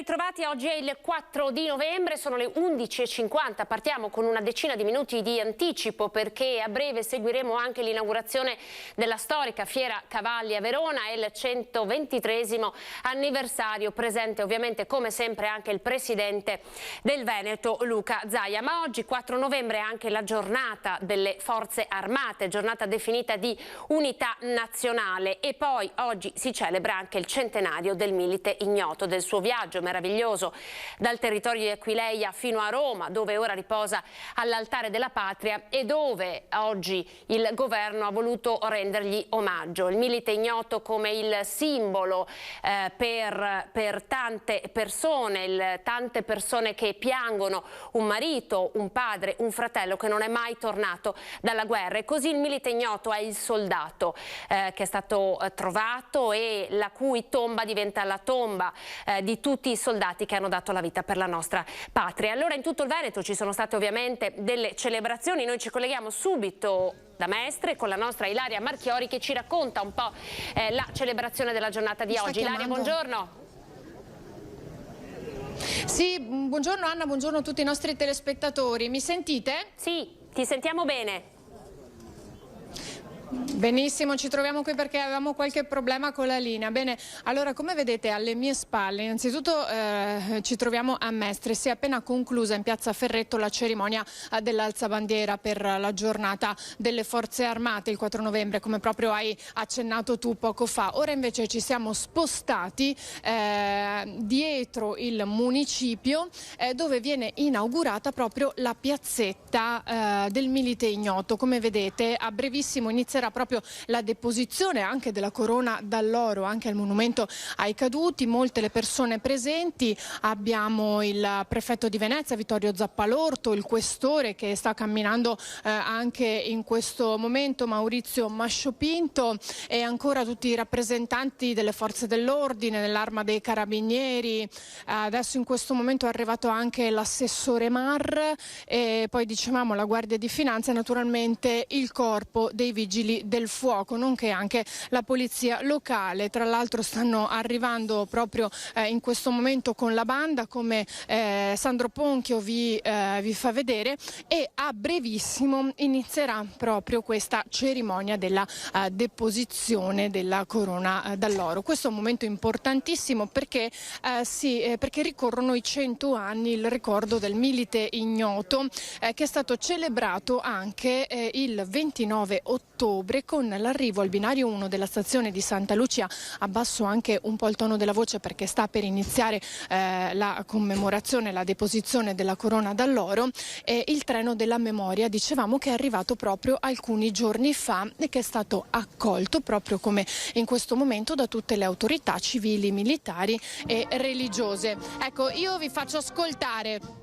ritrovati, oggi è il 4 di novembre, sono le 11:50, partiamo con una decina di minuti di anticipo perché a breve seguiremo anche l'inaugurazione della storica Fiera Cavalli a Verona e il 123° anniversario, presente ovviamente come sempre anche il Presidente del Veneto Luca Zaia. Ma oggi 4 novembre è anche la giornata delle Forze Armate, giornata definita di unità nazionale, e poi oggi si celebra anche il centenario del Milite Ignoto, del suo viaggio meraviglioso dal territorio di Aquileia fino a Roma, dove ora riposa all'altare della patria e dove oggi il governo ha voluto rendergli omaggio. Il Milite Ignoto come il simbolo per tante persone che piangono un marito, un padre, un fratello che non è mai tornato dalla guerra. E così il Milite Ignoto è il soldato che è stato trovato e la cui tomba diventa la tomba di tutti i soldati che hanno dato la vita per la nostra patria. Allora in tutto il Veneto ci sono state ovviamente delle celebrazioni, noi ci colleghiamo subito da Mestre con la nostra Ilaria Marchiori che ci racconta un po' la celebrazione della giornata di oggi. Ilaria, buongiorno. Sì, buongiorno Anna, buongiorno a tutti i nostri telespettatori. Mi sentite? Sì, ti sentiamo bene. Benissimo, ci troviamo qui perché avevamo qualche problema con la linea. Bene, allora come vedete alle mie spalle innanzitutto ci troviamo a Mestre. Si è appena conclusa in piazza Ferretto la cerimonia dell'alzabandiera per la giornata delle Forze Armate il 4 novembre, come proprio hai accennato tu poco fa. Ora invece ci siamo spostati dietro il municipio dove viene inaugurata proprio la piazzetta del Milite Ignoto. Come vedete a brevissimo inizierà proprio la deposizione anche della corona d'alloro anche al monumento ai caduti. Molte le persone presenti, abbiamo il prefetto di Venezia Vittorio Zappalorto, il questore che sta camminando anche in questo momento Maurizio Masciopinto, e ancora tutti i rappresentanti delle forze dell'ordine, dell'Arma dei Carabinieri. Adesso in questo momento è arrivato anche l'assessore Mar e poi dicevamo la Guardia di Finanza e naturalmente il corpo dei vigili del fuoco, nonché anche la polizia locale. Tra l'altro stanno arrivando proprio in questo momento con la banda, come Sandro Ponchio vi fa vedere, e a brevissimo inizierà proprio questa cerimonia della deposizione della corona d'alloro. Questo è un momento importantissimo perché ricorrono i 100 anni, il ricordo del Milite Ignoto che è stato celebrato anche il 29 ottobre con l'arrivo al binario 1 della stazione di Santa Lucia. Abbasso anche un po' il tono della voce perché sta per iniziare la commemorazione, la deposizione della corona d'alloro. Il treno della memoria, dicevamo, che è arrivato proprio alcuni giorni fa e che è stato accolto proprio come in questo momento da tutte le autorità civili, militari e religiose. Ecco, io vi faccio ascoltare.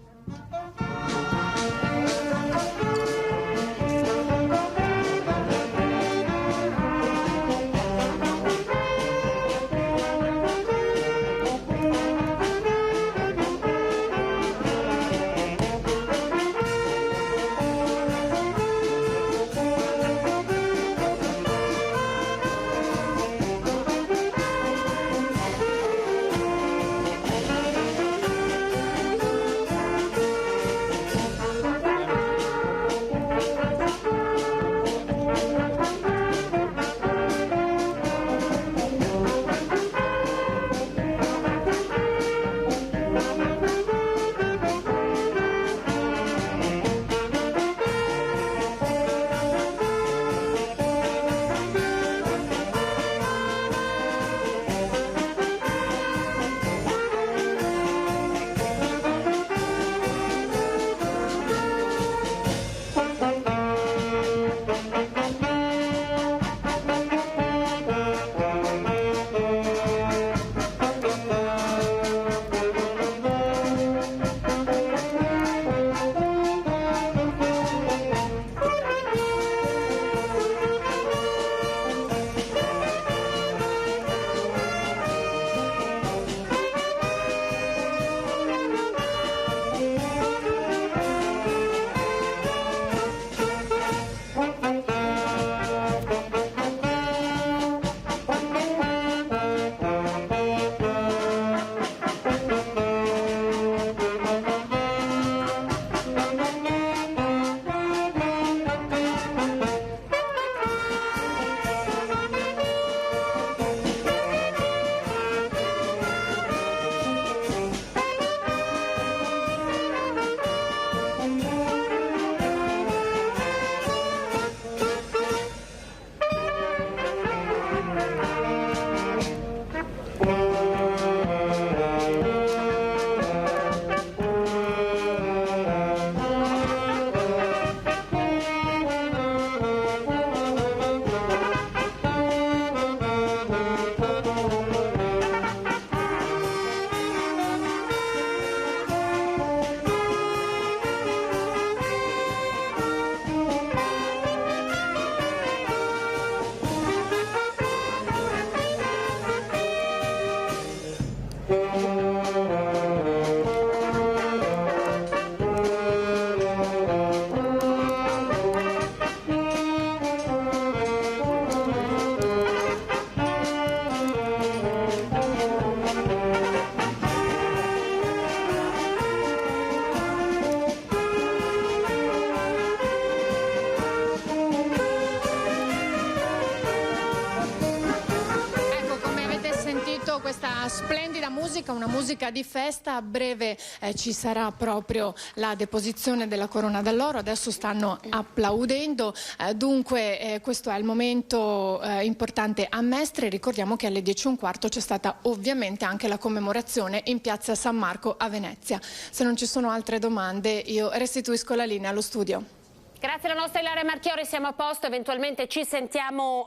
una musica di festa. A breve ci sarà proprio la deposizione della corona d'alloro, adesso stanno applaudendo, dunque questo è il momento importante a Mestre. Ricordiamo che alle 10:15 c'è stata ovviamente anche la commemorazione in piazza San Marco a Venezia. Se non ci sono altre domande io restituisco la linea allo studio. Grazie alla nostra Ilaria Marchiori, siamo a posto, eventualmente ci sentiamo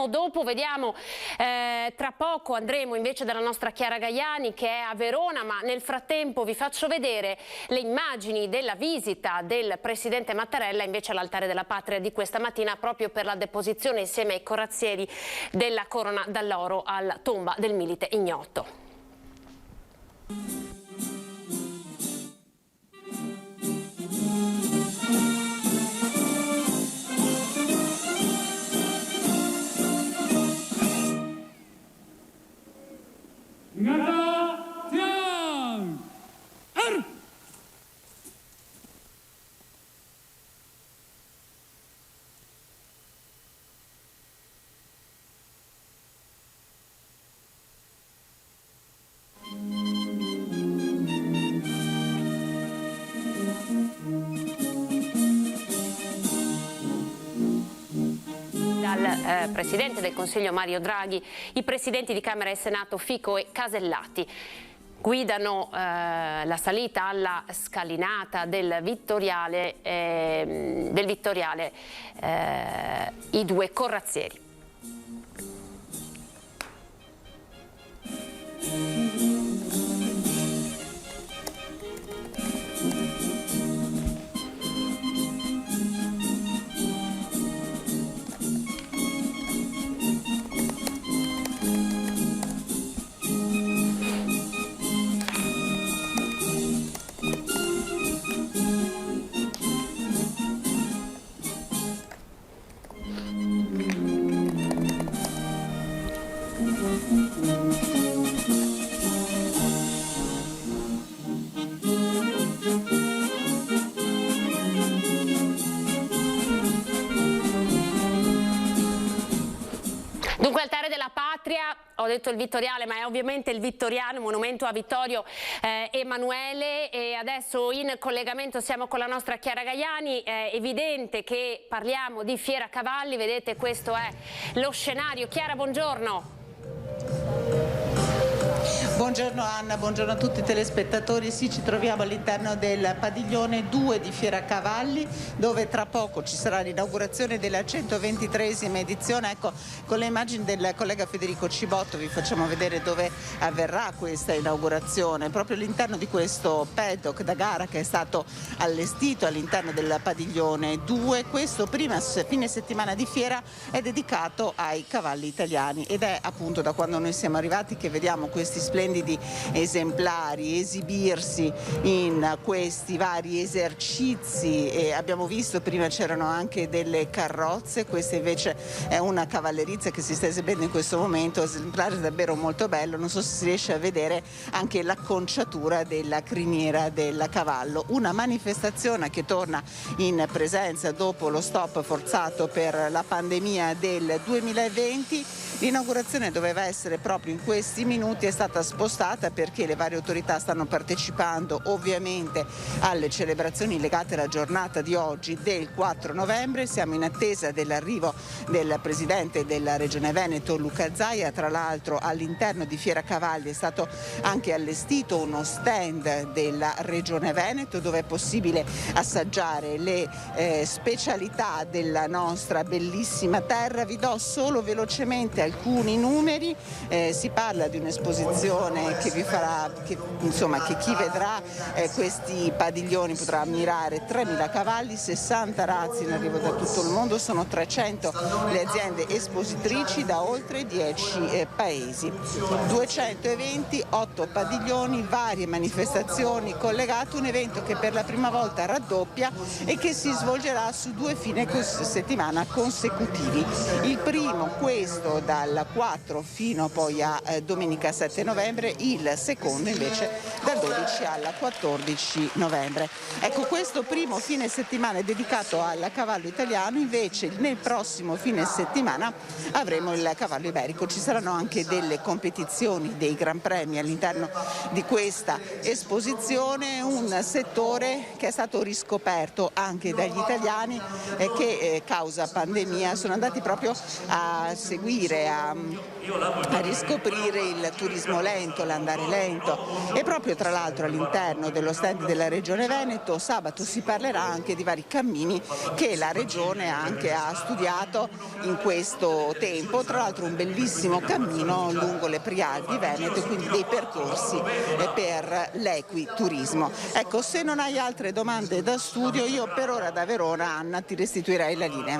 dopo, vediamo, tra poco andremo invece dalla nostra Chiara Gaiani che è a Verona, ma nel frattempo vi faccio vedere le immagini della visita del Presidente Mattarella invece all'Altare della Patria di questa mattina proprio per la deposizione insieme ai corazzieri della corona d'alloro alla tomba del milite ignoto. Dal Presidente del Consiglio Mario Draghi, i Presidenti di Camera e Senato Fico e Casellati guidano la salita alla scalinata del Vittoriale, i due corazzieri. Dunque Altare della Patria, ho detto il Vittoriale, ma è ovviamente il Vittoriano, monumento a Vittorio Emanuele, e adesso in collegamento siamo con la nostra Chiara Gaiani. È evidente che parliamo di Fiera Cavalli, vedete questo è lo scenario. Chiara, buongiorno. Buongiorno Anna, buongiorno a tutti i telespettatori. Sì, ci troviamo all'interno del padiglione 2 di Fiera Cavalli, dove tra poco ci sarà l'inaugurazione della 123esima edizione. Ecco, con le immagini del collega Federico Cibotto vi facciamo vedere dove avverrà questa inaugurazione, proprio all'interno di questo paddock da gara che è stato allestito all'interno del padiglione 2. Questo prima fine settimana di fiera è dedicato ai cavalli italiani ed è appunto da quando noi siamo arrivati che vediamo questi splendidi esemplari esibirsi in questi vari esercizi, e abbiamo visto prima c'erano anche delle carrozze. Questa invece è una cavallerizza che si sta esibendo in questo momento, esemplare davvero molto bello. Non so se si riesce a vedere anche l'acconciatura della criniera del cavallo, una manifestazione che torna in presenza dopo lo stop forzato per la pandemia del 2020. L'inaugurazione doveva essere proprio in questi minuti, è stata spostata perché le varie autorità stanno partecipando ovviamente alle celebrazioni legate alla giornata di oggi del 4 novembre. Siamo in attesa dell'arrivo del Presidente della Regione Veneto Luca Zaia. Tra l'altro all'interno di Fiera Cavalli è stato anche allestito uno stand della Regione Veneto dove è possibile assaggiare le specialità della nostra bellissima terra. Vi do solo velocemente alcuni numeri. Si parla di un'esposizione che vi farà, che chi vedrà questi padiglioni potrà ammirare 3.000 cavalli, 60 razzi in arrivo da tutto il mondo, sono 300 le aziende espositrici da oltre 10 paesi, 200 eventi, 8 padiglioni, varie manifestazioni collegate, un evento che per la prima volta raddoppia e che si svolgerà su 2 fine settimana consecutivi. Il primo, questo dal 4 fino poi a domenica 7 novembre, novembre, il secondo invece dal 12 al 14 novembre. Ecco, questo primo fine settimana è dedicato al cavallo italiano, invece nel prossimo fine settimana avremo il cavallo iberico. Ci saranno anche delle competizioni, dei gran premi all'interno di questa esposizione, un settore che è stato riscoperto anche dagli italiani che causa pandemia sono andati proprio a seguire, a riscoprire il turismo lento, l'andare lento, e proprio tra l'altro all'interno dello stand della Regione Veneto sabato si parlerà anche di vari cammini che la Regione anche ha studiato in questo tempo, tra l'altro un bellissimo cammino lungo le Prealpi Venete, quindi dei percorsi per l'equiturismo. Ecco, se non hai altre domande da studio, io per ora da Verona, Anna, ti restituirei la linea.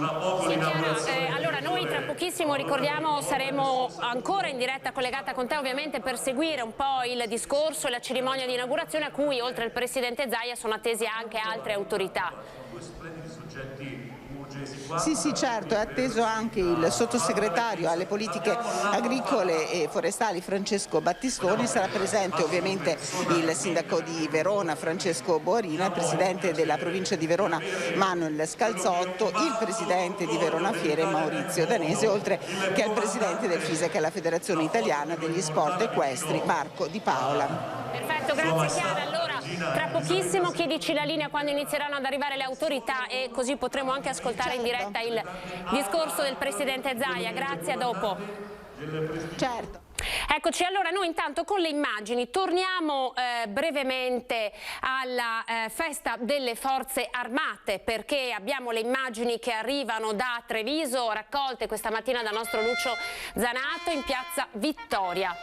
Allora noi tra pochissimo, ricordiamo, saremo ancora in diretta collegata con te ovviamente per seguire un po' il discorso e la cerimonia di inaugurazione a cui oltre al Presidente Zaia sono attesi anche altre autorità. Sì, certo, è atteso anche il sottosegretario alle politiche agricole e forestali Francesco Battistoni, sarà presente ovviamente il sindaco di Verona Francesco Boarina, il presidente della provincia di Verona Manuel Scalzotto, il presidente di Verona Fiere Maurizio Danese, oltre che il presidente del FISE, che è la Federazione Italiana degli Sport Equestri, Marco Di Paola. Perfetto, grazie Chiara. Allora, tra pochissimo chiedici la linea quando inizieranno ad arrivare le autorità e così potremo anche ascoltare in diretta il discorso del Presidente Zaia. Grazie, a dopo. Certo. Eccoci, allora noi intanto con le immagini torniamo brevemente alla festa delle Forze Armate, perché abbiamo le immagini che arrivano da Treviso, raccolte questa mattina dal nostro Lucio Zanato in piazza Vittoria.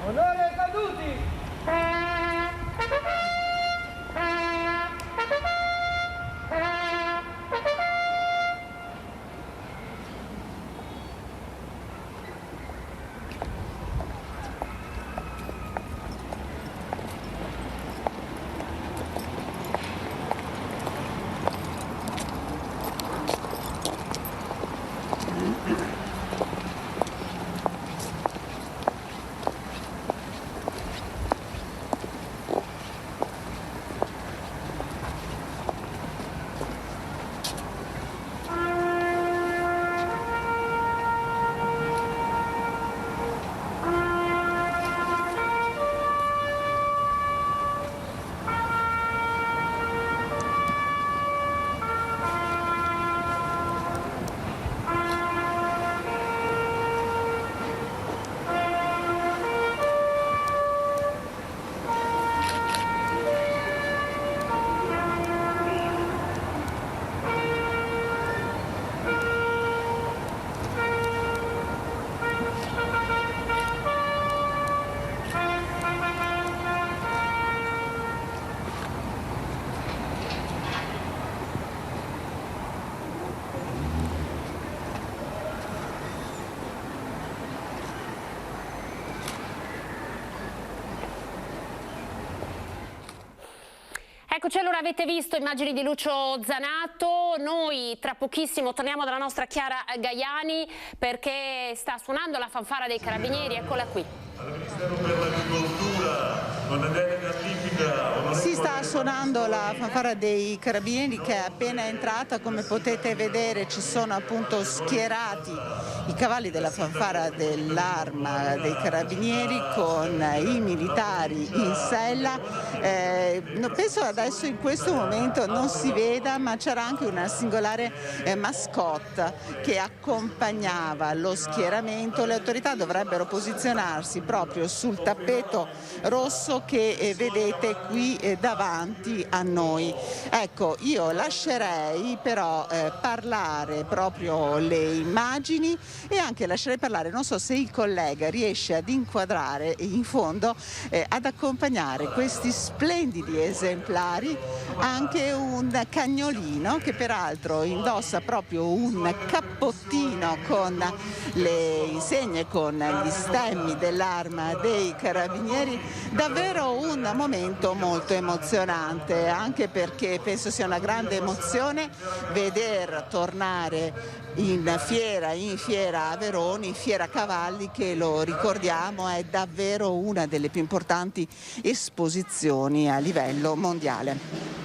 Onore ai caduti! Eccoci, allora avete visto immagini di Lucio Zanato. Noi tra pochissimo torniamo dalla nostra Chiara Gaiani perché sta suonando la fanfara dei Carabinieri, eccola qui. Al Ministero per l'Agricoltura, con la delega tipica. Si sta suonando la fanfara dei Carabinieri che è appena entrata, come potete vedere ci sono appunto schierati i cavalli della fanfara dell'Arma dei Carabinieri con i militari in sella. Penso adesso in questo momento non si veda, ma c'era anche una singolare mascotte che accompagnava lo schieramento. Le autorità dovrebbero posizionarsi proprio sul tappeto rosso che vedete qui davanti a noi. Ecco, io lascerei però parlare proprio le immagini e anche lascerei parlare, non so se il collega riesce ad inquadrare in fondo, ad accompagnare questi splendidi esemplari anche un cagnolino che peraltro indossa proprio un cappottino con le insegne, con gli stemmi dell'Arma dei Carabinieri. Davvero un momento molto emozionante, anche perché penso sia una grande emozione veder tornare in fiera a Verona, Fiera Cavalli, che lo ricordiamo è davvero una delle più importanti esposizioni a livello mondiale.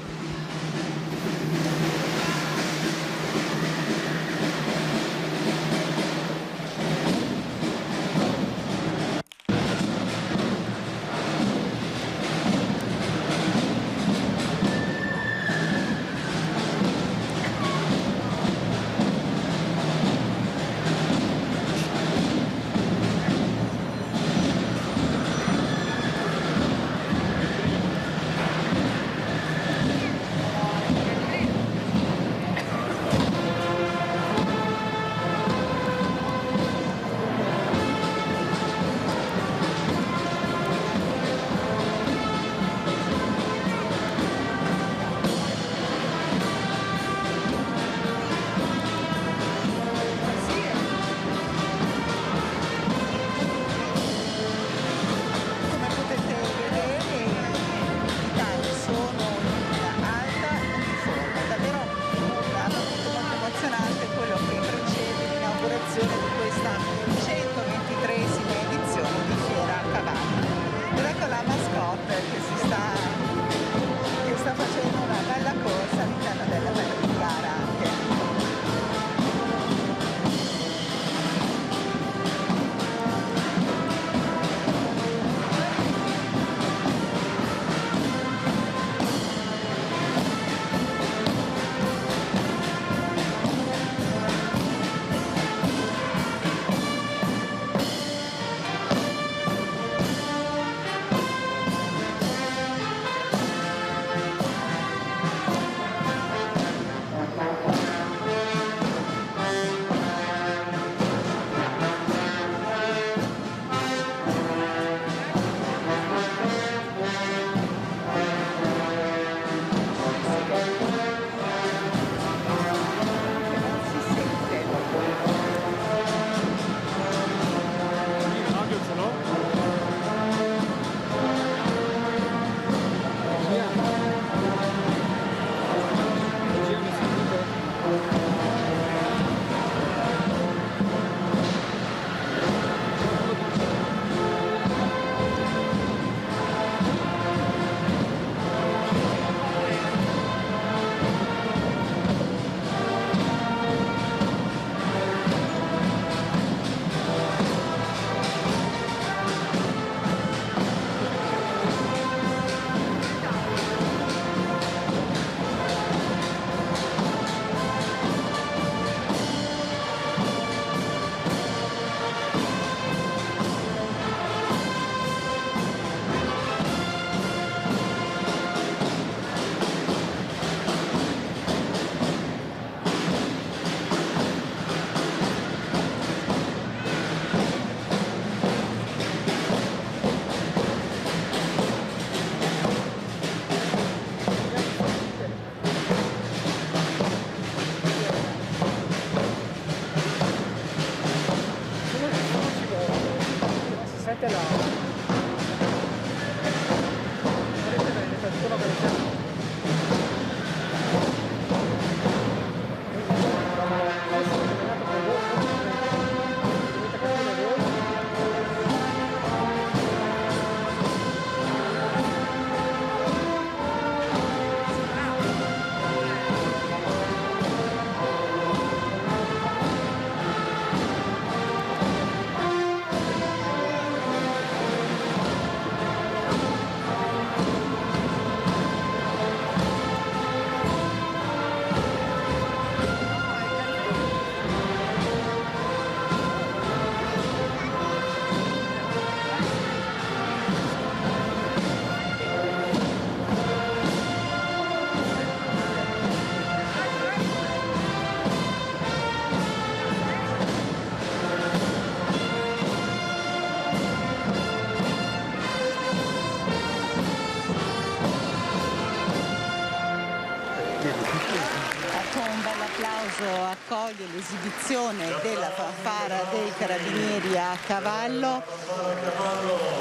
applauso accoglie l'esibizione della fanfara dei carabinieri a cavallo.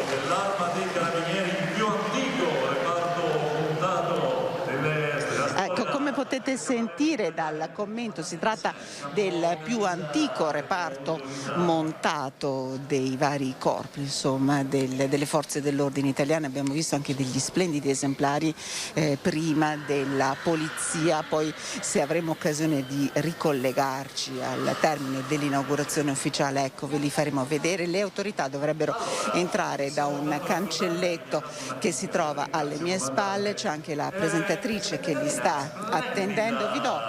Dell'arma dei carabinieri, il più antico reparto montato delle Ecco, come potete sentire dal commento, si tratta del più antico reparto montato dei vari corpi, insomma, delle forze dell'ordine italiane. Abbiamo visto anche degli splendidi esemplari prima della polizia, poi se avremo occasione di ricollegarci al termine dell'inaugurazione ufficiale, ecco, ve li faremo vedere. Le autorità dovrebbero entrare da un cancelletto che si trova alle mie spalle, c'è anche la presentatrice che li sta attendendo. Vi do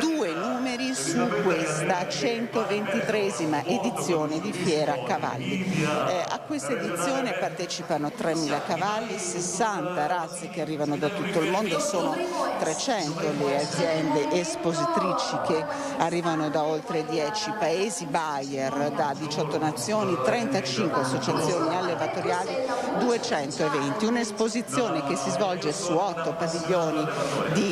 due numeri su questa 123esima edizione di Fiera Cavalli. A questa edizione partecipano 3.000 cavalli, 60 razze che arrivano da tutto il mondo, sono 300 le aziende espositrici che arrivano da oltre 10 paesi, buyer da 18 nazioni, 35 associazioni allevatoriali, 200 eventi. Un'esposizione che si svolge su 8 padiglioni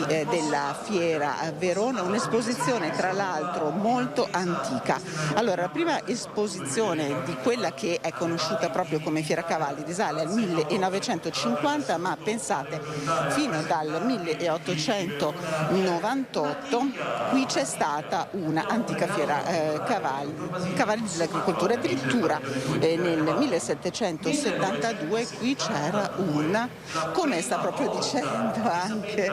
della Fiera Verona, un'esposizione tra l'altro molto antica. Allora, la prima esposizione di quella che è conosciuta proprio come Fiera Cavalli risale al 1950, ma pensate, fino dal 1898 qui c'è stata una antica Fiera cavalli dell'agricoltura. Addirittura nel 1772 qui c'era come sta proprio dicendo anche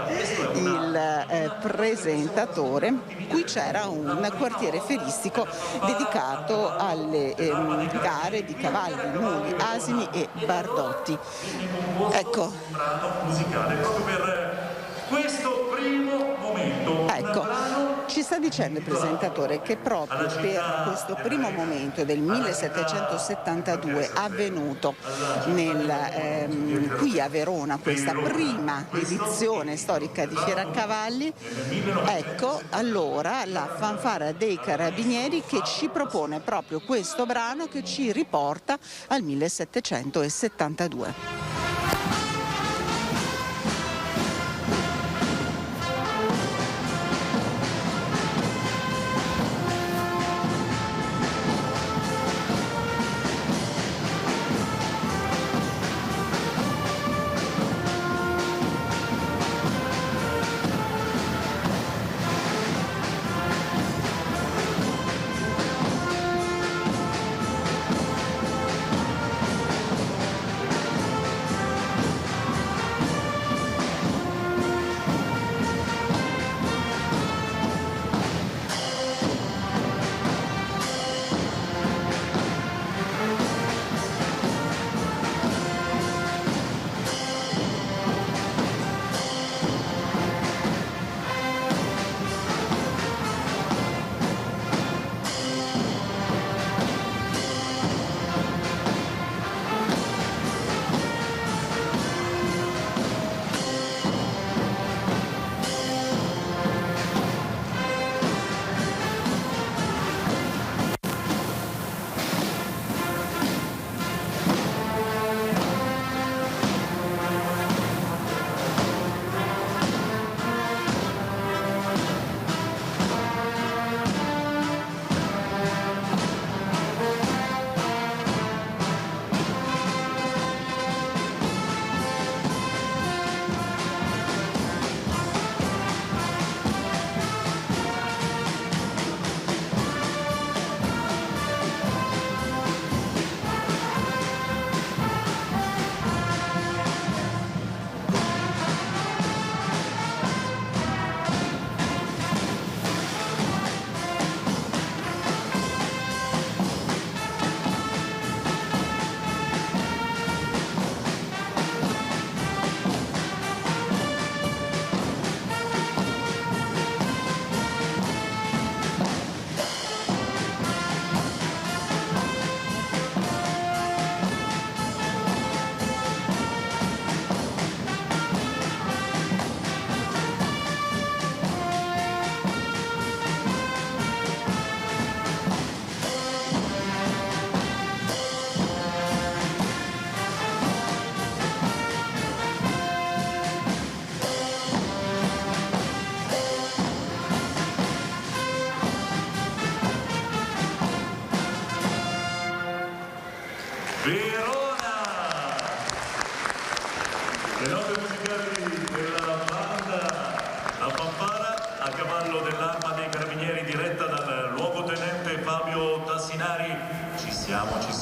il presentatore, qui c'era un quartiere feristico dedicato alle gare di cavalli, muli, asini e bardotti. Ecco. musicale proprio per questo primo momento. Ecco. Ci sta dicendo il presentatore che proprio per questo primo momento del 1772 avvenuto qui a Verona, questa prima edizione storica di Fiera Cavalli, ecco allora la fanfara dei carabinieri che ci propone proprio questo brano che ci riporta al 1772.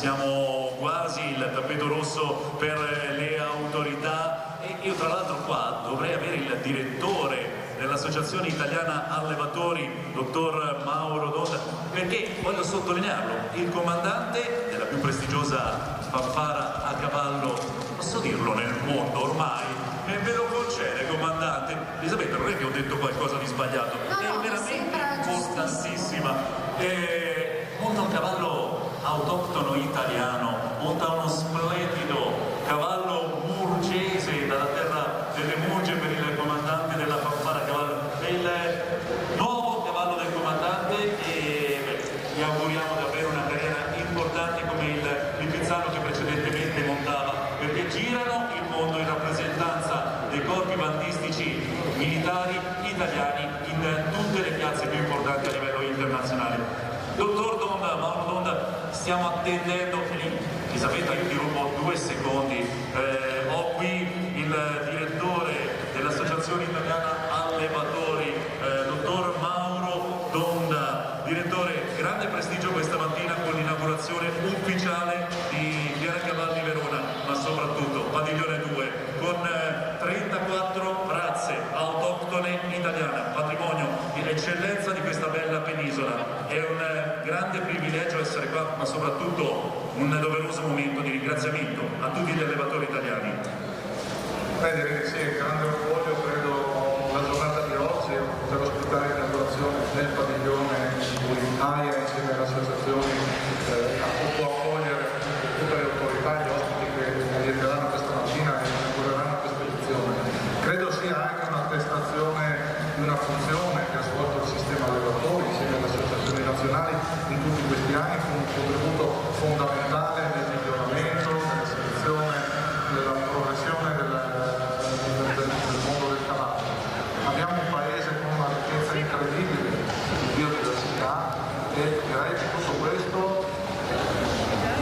siamo quasi, il tappeto rosso per le autorità, e io tra l'altro qua dovrei avere il direttore dell'Associazione Italiana Allevatori, dottor Mauro Donda, perché voglio sottolinearlo, il comandante della più prestigiosa fanfara a cavallo, posso dirlo, nel mondo ormai, e ve lo concede, comandante. Elisabetta, non è che ho detto qualcosa di sbagliato, è veramente importantissima. Monta un cavallo autoctono italiano, monta uno splendido cavallo murgese dalla terra delle Murge per il comandante della fanfara cavallo. È il nuovo cavallo del comandante e gli auguriamo davvero una carriera importante come il Pizzano che precedentemente montava, perché girano il mondo in rappresentanza dei corpi bandistici militari italiani in tutte le piazze più importanti a livello internazionale. Dottor Donda, Mauro Donda, stiamo attendendo, Elisabetta, io ti rubo 2 secondi, ho qui il direttore dell'Associazione Italiana Allevatori, dottor Mauro Donda. Direttore, grande prestigio questa mattina con l'inaugurazione ufficiale di Fiera Cavalli Verona, ma soprattutto Padiglione 2, con 34 razze autoctone italiane, patrimonio di eccellenza di questa bella penisola. È un grande privilegio essere qua, ma soprattutto un doveroso momento di ringraziamento a tutti gli allevatori italiani. Direi che sì, è un grande orgoglio, credo, la giornata di oggi, poter ospitare l'inaugurazione del padiglione in cui AIA insieme alle associazioni può accogliere tutte le autorità, gli ospiti che arriveranno questa mattina e inaugureranno questa edizione. Credo sia anche un'attestazione di una funzione che ha svolto il sistema allevatori insieme alle associazioni nazionali in tutti questi anni, con un contributo fondamentale nel miglioramento, nella selezione, nella progressione del mondo del cavallo. Abbiamo un paese con una ricchezza incredibile di biodiversità e direi che tutto questo,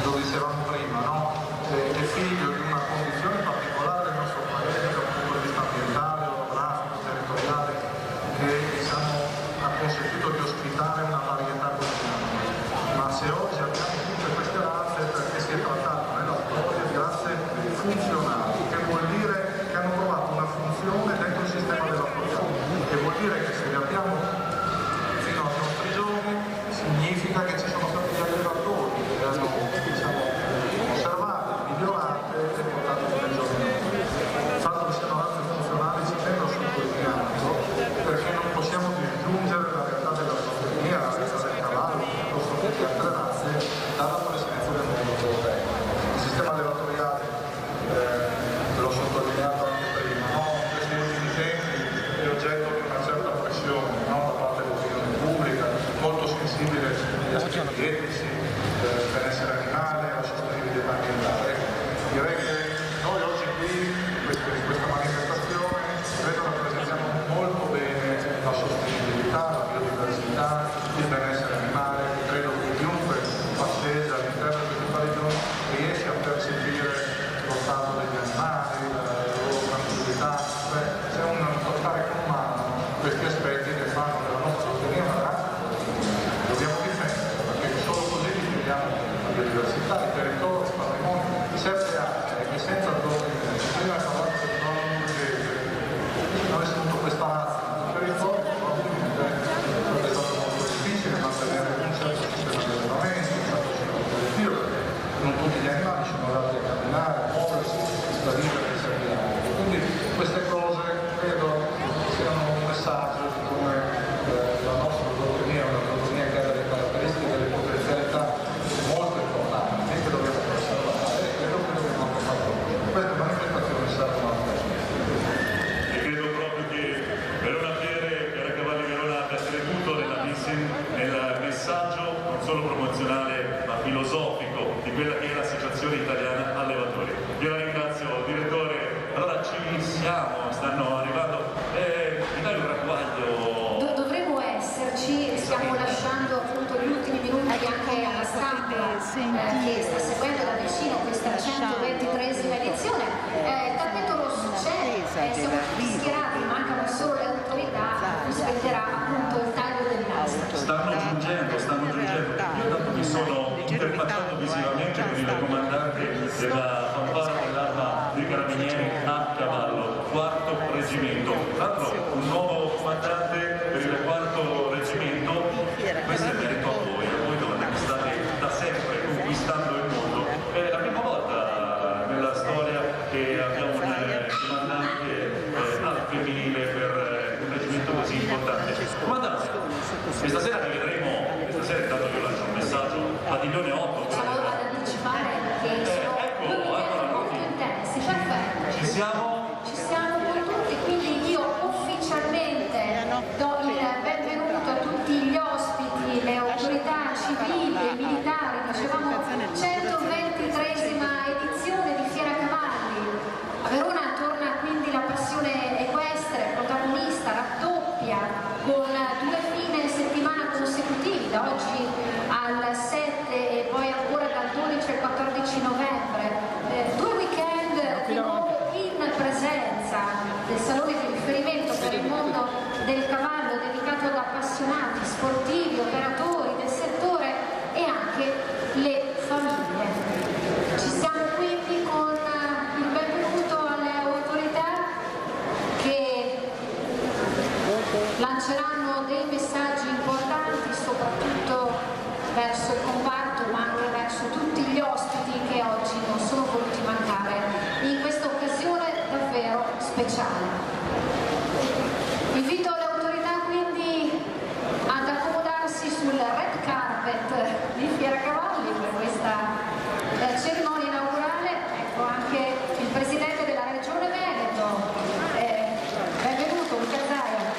lo dicevamo prima, no? È figlio di una condizione particolare del nostro paese dal punto di vista ambientale, orografico, territoriale, che ha consentito di ospitare una varietà continua. Ma se oggi abbiamo tutte queste razze è perché si è trattato nella storia di razze funzionali, che vuol dire che hanno trovato una funzione dentro il sistema allevatoriale, e vuol dire che se le abbiamo fino ai nostri giorni significa che ci sono stati gli allevatori che le hanno conservate, migliorate e portate fino ai giorni. Il fatto che siano razze funzionali ci tengo a sottolinearlo, perché non possiamo disgiungere la realtà della zootecnia, la realtà del cavallo, piuttosto che di altre razze, dalla presenza del mondo europeo. Il sistema allevatoriale, l'ho sottolineato anche prima, no? In questi ultimi tempi è oggetto di una certa pressione, no? Da parte dell'opinione pubblica, molto sensibile agli aspetti etici, benessere animale, alla sostenibilità ambientale. Direi che noi oggi qui, in questa manifestazione, credo rappresentiamo molto bene la sostenibilità, la biodiversità, il benessere animale. Credo che chiunque passeggia all'interno di questo padiglione riesce a percepire lo stato degli animali, la loro tranquillità, c'è un toccare con mano questi aspetti che fanno della nostra zootecnia una razza che dobbiamo difendere, perché solo così difendiamo la biodiversità, il territorio, il patrimonio, certe aree che senza prima parlato del nord murgese, non avessimo avuto questa razza nel territorio, probabilmente sarebbe stato molto difficile mantenere un certo sistema di allevamento, un certo sistema produttivo, perché non tutti gli animali sono adatti a camminare, a muoversi, a vivere e servire. Quindi queste cose credo siano un messaggio di come la nostra zootecnia è una zootecnia che ha delle caratteristiche e delle potenzialità molto importanti che dobbiamo conservare e credo che dobbiamo anche fare. Queste manifestazioni servono a questo. E credo proprio che Verona Fiera Cavalli Verona abbia creduto nel messaggio non solo promozionale ma filosofico di quella che è l'Associazione Italiana Allevatori. Io la ringrazio, direttore. Allora ci siamo, stanno arrivando. Mi dai un ragguaglio? Dovremmo esserci, stiamo lasciando appunto gli ultimi minuti anche alla stampa che sta seguendo da vicino questa 123esima edizione. Il tappeto rosso c'è, siamo tutti schierati, mancano solo le autorità, rispetterà appunto il taglio dell'asta. Stanno giungendo. Io tanto mi sono interfacciato visivamente con comandante della fanfara dell'Arma dei Carabinieri a cavallo, 4° reggimento. Tra l'altro un nuovo comandante per il 4° reggimento, questo è merito a voi donne che state da sempre conquistando il mondo. È la prima volta nella storia che abbiamo un comandante al femminile per un reggimento così importante. Comandante, questa sera vi vedremo, intanto io lancio un messaggio, padiglione 8. Possiamo anticipare perché sono 2 weekend molto intensi, perfetto. Ci siamo? Ci siamo con tutti, quindi io ufficialmente do il benvenuto a tutti gli ospiti, le autorità civili e militari, dicevamo 123esima edizione di Fiera Cavalli. A Verona torna quindi la passione equestre, protagonista, raddoppia, con 2 fine settimana consecutivi, da oggi al 7 e poi ancora dal 12 al 14 novembre. 2 weekend di nuovo in presenza del salone di riferimento per il mondo del cavallo, dedicato ad appassionati, sportivi, operatori del settore e anche le famiglie. Ci siamo quindi con il benvenuto alle autorità che lanceranno dei messaggi importanti soprattutto verso il comparto ma anche verso tutti gli ospiti che oggi non sono voluti mancare in questa occasione davvero speciale. Invito le autorità quindi ad accomodarsi sul red carpet di Fiera Cavalli per questa cerimonia inaugurale. Ecco anche il presidente della Regione Veneto, benvenuto Luca Zaia.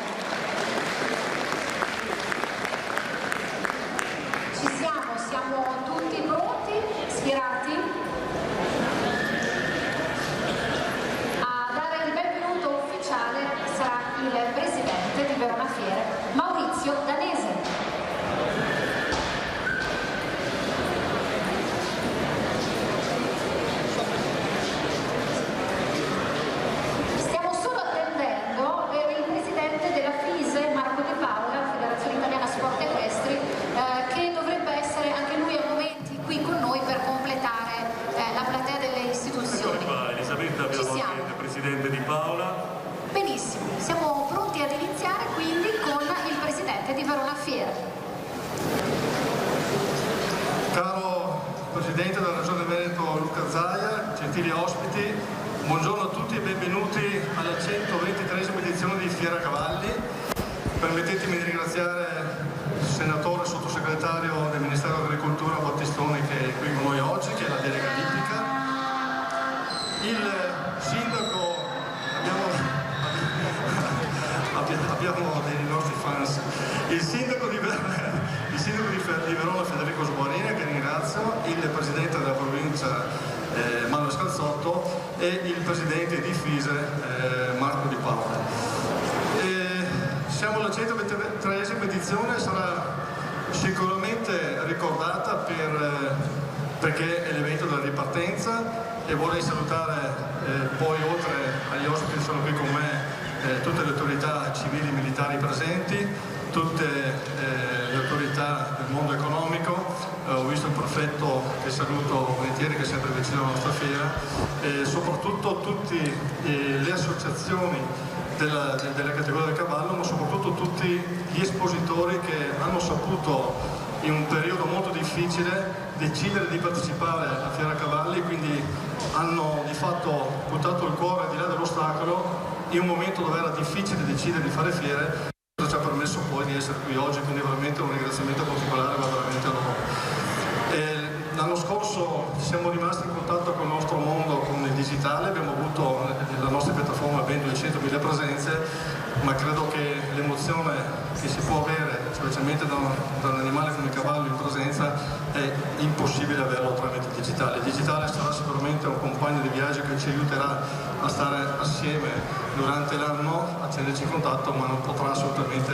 Siamo tutti pronti, schierati a dare il benvenuto ufficiale. Sarà il presidente di Verona Fiere, Maurizio Danese. Stiamo solo attendendo il presidente della FISE, Marco De Paola, Federazione Italiana Sport Equestri, che dovrebbe essere anche lui a momenti qui con noi per completare la platea delle istituzioni. Elisabetta, abbiamo anche il presidente Di Paola. Benissimo, siamo pronti ad iniziare quindi con il presidente di Verona Fiere. Caro Presidente della Regione Veneto Luca Zaia, gentili ospiti, buongiorno a tutti e benvenuti alla 123esima edizione di Fiera Cavalli. Permettetemi di ringraziare il senatore sottosegretario del Ministero dell'Agricoltura Battistoni che è qui con noi oggi, che è la delega libica, il sindaco, abbiamo dei nostri fans, il sindaco di Verona Federico Sborina, che ringrazio, il presidente della provincia Manuel Scalzotto e il presidente di FISE Marco Di Paola. Siamo alla 123esima edizione, sarà sicuramente ricordata perché è l'evento della ripartenza, e vorrei salutare poi, oltre agli ospiti che sono qui con me, tutte le autorità civili e militari presenti, tutte le autorità del mondo economico. Ho visto il prefetto, che saluto volentieri, che è sempre vicino alla nostra fiera, e soprattutto tutte le associazioni della categoria del cavallo, ma soprattutto tutti gli espositori che hanno saputo in un periodo molto difficile decidere di partecipare a Fiera Cavalli, quindi hanno di fatto buttato il cuore al di là dell'ostacolo in un momento dove era difficile decidere di fare fiere. Questo ci ha permesso poi di essere qui oggi, quindi veramente un ringraziamento particolare va veramente a loro. L'anno scorso siamo rimasti in contatto con il nostro mondo, con il digitale, abbiamo avuto nella nostra piattaforma ben 200.000 presenze, ma credo che l'emozione che si può avere, specialmente da un animale come il cavallo in presenza, è impossibile averlo tramite il digitale. Il digitale sarà sicuramente un compagno di viaggio che ci aiuterà a stare assieme durante l'anno, a tenerci in contatto, ma non potrà assolutamente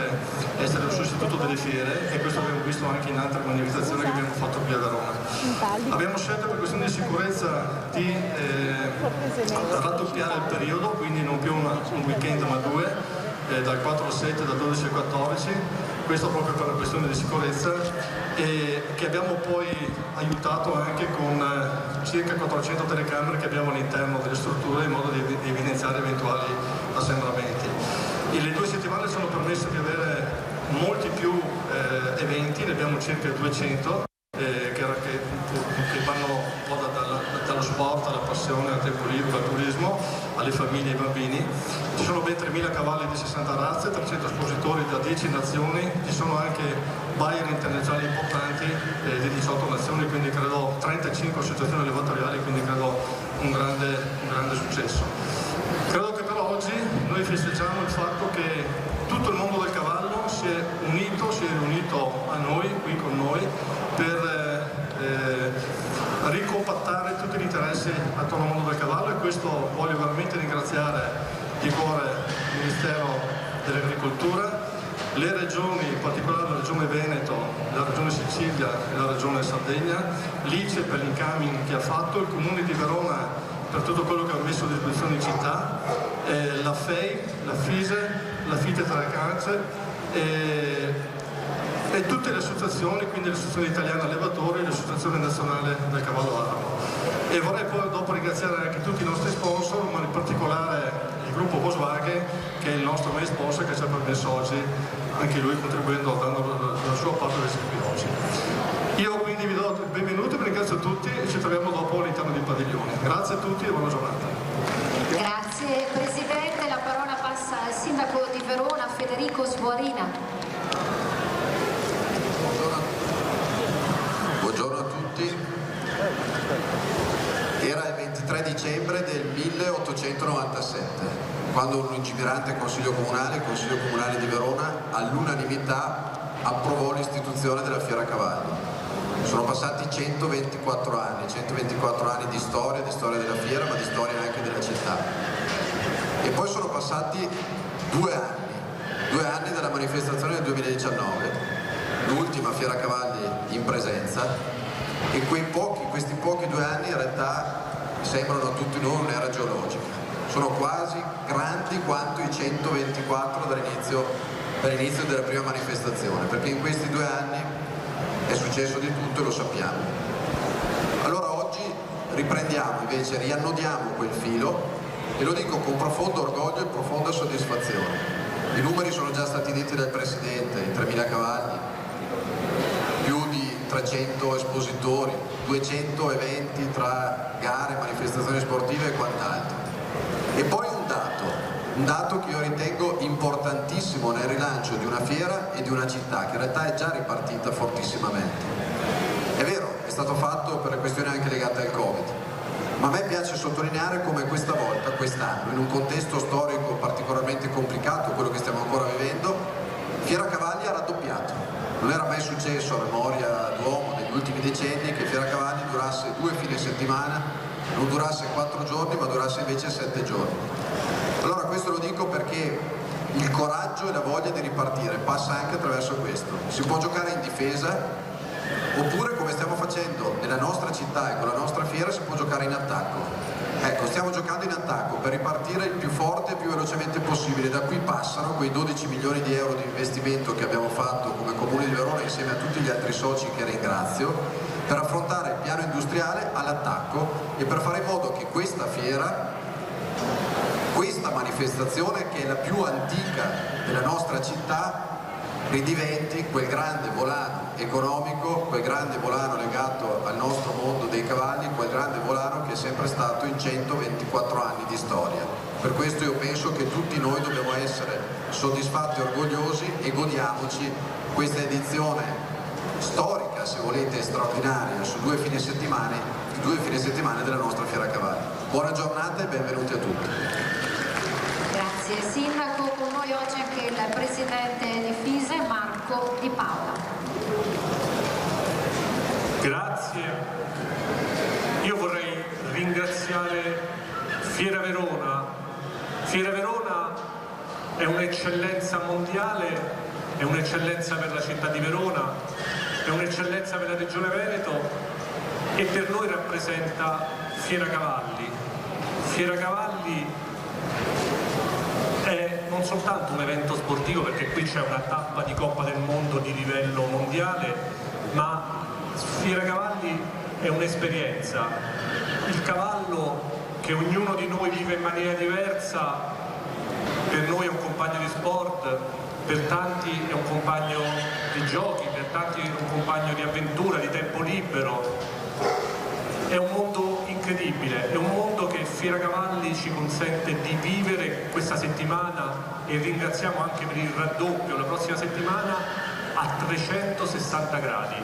essere un sostituto delle fiere, e questo abbiamo visto anche in altre manifestazioni che abbiamo fatto qui a Verona. Abbiamo scelto per questione di sicurezza di raddoppiare il periodo, quindi non più un weekend ma 2, dal 4 al 7, dal 12 al 14, questo proprio per la questione di sicurezza, e che abbiamo poi aiutato anche con circa 400 telecamere che abbiamo all'interno delle strutture in modo di evidenziare eventuali assembramenti. E le 2 settimane ci hanno permesso di avere molti più eventi, ne abbiamo circa 200 che vanno un po' dallo sport alla passione, al tempo libero, al turismo, alle famiglie e ai bambini. Ci sono ben 3.000 cavalli di 60 razze, 300 espositori da 10 nazioni, ci sono anche buyer internazionali importanti di 18 nazioni, quindi credo 35 associazioni allevatoriali, quindi credo un grande successo. Credo che per oggi noi festeggiamo il fatto che tutto il mondo del cavallo si è riunito a noi, qui con noi, per ricompattare tutti gli interessi attorno al mondo del cavallo, e questo voglio veramente ringraziare di cuore il Ministero dell'Agricoltura, le regioni, in particolare la Regione Veneto, la Regione Sicilia e la Regione Sardegna, l'ICE per l'incoming che ha fatto, il Comune di Verona per tutto quello che ha messo a disposizione in città, la FEI, la FISE, la FITE Tracance e tutte le associazioni, quindi l'Associazione Italiana Allevatori e l'Associazione Nazionale del Cavallo Arabo. E vorrei poi dopo ringraziare anche tutti i nostri sponsor, ma in particolare il gruppo Volkswagen, che è il nostro main sponsor, che ci ha permesso oggi, anche lui contribuendo, dando la sua parte ad essere qui oggi. Io quindi vi do il benvenuto, vi ringrazio tutti e ci troviamo dopo all'interno dei padiglioni. Grazie a tutti e buona giornata. Grazie Presidente, la parola passa al Sindaco di Verona, Federico Sbuarina. Buongiorno a tutti. Era il 23 dicembre del 1897, quando un lungimirante Consiglio Comunale, il Consiglio Comunale di Verona, all'unanimità approvò l'istituzione della Fiera Cavalli. Sono passati 124 anni di storia della fiera, ma di storia anche della città. E poi sono passati 2 anni dalla manifestazione del 2019, l'ultima Fiera Cavalli in presenza, e questi pochi 2 anni in realtà sembrano a tutti noi un'era geologica. Sono quasi grandi quanto i 124 dall'inizio della prima manifestazione, perché in questi 2 anni è successo di tutto e lo sappiamo. Allora oggi riannodiamo quel filo, e lo dico con profondo orgoglio e profonda soddisfazione. I numeri sono già stati detti dal Presidente: i 3.000 cavalli, più di 300 espositori, 200 eventi tra gare, manifestazioni sportive e quant'altro. E poi un dato che io ritengo importantissimo nel rilancio di una fiera e di una città che in realtà è già ripartita fortissimamente. È vero, è stato fatto per le questioni anche legate al Covid, ma a me piace sottolineare come questa volta, quest'anno, in un contesto storico particolarmente complicato, quello che stiamo ancora vivendo, Fiera Cavalli ha raddoppiato. Non era mai successo a memoria d'uomo negli ultimi decenni che Fiera Cavalli durasse 2 fine settimana, non durasse 4 giorni, ma durasse invece 7 giorni. Allora questo lo dico perché il coraggio e la voglia di ripartire passa anche attraverso questo. Si può giocare in difesa, oppure, come stiamo facendo nella nostra città e con la nostra fiera, si può giocare in attacco. Ecco, stiamo giocando in attacco per ripartire il più forte e più velocemente possibile. Da qui passano quei 12 milioni di euro di investimento che abbiamo fatto come Comune di Verona insieme a tutti gli altri soci che ringrazio, per affrontare il piano industriale all'attacco e per fare in modo che questa fiera, questa manifestazione che è la più antica della nostra città, ridiventi quel grande volano economico, quel grande volano legato al nostro mondo dei cavalli, quel grande volano che è sempre stato in 124 anni di storia. Per questo io penso che tutti noi dobbiamo essere soddisfatti e orgogliosi e godiamoci questa edizione storica, se volete straordinaria, su 2 fine settimana della nostra Fiera Cavalli. Buona giornata e benvenuti a tutti. Grazie Sindaco, con noi oggi anche il Presidente di FISE, Marco Di Paola. Grazie. Io vorrei ringraziare Fiera Verona. Fiera Verona è un'eccellenza mondiale, è un'eccellenza per la città di Verona, è un'eccellenza per la Regione Veneto e per noi rappresenta Fiera Cavalli. Fiera Cavalli è non soltanto un evento sportivo, perché qui c'è una tappa di Coppa del Mondo di livello mondiale, ma Fiera Cavalli è un'esperienza. Il cavallo, che ognuno di noi vive in maniera diversa, per noi è un compagno di sport, per tanti è un compagno di giochi, per tanti è un compagno di avventura, di tempo libero. È un mondo incredibile, è un mondo che Fiera Cavalli ci consente di vivere questa settimana, e ringraziamo anche per il raddoppio la prossima settimana, a 360 gradi.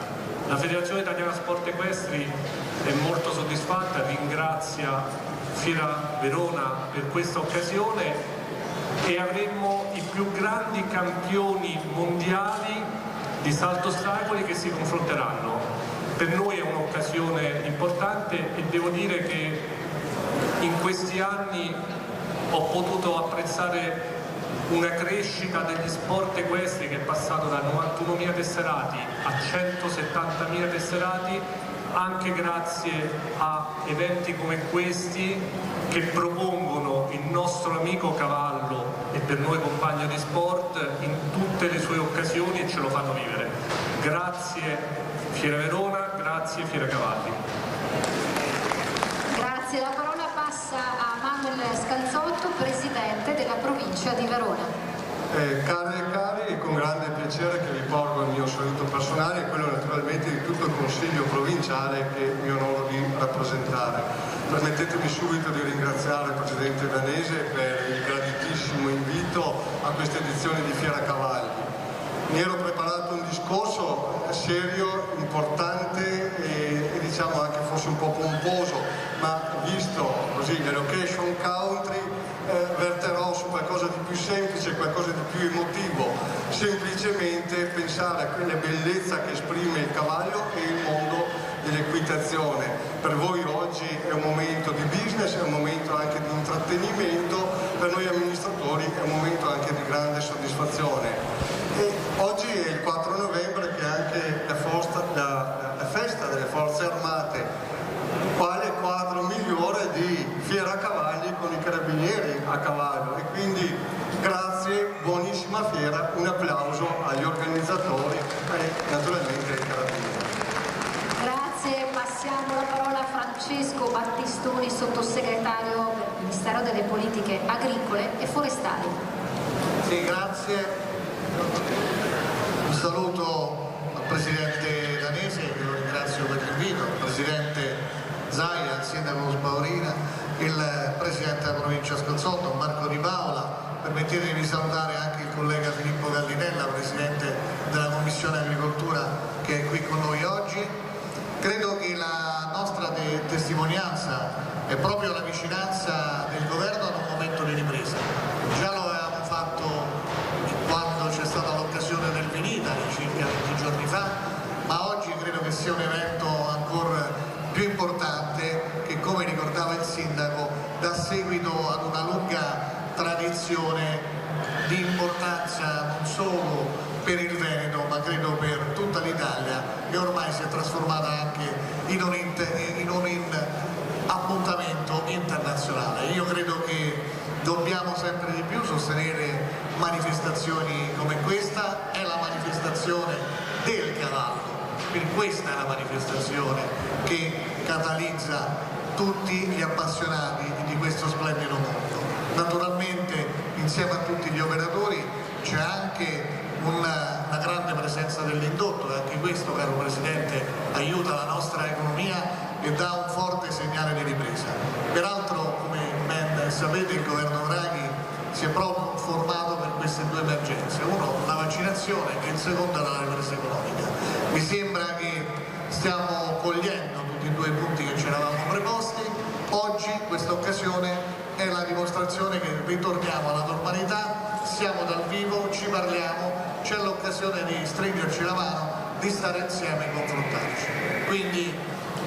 La Federazione Italiana Sport Equestri è molto soddisfatta, ringrazia Fiera Verona per questa occasione, e avremo i più grandi campioni mondiali di salto ostacoli che si confronteranno. Per noi è un'occasione importante, e devo dire che in questi anni ho potuto apprezzare una crescita degli sport equestri che è passato da 91.000 tesserati a 170.000 tesserati, anche grazie a eventi come questi che propongono il nostro amico cavallo, e per noi compagno di sport, in tutte le sue occasioni, e ce lo fanno vivere. Grazie Fiera Verona, grazie Fiera Cavalli. Grazie, la parola passa a Manuel Scalzotto, presidente della provincia di Verona. Care e cari, è con grande piacere che vi porgo il mio saluto personale e quello naturalmente di tutto il Consiglio provinciale che mi onoro di rappresentare. Permettetemi subito di ringraziare il Presidente Danese per il graditissimo invito a questa edizione di Fiera Cavalli. Mi ero preparato un discorso serio, importante e diciamo anche forse un po' pomposo, ma visto così le location country verterò su qualcosa di più semplice, qualcosa di più emotivo, semplicemente pensare a quella bellezza che esprime il cavallo e il mondo dell'equitazione. Per voi oggi è un momento di business, è un momento anche di intrattenimento, per noi amministratori è un momento anche di grande soddisfazione. E oggi è il 4 novembre che è anche la festa delle Forze Armate. Quale quadro migliore di Fiera Cavalli con i carabinieri a cavallo, e quindi grazie, buonissima fiera, un applauso agli organizzatori e naturalmente ai carabinieri. Grazie, passiamo la parola a Francesco Battistoni, sottosegretario del Ministero delle Politiche Agricole e Forestali. Sì, grazie. Un saluto al Presidente Danese, che lo ringrazio per l'invito, al Presidente Zaia, il Sindaco Sbaurina, il Presidente della Provincia Scalzotto, Marco Di Paola. Permettetemi di salutare anche il collega Filippo Gallinella, Presidente della Commissione Agricoltura, che è qui con noi oggi. Credo che la nostra testimonianza è proprio la vicinanza del Governo ad un momento di ripresa. Già lo avevamo fatto quando c'è stata l'occasione del Vinitali, circa 20 giorni fa, ma oggi credo che sia un evento ancora più importante che, come ricordava il Sindaco, dà seguito ad una lunga tradizione di importanza non solo per il Veneto, ma credo per tutta l'Italia, e ormai si è trasformata anche in un appuntamento internazionale. Io credo che dobbiamo sempre di più sostenere manifestazioni come questa. È la manifestazione del cavallo. Quindi questa è la manifestazione che catalizza tutti gli appassionati di questo splendido mondo. Naturalmente insieme a tutti gli operatori c'è anche una grande presenza dell'indotto, e anche questo, caro Presidente, aiuta la nostra economia e dà un forte segnale di ripresa. Peraltro, come ben sapete, il governo Draghi si è proprio formato per queste due emergenze, uno la vaccinazione e il secondo la ripresa economica. Mi sembra che stiamo cogliendo tutti e due i punti che ci eravamo preposti. Oggi questa occasione è la dimostrazione che ritorniamo alla normalità, siamo dal vivo, ci parliamo, c'è l'occasione di stringerci la mano, di stare insieme e confrontarci. Quindi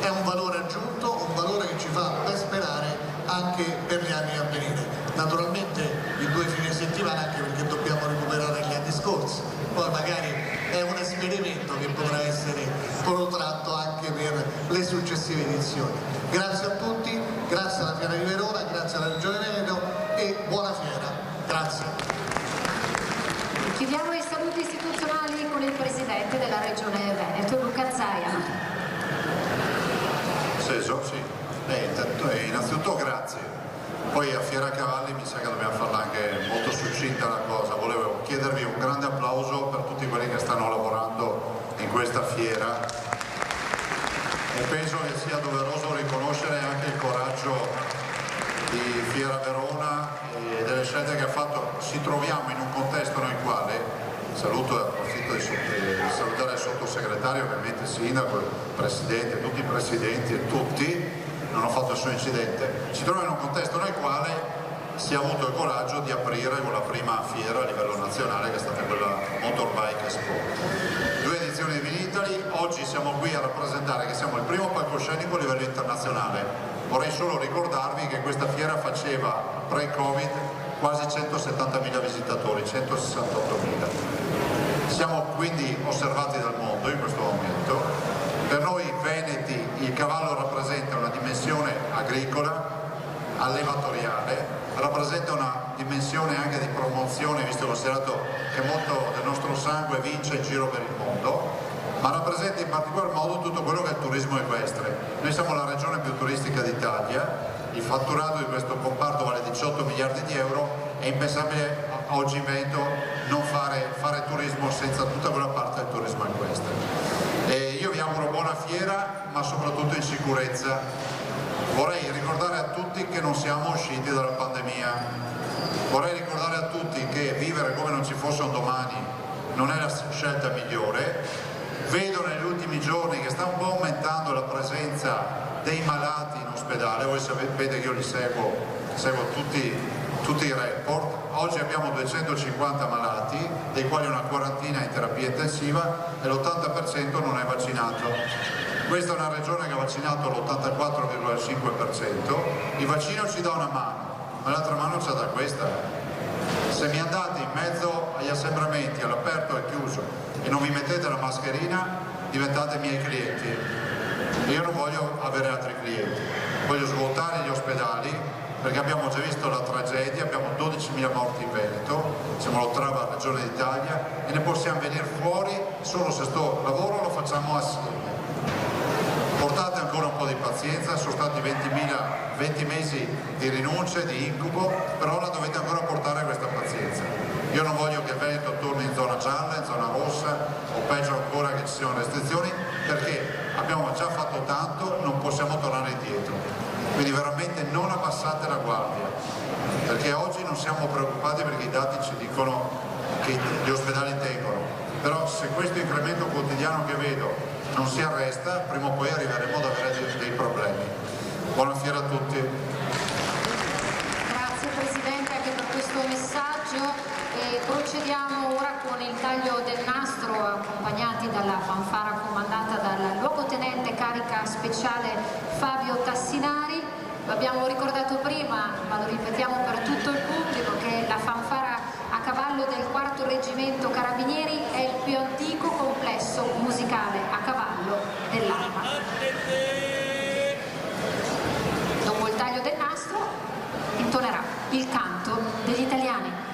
è un valore aggiunto, un valore che ci fa ben sperare anche per gli anni a venire. Naturalmente i 2 fine settimana, anche perché dobbiamo recuperare gli anni scorsi, poi magari è un esperimento che potrà essere protratto anche per le successive edizioni. Grazie a tutti, grazie alla Fiera di Verona, grazie alla Regione Veneto e buona fiera. Grazie. Chiudiamo i saluti istituzionali con il Presidente della Regione Veneto, Luca Zaia. Sì. Innanzitutto grazie. Poi a Fiera Cavalli mi sa che dobbiamo farla anche molto succinta la cosa. Volevo chiedervi un grande applauso per tutti quelli che stanno lavorando in questa fiera e penso che sia doveroso riconoscere anche il coraggio di Fiera Verona e delle scelte che ha fatto. Ci troviamo in un contesto nel quale, saluto e approfitto di salutare il sottosegretario, ovviamente il sindaco, il presidente, tutti i presidenti e tutti, non ho fatto nessun incidente. Ci troviamo in un contesto nel quale si è avuto il coraggio di aprire con la prima fiera a livello nazionale, che è stata quella Motorbike Expo. 2 edizioni di Vinitaly, oggi siamo qui a rappresentare che siamo il primo palcoscenico a livello internazionale. Vorrei solo ricordarvi che questa fiera faceva pre-Covid quasi 170.000 visitatori, 168.000. Siamo quindi osservati dal mondo in questo momento. Per noi veneti il cavallo rappresenta una dimensione agricola, allevatoriale, rappresenta una dimensione anche di promozione, visto e considerato che molto del nostro sangue vince in giro per il mondo, ma rappresenta in particolar modo tutto quello che è il turismo equestre. Noi siamo la regione più turistica d'Italia, il fatturato di questo comparto vale 18 miliardi di euro, è impensabile oggi in Veneto non fare turismo senza tutta quella parte del turismo equestre. E io vi auguro buona fiera, ma soprattutto in sicurezza. Vorrei ricordare a tutti che non siamo usciti dalla pandemia, vorrei ricordare a tutti che vivere come non ci fosse un domani non è la scelta migliore. Vedo negli ultimi giorni che sta un po' aumentando la presenza dei malati in ospedale, voi sapete che io li seguo tutti i report. Oggi abbiamo 250 malati, dei quali una quarantina in terapia intensiva e l'80% non è vaccinato. Questa è una regione che ha vaccinato l'84,5%, il vaccino ci dà una mano, ma l'altra mano ce la dà questa. Se mi andate in mezzo agli assembramenti, all'aperto e al chiuso, e non vi mettete la mascherina, diventate miei clienti. Io non voglio avere altri clienti, voglio svuotare gli ospedali, perché abbiamo già visto la tragedia, abbiamo 12.000 morti in Veneto, siamo l'8ª regione d'Italia e ne possiamo venire fuori solo se sto lavoro lo facciamo assieme. Portate ancora un po' di pazienza, sono stati 20 mesi di rinunce, di incubo, però la dovete ancora portare questa pazienza. Io non voglio che il Veneto torni in zona gialla, in zona rossa o peggio ancora che ci siano restrizioni, perché abbiamo già fatto tanto, non possiamo tornare indietro. Quindi veramente non abbassate la guardia, perché oggi non siamo preoccupati perché i dati ci dicono che gli ospedali tengono, però se questo incremento quotidiano che vedo non si arresta, prima o poi arriveremo ad avere dei problemi. Buona fiera a tutti. Grazie Presidente anche per questo messaggio. Procediamo ora con il taglio del nastro, accompagnati dalla fanfara comandata dal luogotenente carica speciale Fabio Tassinari. Lo abbiamo ricordato prima, ma lo ripetiamo per tutto il pubblico, che la fanfara a cavallo del 4° Reggimento Carabinieri è il più antico complesso musicale a cavallo dell'Arma. Dopo il taglio del nastro intonerà il canto degli italiani.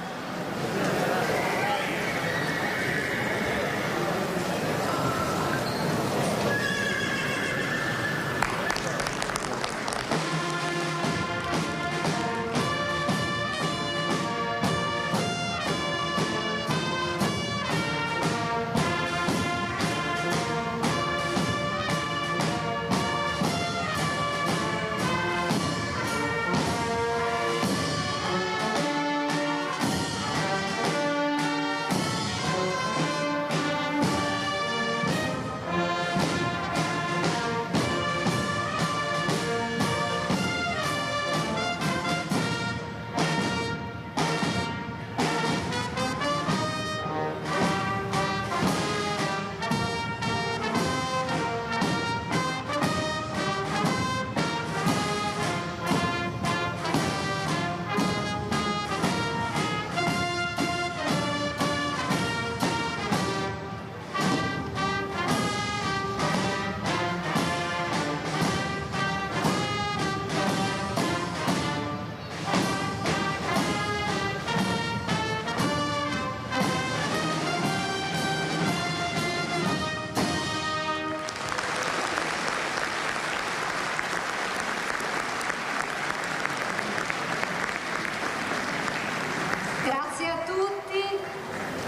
Grazie a tutti.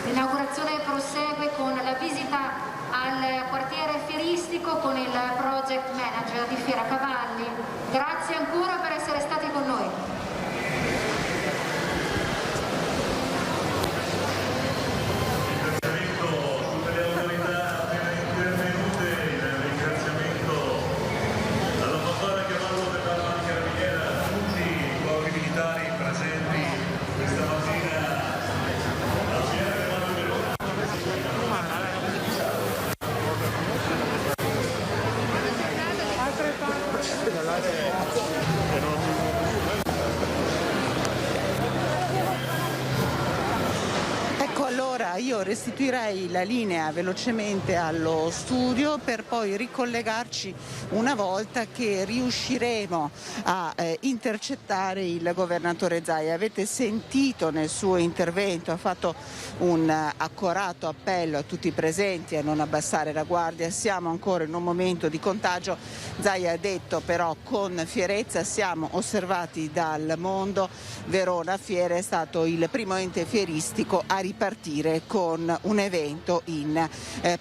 L'inaugurazione prosegue con la visita al quartiere fieristico con il project manager di Fiera Cavalli. Grazie ancora per essere stati con noi. Io restituirei la linea velocemente allo studio per poi ricollegarci una volta che riusciremo a intercettare il governatore Zaia. Avete sentito nel suo intervento, ha fatto un accorato appello a tutti i presenti a non abbassare la guardia, siamo ancora in un momento di contagio. Zaia ha detto però con fierezza: siamo osservati dal mondo, Verona Fiera è stato il primo ente fieristico a ripartire con un evento in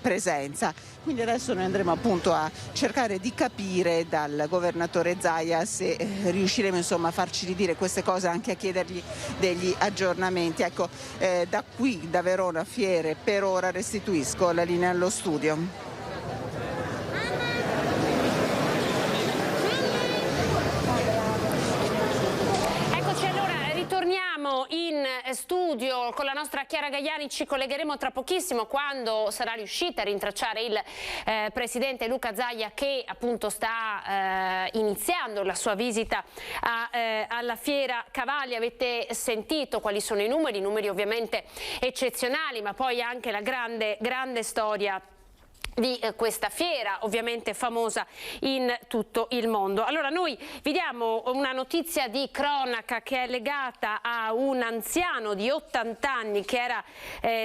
presenza. Quindi adesso noi andremo appunto a cercare di capire dal governatore Zaia se riusciremo insomma a farci ridire queste cose, anche a chiedergli degli aggiornamenti. Ecco, da qui, da Verona Fiere, per ora restituisco la linea allo studio. Torniamo in studio con la nostra Chiara Gaiani, ci collegheremo tra pochissimo quando sarà riuscita a rintracciare il presidente Luca Zaia, che appunto sta iniziando la sua visita alla Fiera Cavalli. Avete sentito quali sono i numeri ovviamente eccezionali, ma poi anche la grande storia di questa fiera, ovviamente famosa in tutto il mondo. Allora noi vi diamo una notizia di cronaca che è legata a un anziano di 80 anni che era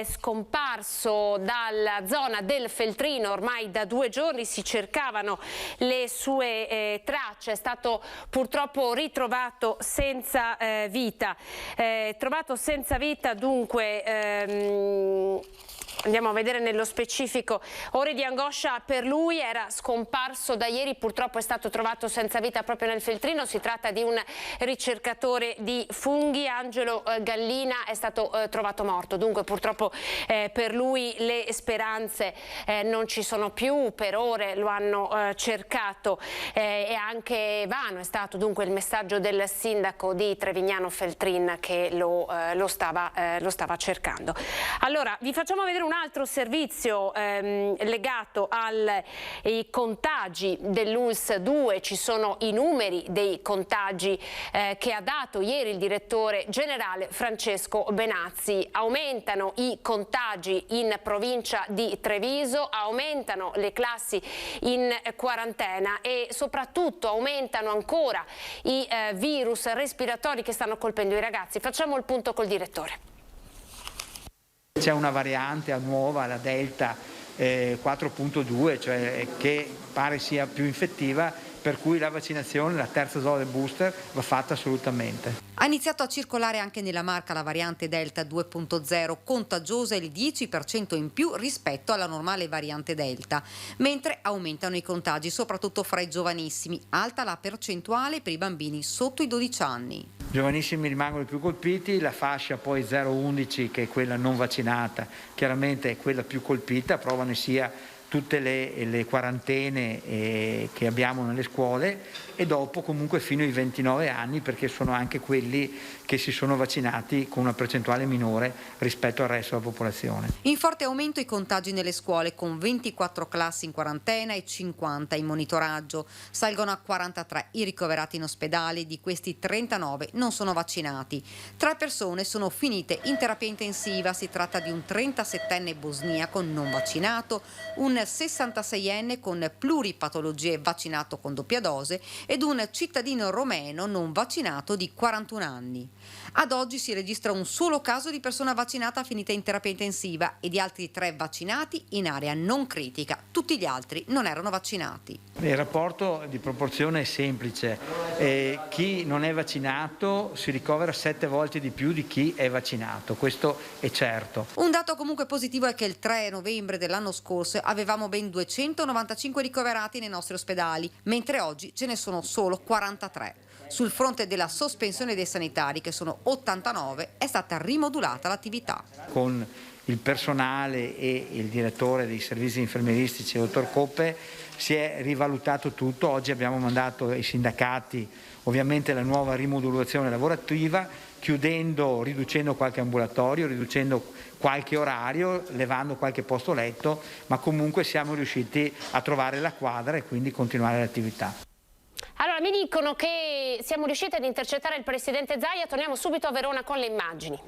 scomparso dalla zona del Feltrino. Ormai da 2 giorni si cercavano le sue tracce, è stato purtroppo ritrovato senza vita. Trovato senza vita dunque... Andiamo a vedere nello specifico. Ore di angoscia per lui, era scomparso da ieri, purtroppo è stato trovato senza vita proprio nel Feltrino. Si tratta di un ricercatore di funghi, Angelo Gallina, è stato trovato morto. Dunque purtroppo per lui le speranze non ci sono più, per ore lo hanno cercato e anche vano è stato dunque il messaggio del sindaco di Trevignano Feltrin che lo stava cercando. Allora vi facciamo vedere un altro servizio legato ai contagi dell'ULSS 2, ci sono i numeri dei contagi che ha dato ieri il direttore generale Francesco Benazzi. Aumentano i contagi in provincia di Treviso, aumentano le classi in quarantena e soprattutto aumentano ancora i virus respiratori che stanno colpendo i ragazzi. Facciamo il punto col direttore. C'è una variante nuova, la Delta 4.2, cioè che pare sia più infettiva, per cui la vaccinazione, la terza dose booster va fatta assolutamente. Ha iniziato a circolare anche nella Marca la variante Delta 2.0, contagiosa il 10% in più rispetto alla normale variante Delta, mentre aumentano i contagi soprattutto fra i giovanissimi, alta la percentuale per i bambini sotto i 12 anni. Giovanissimi rimangono i più colpiti, la fascia poi 0-11 che è quella non vaccinata, chiaramente è quella più colpita, provano sia tutte le quarantene che abbiamo nelle scuole e dopo comunque fino ai 29 anni, perché sono anche quelli che si sono vaccinati con una percentuale minore rispetto al resto della popolazione. In forte aumento i contagi nelle scuole, con 24 classi in quarantena e 50 in monitoraggio. Salgono a 43 i ricoverati in ospedale, di questi 39 non sono vaccinati. 3 persone sono finite in terapia intensiva, si tratta di un 37enne bosniaco non vaccinato, un 66enne con pluripatologie vaccinato con doppia dose ed un cittadino romeno non vaccinato di 41 anni. Ad oggi si registra un solo caso di persona vaccinata finita in terapia intensiva e di altri 3 vaccinati in area non critica. tutti gli altri non erano vaccinati. Il rapporto di proporzione è semplice, chi non è vaccinato si ricovera 7 volte di più di chi è vaccinato, questo è certo. Un dato comunque positivo è che il 3 novembre dell'anno scorso avevamo ben 295 ricoverati nei nostri ospedali, mentre oggi ce ne sono solo 43. Sul fronte della sospensione dei sanitari, che sono 89, è stata rimodulata l'attività. Con il personale e il direttore dei servizi infermieristici, il dottor Coppe, si è rivalutato tutto. Oggi abbiamo mandato ai sindacati ovviamente la nuova rimodulazione lavorativa, riducendo qualche ambulatorio, riducendo qualche orario, levando qualche posto letto, ma comunque siamo riusciti a trovare la quadra e quindi continuare l'attività. Allora, mi dicono che siamo riusciti ad intercettare il presidente Zaia, torniamo subito a Verona con le immagini.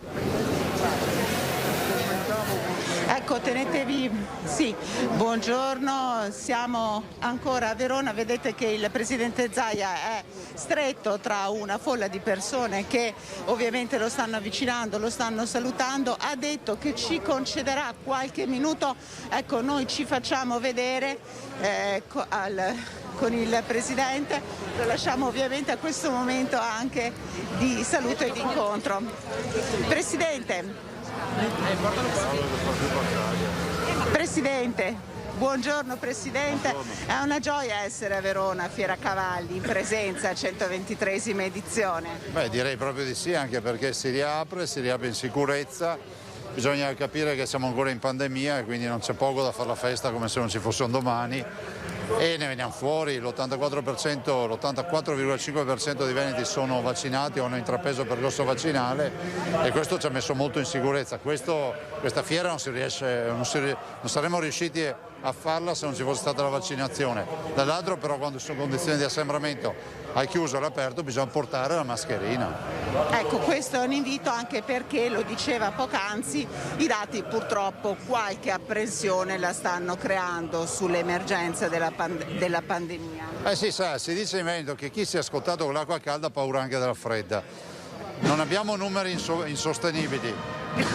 Ecco, tenetevi, sì, buongiorno, siamo ancora a Verona, vedete che il presidente Zaia è stretto tra una folla di persone che ovviamente lo stanno avvicinando, lo stanno salutando, ha detto che ci concederà qualche minuto, ecco noi ci facciamo vedere con il presidente, lo lasciamo ovviamente a questo momento anche di saluto e di incontro. Presidente, buongiorno Presidente, è una gioia essere a Verona, Fiera Cavalli, in presenza, 123esima edizione. Beh, direi proprio di sì, anche perché si riapre in sicurezza, bisogna capire che siamo ancora in pandemia e quindi non c'è poco da fare la festa come se non ci fosse un domani. E ne veniamo fuori, l'84,5% dei veneti sono vaccinati o hanno intrapreso il percorso vaccinale e questo ci ha messo molto in sicurezza. Questa fiera non saremmo riusciti a farla se non ci fosse stata la vaccinazione. Dall'altro però quando ci sono condizioni di assembramento al chiuso e all'aperto bisogna portare la mascherina. Ecco, questo è un invito anche perché, lo diceva poc'anzi, i dati purtroppo qualche apprensione la stanno creando sull'emergenza della pandemia. Sì, si dice in Veneto che chi si è scottato con l'acqua calda ha paura anche della fredda. Non abbiamo numeri insostenibili,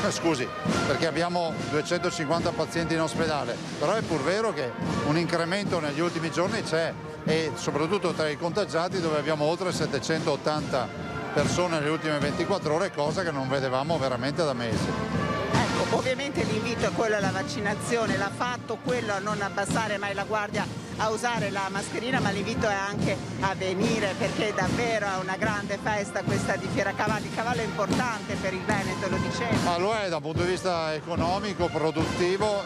scusi, perché abbiamo 250 pazienti in ospedale, però è pur vero che un incremento negli ultimi giorni c'è e soprattutto tra i contagiati dove abbiamo oltre 780 persone nelle ultime 24 ore, cosa che non vedevamo veramente da mesi. Ecco, ovviamente l'invito è quello alla vaccinazione, l'ha fatto, quello a non abbassare mai la guardia, a usare la mascherina, ma l'invito è anche a venire perché davvero è una grande festa questa di Fiera Cavalli. Il cavallo è importante per il Veneto, lo dicevo. Ma lo è dal punto di vista economico, produttivo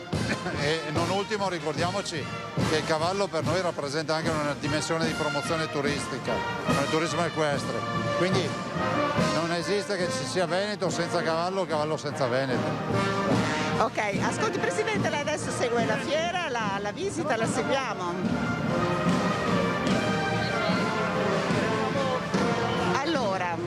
e non ultimo ricordiamoci che il cavallo per noi rappresenta anche una dimensione di promozione turistica, il turismo equestre. Quindi non esiste che ci sia Veneto senza cavallo, cavallo senza Veneto. Ok, ascolti Presidente, lei adesso segue la fiera, la visita, la seguiamo. Allora,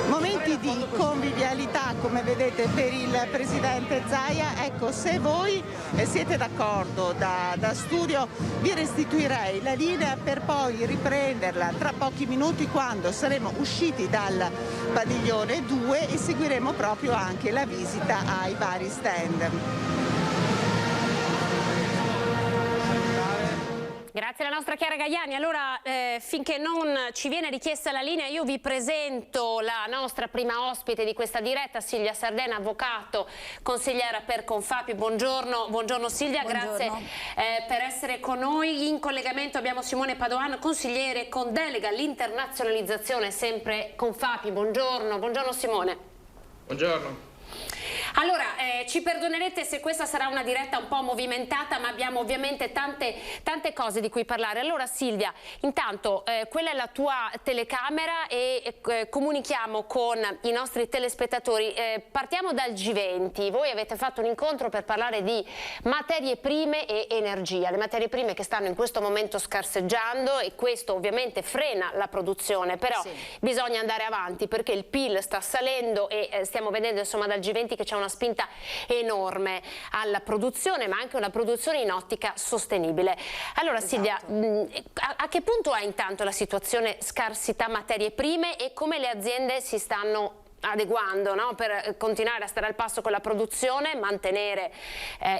momenti di convivialità come vedete per il Presidente Zaia. Ecco, se voi siete d'accordo da studio vi restituirei la linea per poi riprenderla tra pochi minuti quando saremo usciti dal padiglione 2 e seguiremo proprio anche la visita ai vari stand. Grazie alla nostra Chiara Gaiani. Allora, finché non ci viene richiesta la linea, io vi presento la nostra prima ospite di questa diretta, Silvia Sardena, avvocato, consigliera per Confapi. Buongiorno, buongiorno Silvia, buongiorno. Grazie per essere con noi. In collegamento abbiamo Simone Padoan, consigliere con delega all'internazionalizzazione, sempre Confapi. Buongiorno, buongiorno Simone. Buongiorno. Allora, ci perdonerete se questa sarà una diretta un po' movimentata, ma abbiamo ovviamente tante cose di cui parlare. Allora Silvia, intanto quella è la tua telecamera e comunichiamo con i nostri telespettatori. Partiamo dal G20. Voi avete fatto un incontro per parlare di materie prime e energia, le materie prime che stanno in questo momento scarseggiando e questo ovviamente frena la produzione, però sì, bisogna andare avanti perché il PIL sta salendo e stiamo vedendo insomma dal G20 che c'è una spinta enorme alla produzione, ma anche una produzione in ottica sostenibile. Allora Silvia, a che punto è intanto la situazione scarsità materie prime e come le aziende si stanno adeguando, no? Per continuare a stare al passo con la produzione, mantenere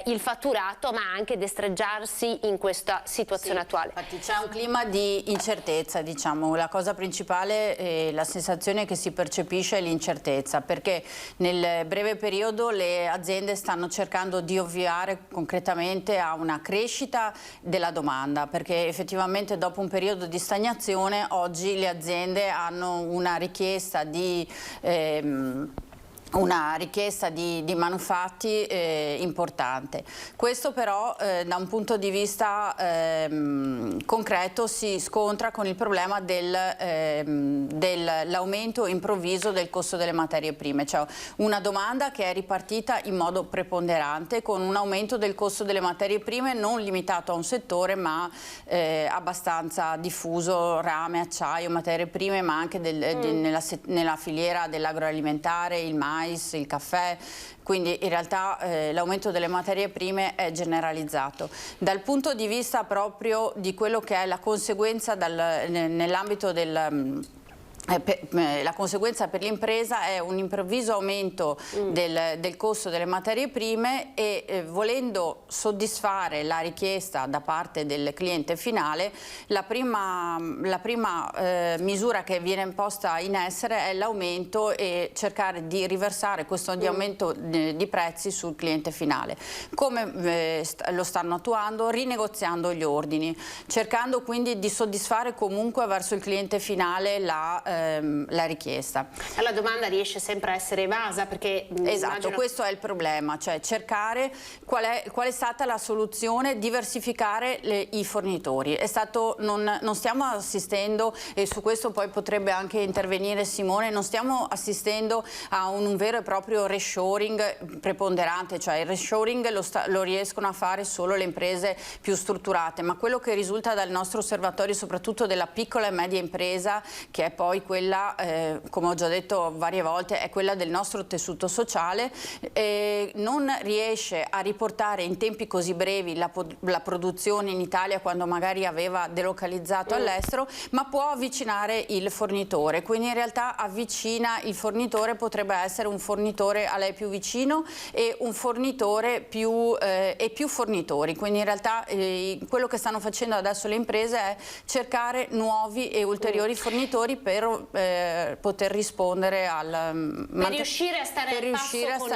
il fatturato, ma anche destreggiarsi in questa situazione attuale. Infatti c'è un clima di incertezza, diciamo, la cosa principale, la sensazione che si percepisce è l'incertezza, perché nel breve periodo le aziende stanno cercando di ovviare concretamente a una crescita della domanda, perché effettivamente dopo un periodo di stagnazione oggi le aziende hanno una richiesta di manufatti importante. Questo però da un punto di vista concreto si scontra con il problema dell'aumento improvviso del costo delle materie prime, cioè una domanda che è ripartita in modo preponderante con un aumento del costo delle materie prime non limitato a un settore ma abbastanza diffuso, rame, acciaio, materie prime, ma anche nella filiera dell'agroalimentare, il mais, il caffè, quindi in realtà l'aumento delle materie prime è generalizzato. Dal punto di vista proprio di quello che è la conseguenza nell'ambito la conseguenza per l'impresa è un improvviso aumento del costo delle materie prime e volendo soddisfare la richiesta da parte del cliente finale, la prima misura che viene posta in essere è l'aumento e cercare di riversare questo aumento di prezzi sul cliente finale. Come lo stanno attuando? Rinegoziando gli ordini, cercando quindi di soddisfare comunque verso il cliente finale la richiesta. La domanda riesce sempre a essere evasa perché esatto, questo è il problema, cioè cercare qual è stata la soluzione, diversificare i fornitori. Non stiamo assistendo, e su questo poi potrebbe anche intervenire Simone, non stiamo assistendo a un vero e proprio reshoring preponderante, cioè il reshoring lo riescono a fare solo le imprese più strutturate, ma quello che risulta dal nostro osservatorio soprattutto della piccola e media impresa, che è poi quella, come ho già detto varie volte, è quella del nostro tessuto sociale, non riesce a riportare in tempi così brevi la produzione in Italia quando magari aveva delocalizzato all'estero, ma può avvicinare il fornitore, quindi in realtà avvicina il fornitore, potrebbe essere un fornitore a lei più vicino e un fornitore più fornitori, quindi in realtà quello che stanno facendo adesso le imprese è cercare nuovi e ulteriori fornitori per poter rispondere per riuscire a stare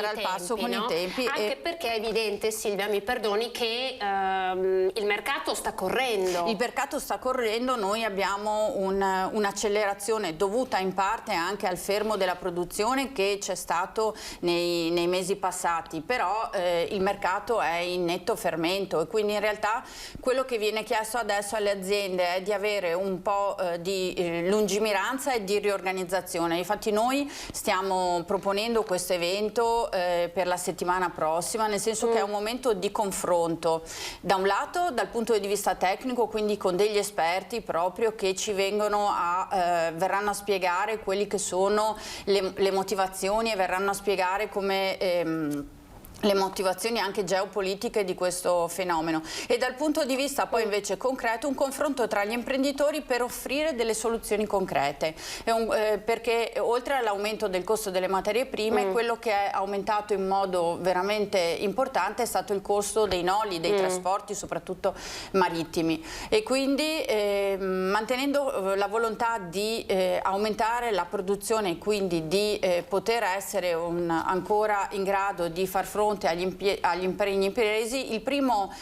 al passo con i tempi. Anche perché è evidente, Silvia, mi perdoni, che il mercato sta correndo. Il mercato sta correndo, noi abbiamo un'accelerazione dovuta in parte anche al fermo della produzione che c'è stato nei mesi passati, però il mercato è in netto fermento e quindi in realtà quello che viene chiesto adesso alle aziende è di avere un po' di lungimiranza e di riorganizzazione. Infatti noi stiamo proponendo questo evento per la settimana prossima, nel senso che è un momento di confronto, da un lato dal punto di vista tecnico, quindi con degli esperti proprio che ci verranno a spiegare quelli che sono le motivazioni e verranno a spiegare come le motivazioni anche geopolitiche di questo fenomeno, e dal punto di vista poi invece concreto un confronto tra gli imprenditori per offrire delle soluzioni concrete, perché oltre all'aumento del costo delle materie prime quello che è aumentato in modo veramente importante è stato il costo dei noli, dei trasporti soprattutto marittimi, e quindi mantenendo la volontà di aumentare la produzione e quindi di poter essere ancora in grado di far fronte agli impegni presi, il primo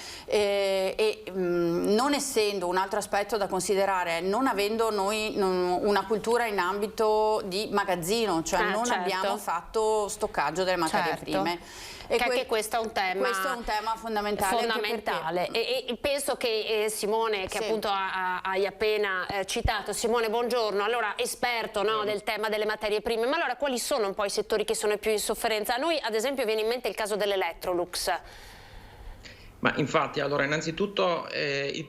non essendo, un altro aspetto da considerare, non avendo noi una cultura in ambito di magazzino, cioè non abbiamo fatto stoccaggio delle materie prime. E anche questo è un tema fondamentale. E penso che Simone, che appunto hai appena citato, Simone, buongiorno, allora esperto del tema delle materie prime, ma allora quali sono un po' i settori che sono più in sofferenza? A noi ad esempio viene in mente il caso dell'Electrolux. Ma infatti, allora innanzitutto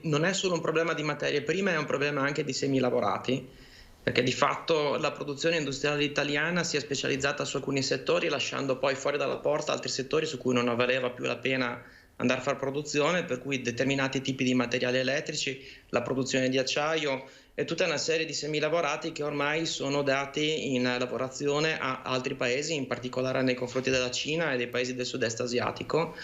non è solo un problema di materie prime, è un problema anche di semilavorati, perché di fatto la produzione industriale italiana si è specializzata su alcuni settori, lasciando poi fuori dalla porta altri settori su cui non valeva più la pena andare a fare produzione, per cui determinati tipi di materiali elettrici, la produzione di acciaio e tutta una serie di semilavorati che ormai sono dati in lavorazione a altri paesi, in particolare nei confronti della Cina e dei paesi del sud-est asiatico,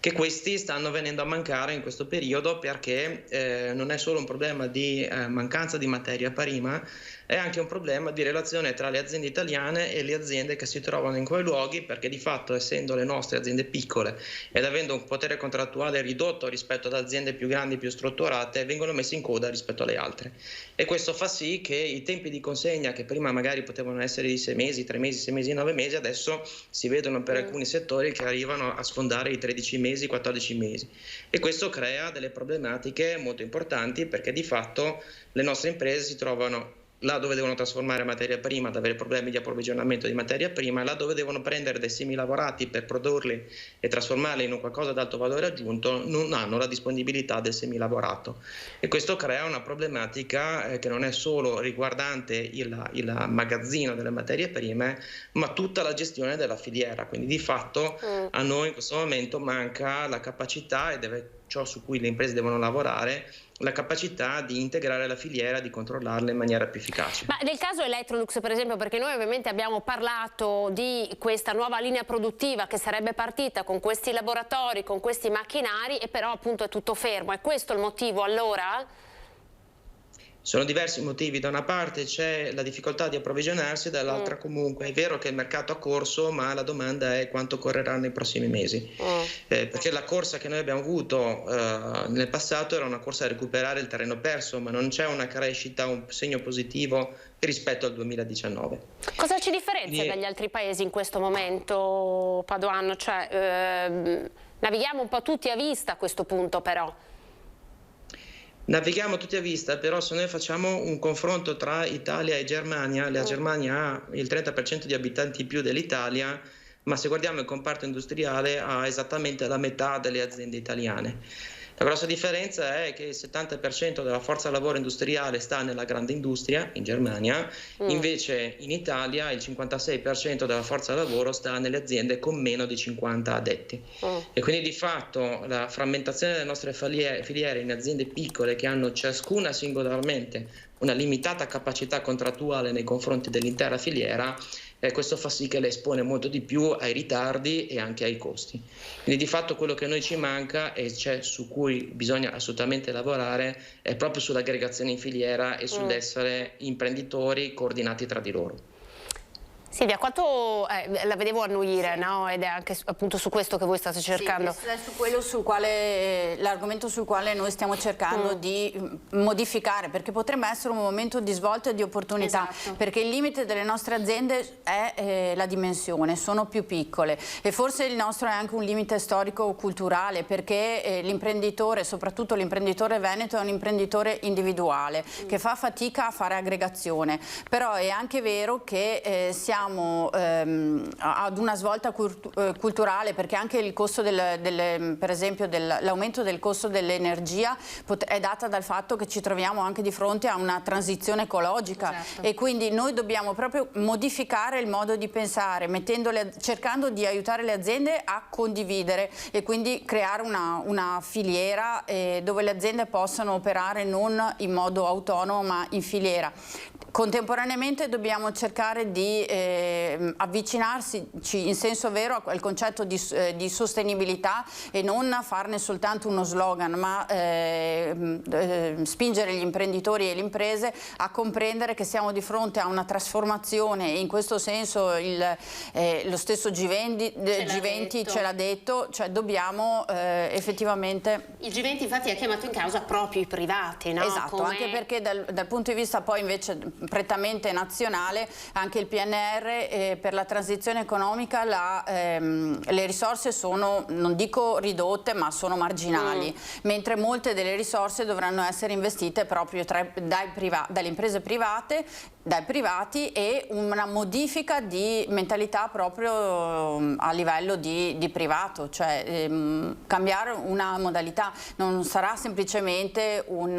che questi stanno venendo a mancare in questo periodo perché non è solo un problema di mancanza di materia prima, è anche un problema di relazione tra le aziende italiane e le aziende che si trovano in quei luoghi, perché di fatto, essendo le nostre aziende piccole ed avendo un potere contrattuale ridotto rispetto ad aziende più grandi, più strutturate, vengono messe in coda rispetto alle altre. E questo fa sì che i tempi di consegna, che prima magari potevano essere di 6 mesi, 3 mesi, 6 mesi, 9 mesi, adesso si vedono per alcuni settori che arrivano a sfondare i 13 mesi, 14 mesi. E questo crea delle problematiche molto importanti, perché di fatto le nostre imprese si trovano là dove devono trasformare materia prima, ad avere problemi di approvvigionamento di materia prima, là dove devono prendere dei semilavorati per produrli e trasformarli in un qualcosa ad alto valore aggiunto, non hanno la disponibilità del semilavorato. E questo crea una problematica che non è solo riguardante il magazzino delle materie prime, ma tutta la gestione della filiera. Quindi di fatto a noi in questo momento manca la capacità, ed è ciò su cui le imprese devono lavorare, la capacità di integrare la filiera, di controllarla in maniera più efficace. Ma nel caso Electrolux, per esempio, perché noi ovviamente abbiamo parlato di questa nuova linea produttiva che sarebbe partita con questi laboratori, con questi macchinari, e però appunto è tutto fermo. È questo il motivo allora? Sono diversi motivi: da una parte c'è la difficoltà di approvvigionarsi, dall'altra comunque è vero che il mercato ha corso, ma la domanda è quanto correrà nei prossimi mesi, perché la corsa che noi abbiamo avuto nel passato era una corsa a recuperare il terreno perso, ma non c'è una crescita, un segno positivo rispetto al 2019. Cosa ci differenzia dagli altri paesi in questo momento, Padoan? Cioè, navighiamo un po' tutti a vista a questo punto, però. Navighiamo tutti a vista, però se noi facciamo un confronto tra Italia e Germania, la Germania ha il 30% di abitanti in più dell'Italia, ma se guardiamo il comparto industriale ha esattamente la metà delle aziende italiane. La grossa differenza è che il 70% della forza lavoro industriale sta nella grande industria, in Germania, invece in Italia il 56% della forza lavoro sta nelle aziende con meno di 50 addetti. E quindi di fatto la frammentazione delle nostre filiere in aziende piccole che hanno ciascuna singolarmente una limitata capacità contrattuale nei confronti dell'intera filiera, questo fa sì che le espone molto di più ai ritardi e anche ai costi. Quindi di fatto quello che a noi ci manca e su cui bisogna assolutamente lavorare è proprio sull'aggregazione in filiera e sull'essere imprenditori coordinati tra di loro. Silvia, quanto la vedevo annuire, no? Ed è anche appunto su questo che voi state cercando. Sì, è su quello l'argomento sul quale noi stiamo cercando di modificare, perché potrebbe essere un momento di svolta e di opportunità, perché il limite delle nostre aziende è la dimensione, sono più piccole, e forse il nostro è anche un limite storico-culturale, perché l'imprenditore, soprattutto l'imprenditore veneto, è un imprenditore individuale che fa fatica a fare aggregazione, però è anche vero che siamo ad una svolta culturale, perché anche il costo per esempio l'aumento del costo dell'energia è data dal fatto che ci troviamo anche di fronte a una transizione ecologica, e quindi noi dobbiamo proprio modificare il modo di pensare, cercando di aiutare le aziende a condividere e quindi creare una filiera dove le aziende possano operare non in modo autonomo ma in filiera. Contemporaneamente dobbiamo cercare di avvicinarsi in senso vero al concetto di sostenibilità e non farne soltanto uno slogan, ma spingere gli imprenditori e le imprese a comprendere che siamo di fronte a una trasformazione, e in questo senso lo stesso G20 ce l'ha detto, cioè dobbiamo effettivamente... Il G20 infatti ha chiamato in causa proprio i privati, no? Esatto, anche perché dal punto di vista poi invece prettamente nazionale, anche il PNR per la transizione economica le risorse sono, non dico ridotte, ma sono marginali, mentre molte delle risorse dovranno essere investite proprio dalle imprese private dai privati e una modifica di mentalità proprio a livello di privato, cioè cambiare una modalità, non sarà semplicemente un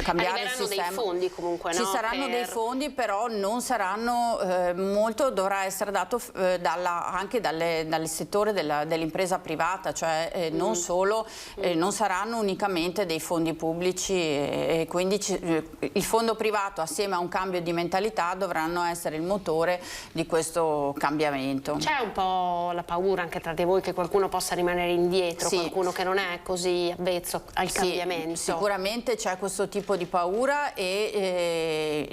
cambiare il sistema. Dei fondi comunque, no? Ci saranno dei fondi, però non saranno, molto dovrà essere dato anche dal settore dell'impresa privata, cioè non solo, non saranno unicamente dei fondi pubblici e quindi il fondo privato assieme a un cambio di mentalità dovranno essere il motore di questo cambiamento. C'è un po' la paura anche tra di voi che qualcuno possa rimanere indietro, sì, qualcuno che non è così avvezzo al cambiamento? Sicuramente c'è questo tipo di paura ed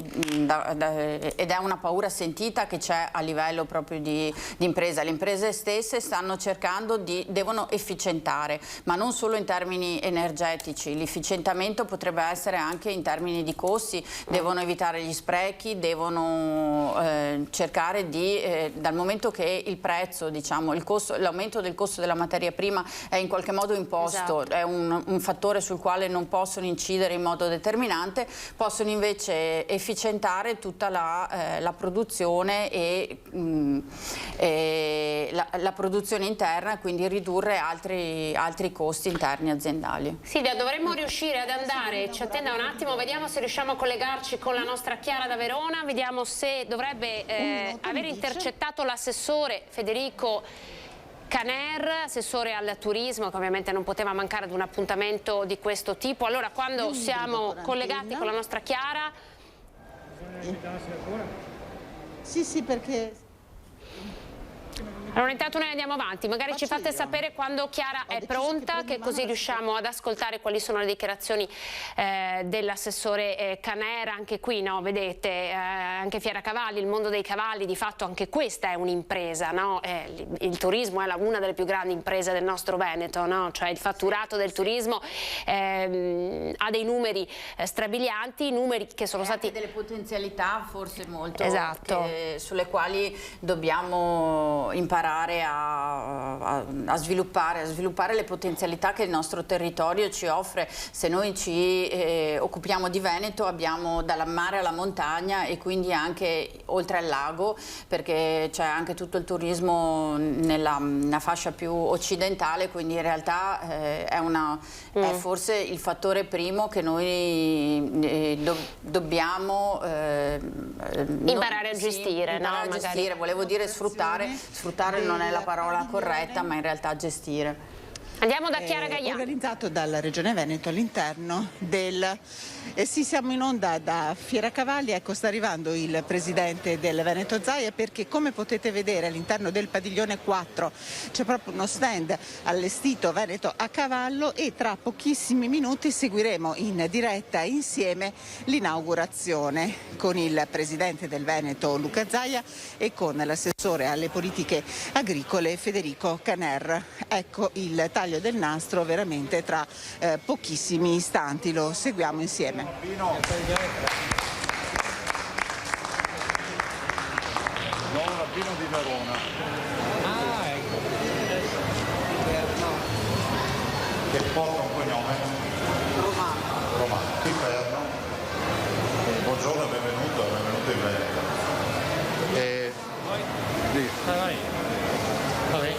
è una paura sentita che c'è a livello proprio di impresa. Le imprese stesse stanno cercando devono efficientare, ma non solo in termini energetici, l'efficientamento potrebbe essere anche in termini di costi, devono evitare gli sprechi, devono cercare dal momento che il prezzo, diciamo, l'aumento del costo della materia prima è in qualche modo imposto, è un fattore sul quale non possono incidere in modo determinante, possono invece efficientare tutta la produzione e la produzione interna, quindi ridurre altri costi interni aziendali. Silvia, dovremmo riuscire ad andare, ci attenda un attimo, vediamo se riusciamo a collegarci con la nostra Chiara da Verona, vediamo se dovrebbe aver intercettato l'assessore Federico Caner, assessore al turismo, che ovviamente non poteva mancare ad un appuntamento di questo tipo. Allora, quando siamo collegati con la nostra Chiara... Sì, perché... Allora intanto noi andiamo avanti, magari ci fate sapere quando Chiara è pronta, che così riusciamo ad ascoltare quali sono le dichiarazioni dell'assessore Caner. Anche qui, no, vedete, anche Fiera Cavalli, il mondo dei cavalli, di fatto anche questa è un'impresa, no? Il turismo è una delle più grandi imprese del nostro Veneto, no? Cioè il fatturato del turismo ha dei numeri strabilianti, numeri che sono stati... Anche delle potenzialità forse molto, esatto, sulle quali dobbiamo imparare a sviluppare le potenzialità che il nostro territorio ci offre. Se noi ci occupiamo di Veneto, abbiamo dal mare alla montagna e quindi anche oltre al lago, perché c'è anche tutto il turismo nella fascia più occidentale, quindi in realtà è forse il fattore primo che noi dobbiamo imparare a gestire, gestire, volevo dire sfruttare non è la parola corretta, ma in realtà gestire. Andiamo da Chiara Gagliani. Organizzato dalla Regione Veneto all'interno del... sì, siamo in onda da Fiera Cavalli, ecco sta arrivando il presidente del Veneto Zaia, perché come potete vedere all'interno del padiglione 4 c'è proprio uno stand allestito Veneto a cavallo e tra pochissimi minuti seguiremo in diretta insieme l'inaugurazione con il presidente del Veneto Luca Zaia e con l'assessore alle politiche agricole Federico Caner. Ecco il taglio del nastro veramente tra pochissimi istanti, lo seguiamo insieme. Nuovo rabbino di Verona. Ah, ecco. Che porta un cognome? Romano. Inferno. Buongiorno e benvenuto in Veneto.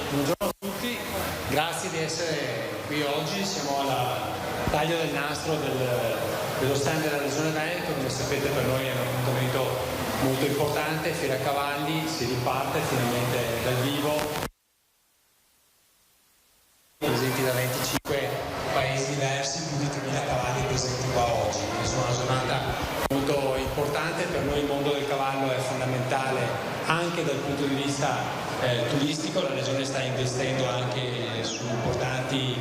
Buongiorno a tutti, grazie di essere qui oggi. Siamo al taglio del nastro dello stand della Regione Veneto. Come sapete, per noi è un appuntamento molto importante. Fiera Cavalli, si riparte finalmente dal vivo, presenti da 25 paesi diversi, più di 3.000 cavalli presenti qua oggi. Questa è una giornata molto importante per noi. Il mondo del cavallo è fondamentale anche dal punto di vista turistico. La Regione sta investendo anche su importanti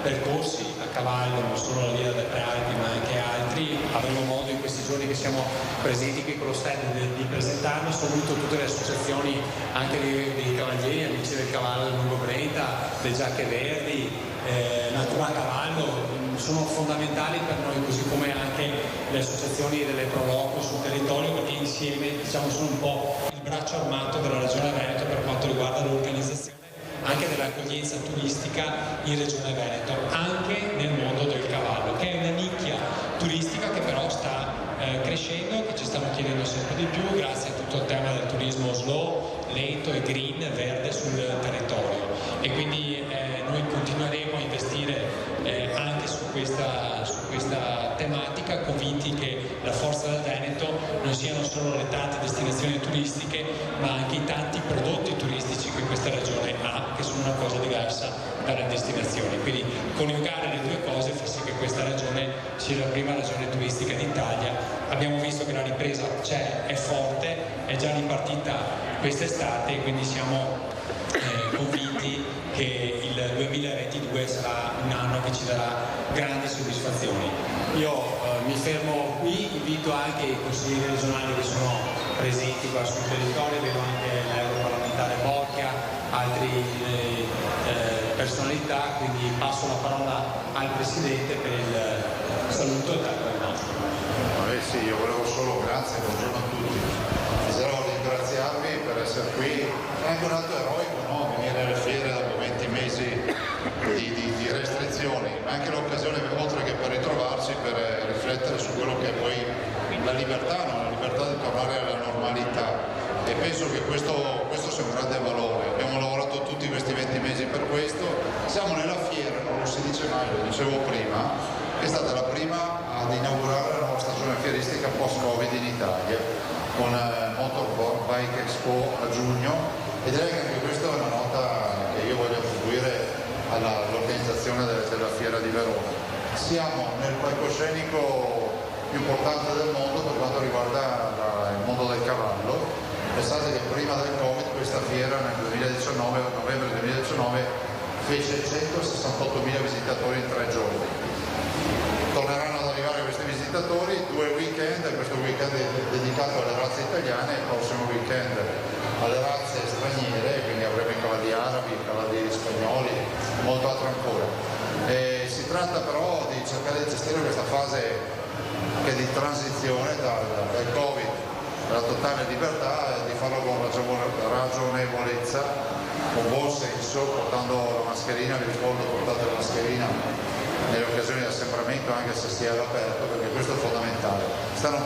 percorsi a cavallo, non solo la via delle Prealpi ma anche altri. Avremo modo in questi giorni che siamo presenti qui con lo stand di presentarlo. Saluto tutte le associazioni anche dei cavalieri, amici del cavallo del Lungo Brenta, le Giacche Verdi, Natura Cavallo, sono fondamentali per noi, così come anche le associazioni delle Proloco sul territorio, perché insieme diciamo sono un po' il braccio armato della Regione Veneto per quanto riguarda l'organizzazione anche dell'accoglienza turistica in Regione Veneto, anche nel mondo del cavallo, che è una nicchia turistica che però sta crescendo, stanno chiedendo sempre di più, grazie a tutto il tema del turismo slow, lento e green, verde sul territorio, e quindi noi continueremo a investire anche su questa tematica, convinti che la forza del Veneto non siano solo le tante destinazioni turistiche, ma anche i tanti prodotti turistici che questa regione ha, che sono una cosa diversa dalle destinazioni. Quindi coniugare le due cose fa sì che questa regione sia la prima regione turistica d'Italia. Abbiamo visto che la ripresa c'è, è forte, è già ripartita quest'estate, e quindi siamo convinti che il 2022 sarà un anno che ci darà grandi soddisfazioni. Io mi fermo qui, invito anche i consiglieri regionali che sono presenti qua sul territorio, vedo anche l'europarlamentare Borchia, altre personalità, quindi passo la parola al Presidente per il saluto e il nostro. Sì, io volevo solo, grazie, buongiorno a tutti. Desidero ringraziarvi per essere qui, è anche un atto eroico, no? Venire alle fiere dopo 20 mesi di restrizioni, ma anche l'occasione, oltre che per ritrovarci, per riflettere su quello che è poi la libertà, no? La libertà di tornare alla normalità, e penso che questo sia un grande valore. Abbiamo lavorato tutti questi 20 mesi per questo, siamo nella fiera, non lo si dice mai, lo dicevo prima, che è stata la prima ad inaugurare la nuova stagione fieristica post-Covid in Italia, con Motorbike Expo a giugno, e direi che anche questa è una nota che io voglio attribuire all'organizzazione della Fiera di Verona. Siamo nel palcoscenico più importante del mondo per quanto riguarda il mondo del cavallo. Pensate che prima del Covid questa fiera nel 2019, a novembre 2019, fece 168.000 visitatori in 3 giorni. Torneranno ad arrivare questi visitatori, 2 weekend, questo weekend è dedicato alle razze italiane, il prossimo weekend alle razze straniere, quindi avremo i cavalli arabi, i cavalli spagnoli, molto altro ancora. Si tratta però di cercare di gestire questa fase che è di transizione dal Covid alla totale libertà, e di farlo con ragionevolezza, con buon senso, portando la mascherina. Vi ricordo, portate la mascherina nelle occasioni di assembramento, anche se si è all'aperto, perché questo è fondamentale. Si stanno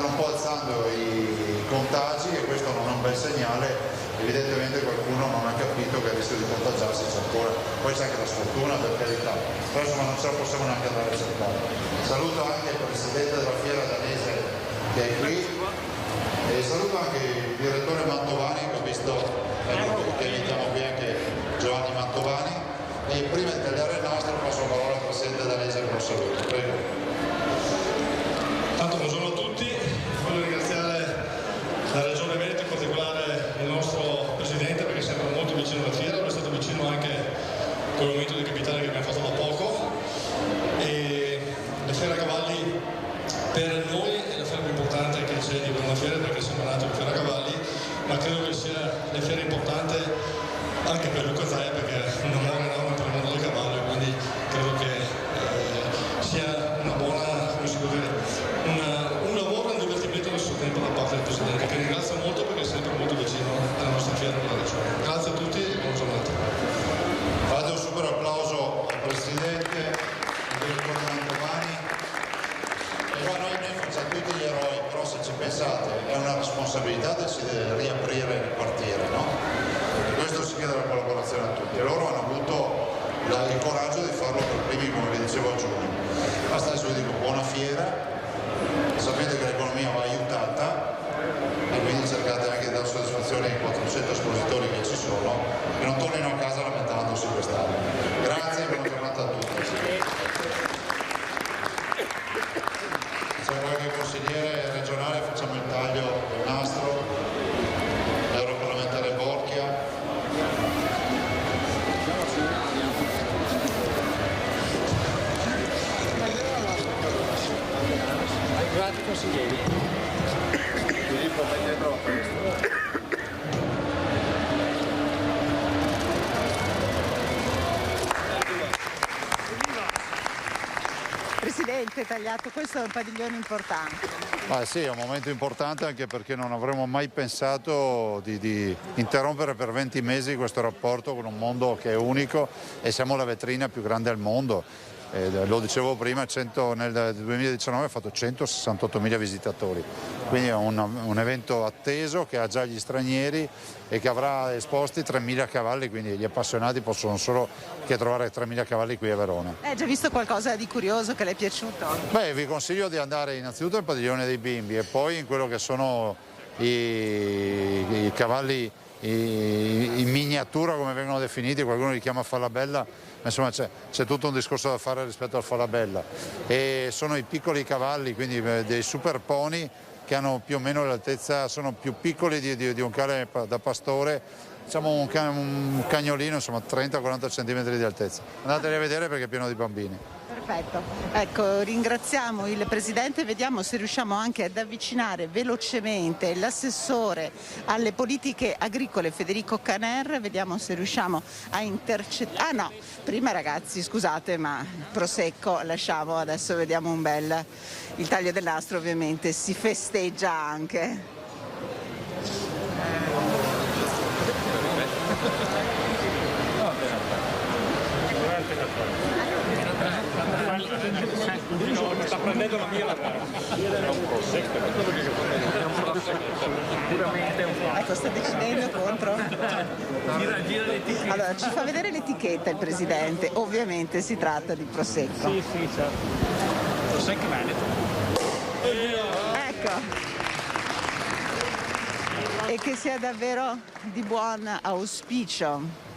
un po' alzando i contagi, e questo non è un bel segnale. Evidentemente qualcuno non ha capito che il rischio di contagiarsi c'è ancora, poi c'è anche la sfortuna, per carità, però insomma non ce la possiamo neanche andare a cercare. Saluto anche il Presidente della Fiera danese che è qui, e saluto anche il direttore Mantovani, che ho visto, che invitiamo qui anche Giovanni Mantovani, e prima di tagliare il nastro passo la parola al Presidente danese per un saluto. Prego. Tanto buongiorno a tutti, voglio ringraziare la Regione Veneto, in particolare il nostro Presidente, perché è sempre molto vicino alla fiera, è stato vicino anche con il momento di capitale che abbiamo fatto da poco, e la Fiera Cavalli per noi è la fiera più importante che c'è di Verona Fiera, perché siamo nati per Fiera Cavalli, ma credo che sia la fiera importante anche per Luca Zaia, perché è un amore enorme per il mondo del cavallo, e quindi credo che sia una buona, come si può dire, un lavoro e un divertimento nel suo tempo da parte del Presidente, che ringrazio molto perché è sempre molto vicino alla nostra fiera della regione. Grazie a tutti e buona giornata. Fate un super applauso al Presidente, al direttore Mantovani. Noi facciamo tutti gli eroi, però se ci pensate è una responsabilità decidere di riaprire il quartiere, no? Perché questo si chiede la collaborazione a tutti, e loro hanno avuto il coraggio di farlo per primi, come vi dicevo, a giugno. Basta, adesso vi dico buona fiera, sapete che l'economia va aiutata, e quindi cercate anche di dare soddisfazione ai 400 espositori che ci sono, e non tornino a casa lamentandosi quest'anno. Grazie e buona giornata a tutti. C'è qualche consigliere regionale, facciamo il taglio del nastro, l'europarlamentare Borchia. Arrivati consiglieri. Filippo, vai dietro a questo. Presidente Tagliato, questo è un padiglione importante. Sì, è un momento importante, anche perché non avremmo mai pensato di interrompere per 20 mesi questo rapporto con un mondo che è unico, e siamo la vetrina più grande al mondo. lo dicevo prima, nel 2019 ha fatto 168.000 visitatori, quindi è un evento atteso che ha già gli stranieri e che avrà esposti 3.000 cavalli, quindi gli appassionati possono solo che trovare 3.000 cavalli qui a Verona. Hai già visto qualcosa di curioso che le è piaciuto? Beh, vi consiglio di andare innanzitutto al padiglione dei bimbi e poi in quello che sono i cavalli in miniatura, come vengono definiti, qualcuno li chiama falabella, ma insomma c'è tutto un discorso da fare rispetto al falabella, e sono i piccoli cavalli, quindi dei super pony che hanno più o meno l'altezza, sono più piccoli di un cane da pastore, diciamo un cagnolino, insomma 30-40 cm di altezza. Andateli a vedere perché è pieno di bambini. Perfetto, ecco, ringraziamo il Presidente, vediamo se riusciamo anche ad avvicinare velocemente l'assessore alle politiche agricole Federico Caner, vediamo se riusciamo a intercettare. Ah no, prima ragazzi scusate, ma prosecco lasciamo, adesso vediamo un bel, il taglio del nastro ovviamente si festeggia anche. Sta prendendo la mia Ecco, sta decidendo contro. Allora, ci fa vedere l'etichetta il Presidente, ovviamente si tratta di Prosecco. Sì, certo. Prosecco Veneto. Ecco. E che sia davvero di buon auspicio.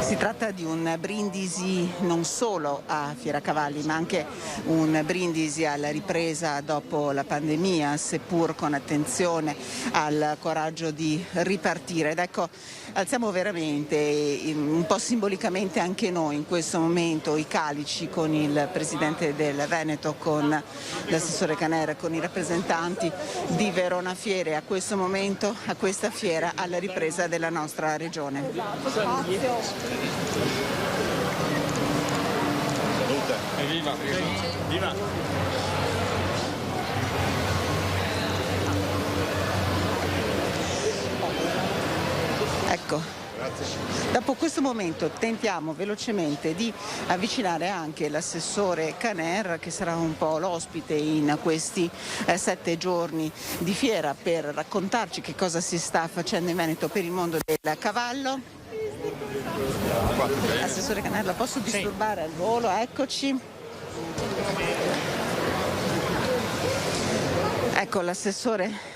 Si tratta di un brindisi non solo a Fieracavalli, ma anche un brindisi alla ripresa dopo la pandemia, seppur con attenzione al coraggio di ripartire. Ed ecco, alziamo veramente, un po' simbolicamente anche noi in questo momento, i calici con il Presidente del Veneto, con l'assessore Caner, con i rappresentanti di Verona Fiere, a questo momento, a questa fiera, alla ripresa della nostra regione. Viva! Viva! Ecco, dopo questo momento tentiamo velocemente di avvicinare anche l'assessore Caner, che sarà un po' l'ospite in questi 7 giorni di fiera per raccontarci che cosa si sta facendo in Veneto per il mondo del cavallo. Assessore Caner, la posso disturbare al volo? Eccoci. Ecco, l'assessore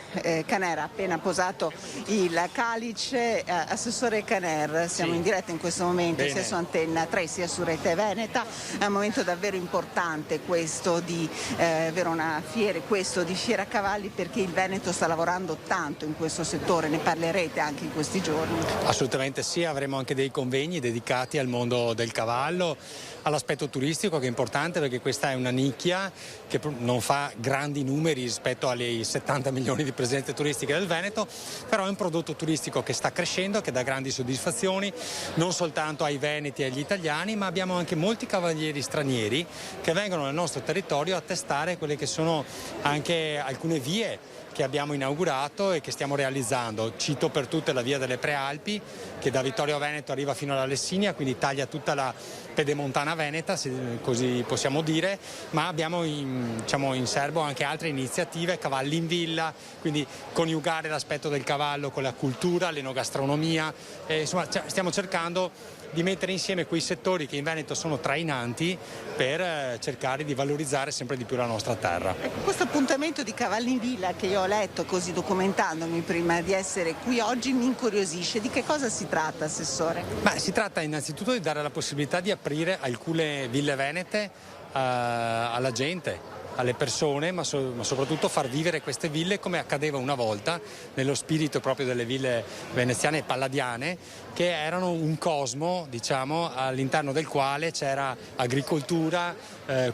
Caner ha appena posato il calice. Assessore Caner, siamo in diretta in questo momento sia su Antenna 3 sia su Rete Veneta, è un momento davvero importante questo di Verona Fiere, questo di Fieracavalli, perché il Veneto sta lavorando tanto in questo settore, ne parlerete anche in questi giorni. Assolutamente sì, avremo anche dei convegni dedicati al mondo del cavallo, all'aspetto turistico, che è importante perché questa è una nicchia che non fa grandi numeri rispetto alle 70 milioni di presenze turistiche del Veneto, però è un prodotto turistico che sta crescendo, che dà grandi soddisfazioni non soltanto ai veneti e agli italiani, ma abbiamo anche molti cavalieri stranieri che vengono nel nostro territorio a testare quelle che sono anche alcune vie che abbiamo inaugurato e che stiamo realizzando. Cito per tutte la via delle Prealpi, che da Vittorio Veneto arriva fino alla Lessinia, quindi taglia tutta la pedemontana veneta, se così possiamo dire, ma abbiamo in serbo anche altre iniziative, cavalli in villa, quindi coniugare l'aspetto del cavallo con la cultura, l'enogastronomia, insomma stiamo cercando di mettere insieme quei settori che in Veneto sono trainanti per cercare di valorizzare sempre di più la nostra terra. Ecco, questo appuntamento di cavalli in villa che io ho letto così documentandomi prima di essere qui oggi mi incuriosisce. Di che cosa si tratta, Assessore? Si tratta innanzitutto di dare la possibilità di aprire alcune ville venete alla gente, alle persone, ma soprattutto far vivere queste ville come accadeva una volta, nello spirito proprio delle ville veneziane e palladiane, che erano un cosmo, diciamo, all'interno del quale c'era agricoltura,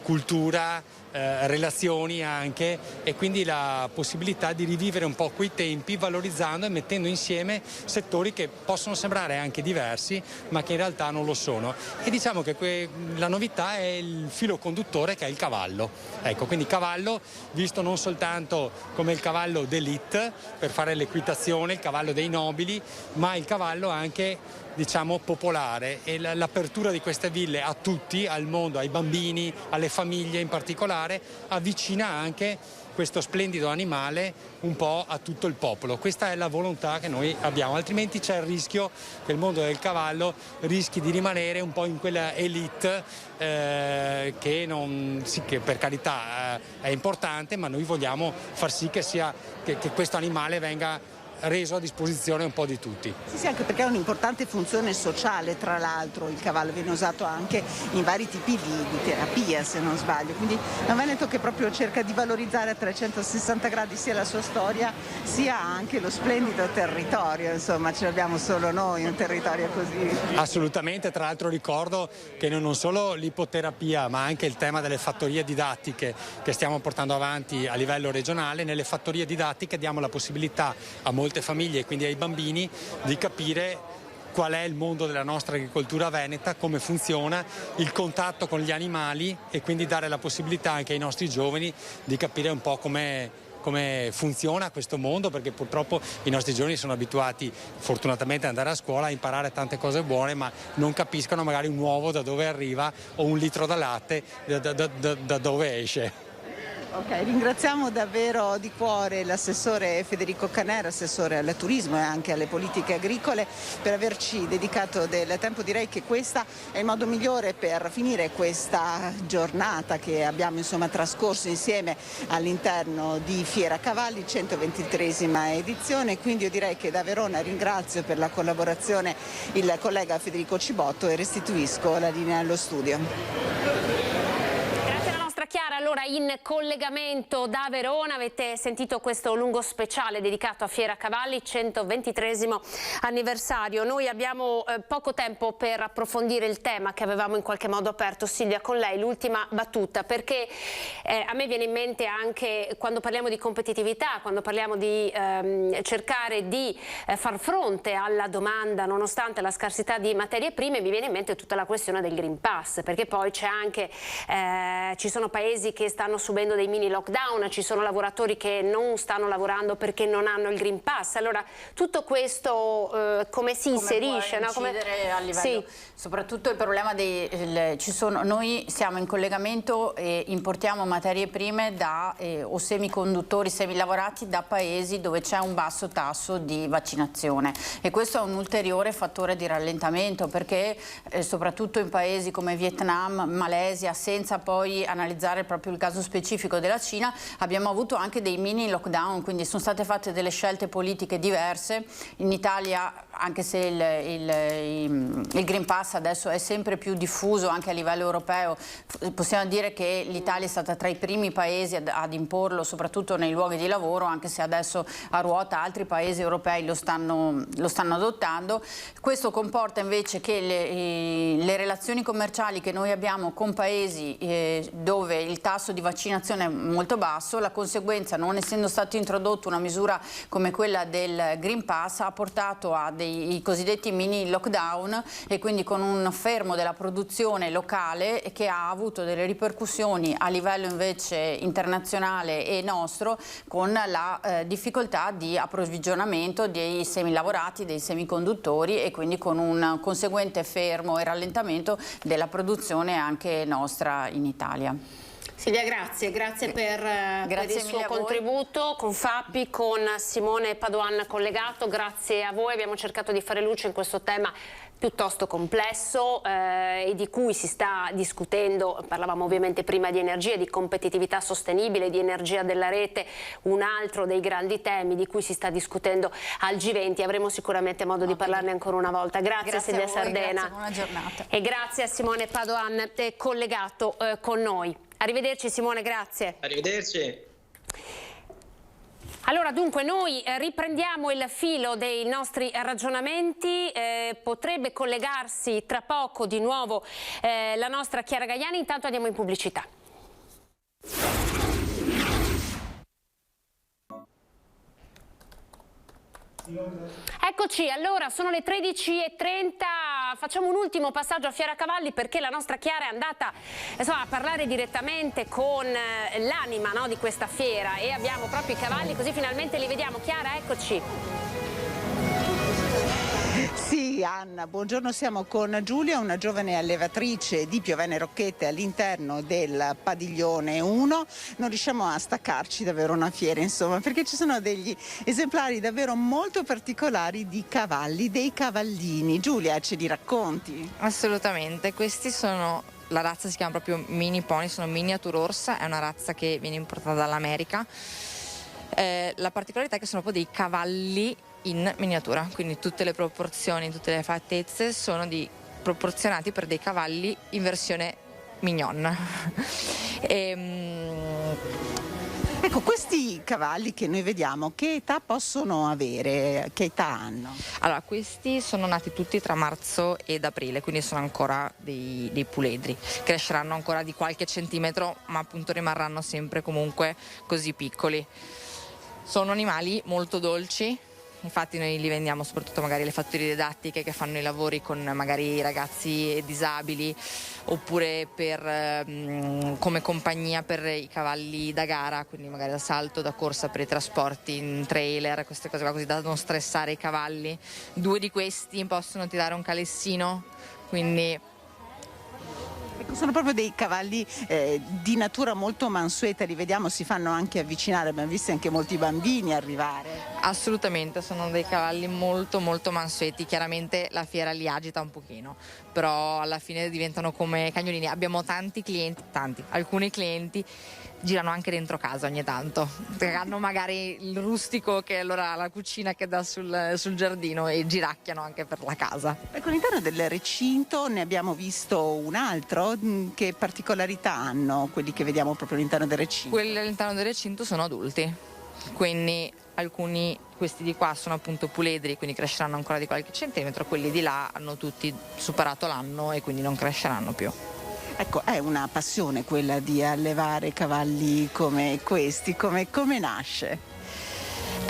cultura, relazioni anche, e quindi la possibilità di rivivere un po' quei tempi valorizzando e mettendo insieme settori che possono sembrare anche diversi ma che in realtà non lo sono, e diciamo che la novità è il filo conduttore che è il cavallo. Ecco, quindi cavallo visto non soltanto come il cavallo d'élite per fare l'equitazione, il cavallo dei nobili, ma il cavallo anche diciamo popolare, e l'apertura di queste ville a tutti, al mondo, ai bambini, alle famiglie in particolare, avvicina anche questo splendido animale un po' a tutto il popolo. Questa è la volontà che noi abbiamo, altrimenti c'è il rischio che il mondo del cavallo rischi di rimanere un po' in quella elite che per carità è importante, ma noi vogliamo far sì che questo animale venga reso a disposizione un po' di tutti. Sì, anche perché ha un'importante funzione sociale, tra l'altro il cavallo viene usato anche in vari tipi di terapia, se non sbaglio, quindi è un Veneto che proprio cerca di valorizzare a 360 gradi sia la sua storia sia anche lo splendido territorio, insomma ce l'abbiamo solo noi un territorio così. Assolutamente, tra l'altro ricordo che non solo l'ipoterapia ma anche il tema delle fattorie didattiche che stiamo portando avanti a livello regionale. Nelle fattorie didattiche diamo la possibilità a molte famiglie e quindi ai bambini di capire qual è il mondo della nostra agricoltura veneta, come funziona, il contatto con gli animali, e quindi dare la possibilità anche ai nostri giovani di capire un po' come funziona questo mondo, perché purtroppo i nostri giovani sono abituati fortunatamente ad andare a scuola, a imparare tante cose buone, ma non capiscono magari un uovo da dove arriva o un litro da latte da dove esce. Ok, ringraziamo davvero di cuore l'assessore Federico Canera, assessore al turismo e anche alle politiche agricole, per averci dedicato del tempo. Direi che questo è il modo migliore per finire questa giornata che abbiamo trascorso insieme all'interno di Fiera Cavalli, 123esima edizione. Quindi io direi che da Verona ringrazio per la collaborazione il collega Federico Cibotto e restituisco la linea allo studio. Chiara, allora in collegamento da Verona avete sentito questo lungo speciale dedicato a Fiera Cavalli, 123esimo anniversario. Noi abbiamo poco tempo per approfondire il tema che avevamo in qualche modo aperto. Silvia, con lei l'ultima battuta, perché a me viene in mente anche quando parliamo di competitività, quando parliamo di cercare di far fronte alla domanda nonostante la scarsità di materie prime, mi viene in mente tutta la questione del Green Pass, perché poi c'è anche, ci sono paesi che stanno subendo dei mini lockdown, ci sono lavoratori che non stanno lavorando perché non hanno il Green Pass. Allora tutto questo come si inserisce? Può incidere a livello, soprattutto il problema noi siamo in collegamento e importiamo materie prime o semiconduttori, semilavorati da paesi dove c'è un basso tasso di vaccinazione, e questo è un ulteriore fattore di rallentamento, perché soprattutto in paesi come Vietnam, Malesia, senza poi analizzare proprio il caso specifico della Cina, abbiamo avuto anche dei mini lockdown, quindi sono state fatte delle scelte politiche diverse. In Italia, anche se il Green Pass adesso è sempre più diffuso anche a livello europeo, possiamo dire che l'Italia è stata tra i primi paesi ad imporlo, soprattutto nei luoghi di lavoro, anche se adesso a ruota altri paesi europei lo stanno adottando. Questo comporta invece che le relazioni commerciali che noi abbiamo con paesi dove il tasso di vaccinazione è molto basso, la conseguenza, non essendo stato introdotto una misura come quella del Green Pass, ha portato a dei cosiddetti mini lockdown, e quindi con un fermo della produzione locale che ha avuto delle ripercussioni a livello invece internazionale e nostro, con la difficoltà di approvvigionamento dei semilavorati, dei semiconduttori, e quindi con un conseguente fermo e rallentamento della produzione anche nostra in Italia. Silvia, grazie per il suo contributo con Fappi, con Simone Padoan collegato. Grazie a voi, abbiamo cercato di fare luce in questo tema piuttosto complesso e di cui si sta discutendo. Parlavamo ovviamente prima di energia, di competitività sostenibile, di energia della rete, un altro dei grandi temi di cui si sta discutendo al G20. Avremo sicuramente modo di parlarne ancora una volta. Grazie Silvia Sardena. Grazie, buona giornata. E grazie a Simone Padoan collegato con noi. Arrivederci Simone, grazie. Arrivederci. Allora dunque noi riprendiamo il filo dei nostri ragionamenti, potrebbe collegarsi tra poco di nuovo la nostra Chiara Gaiani, intanto andiamo in pubblicità. Eccoci, allora sono le 13:30, facciamo un ultimo passaggio a Fiera Cavalli perché la nostra Chiara è andata a parlare direttamente con l'anima, no, di questa fiera, e abbiamo proprio i cavalli, così finalmente li vediamo. Chiara, eccoci. Sì, Anna, buongiorno, siamo con Giulia, una giovane allevatrice di Piovene Rocchette all'interno del padiglione 1. Non riusciamo a staccarci davvero una fiera, insomma, perché ci sono degli esemplari davvero molto particolari di cavalli, dei cavallini. Giulia, ce li racconti? Assolutamente, questi sono... La razza si chiama proprio Mini Pony, sono miniature horse, è una razza che viene importata dall'America. La particolarità è che sono proprio dei cavalli in miniatura, quindi tutte le proporzioni, tutte le fattezze sono proporzionati per dei cavalli in versione mignon. Ecco, questi cavalli che noi vediamo, che età possono avere? Che età hanno? Allora, questi sono nati tutti tra marzo ed aprile, quindi sono ancora dei puledri. Cresceranno ancora di qualche centimetro, ma appunto rimarranno sempre comunque così piccoli. Sono animali molto dolci. Infatti noi li vendiamo soprattutto magari alle fattorie didattiche che fanno i lavori con magari i ragazzi disabili, oppure come compagnia per i cavalli da gara, quindi magari da salto, da corsa, per i trasporti in trailer, queste cose qua, così da non stressare i cavalli. 2 di questi possono tirare un calessino, quindi... Sono proprio dei cavalli di natura molto mansueta, li vediamo, si fanno anche avvicinare, abbiamo visto anche molti bambini arrivare. Assolutamente, sono dei cavalli molto molto mansueti, chiaramente la fiera li agita un pochino, però alla fine diventano come cagnolini. Abbiamo tanti clienti, alcuni clienti girano anche dentro casa ogni tanto, hanno magari il rustico che allora la cucina che dà sul giardino e giracchiano anche per la casa. Ecco, all'interno del recinto ne abbiamo visto un altro. Che particolarità hanno quelli che vediamo proprio all'interno del recinto? Quelli all'interno del recinto sono adulti, quindi questi di qua sono appunto puledri, quindi cresceranno ancora di qualche centimetro, quelli di là hanno tutti superato l'anno e quindi non cresceranno più. Ecco, è una passione quella di allevare cavalli come questi, come nasce?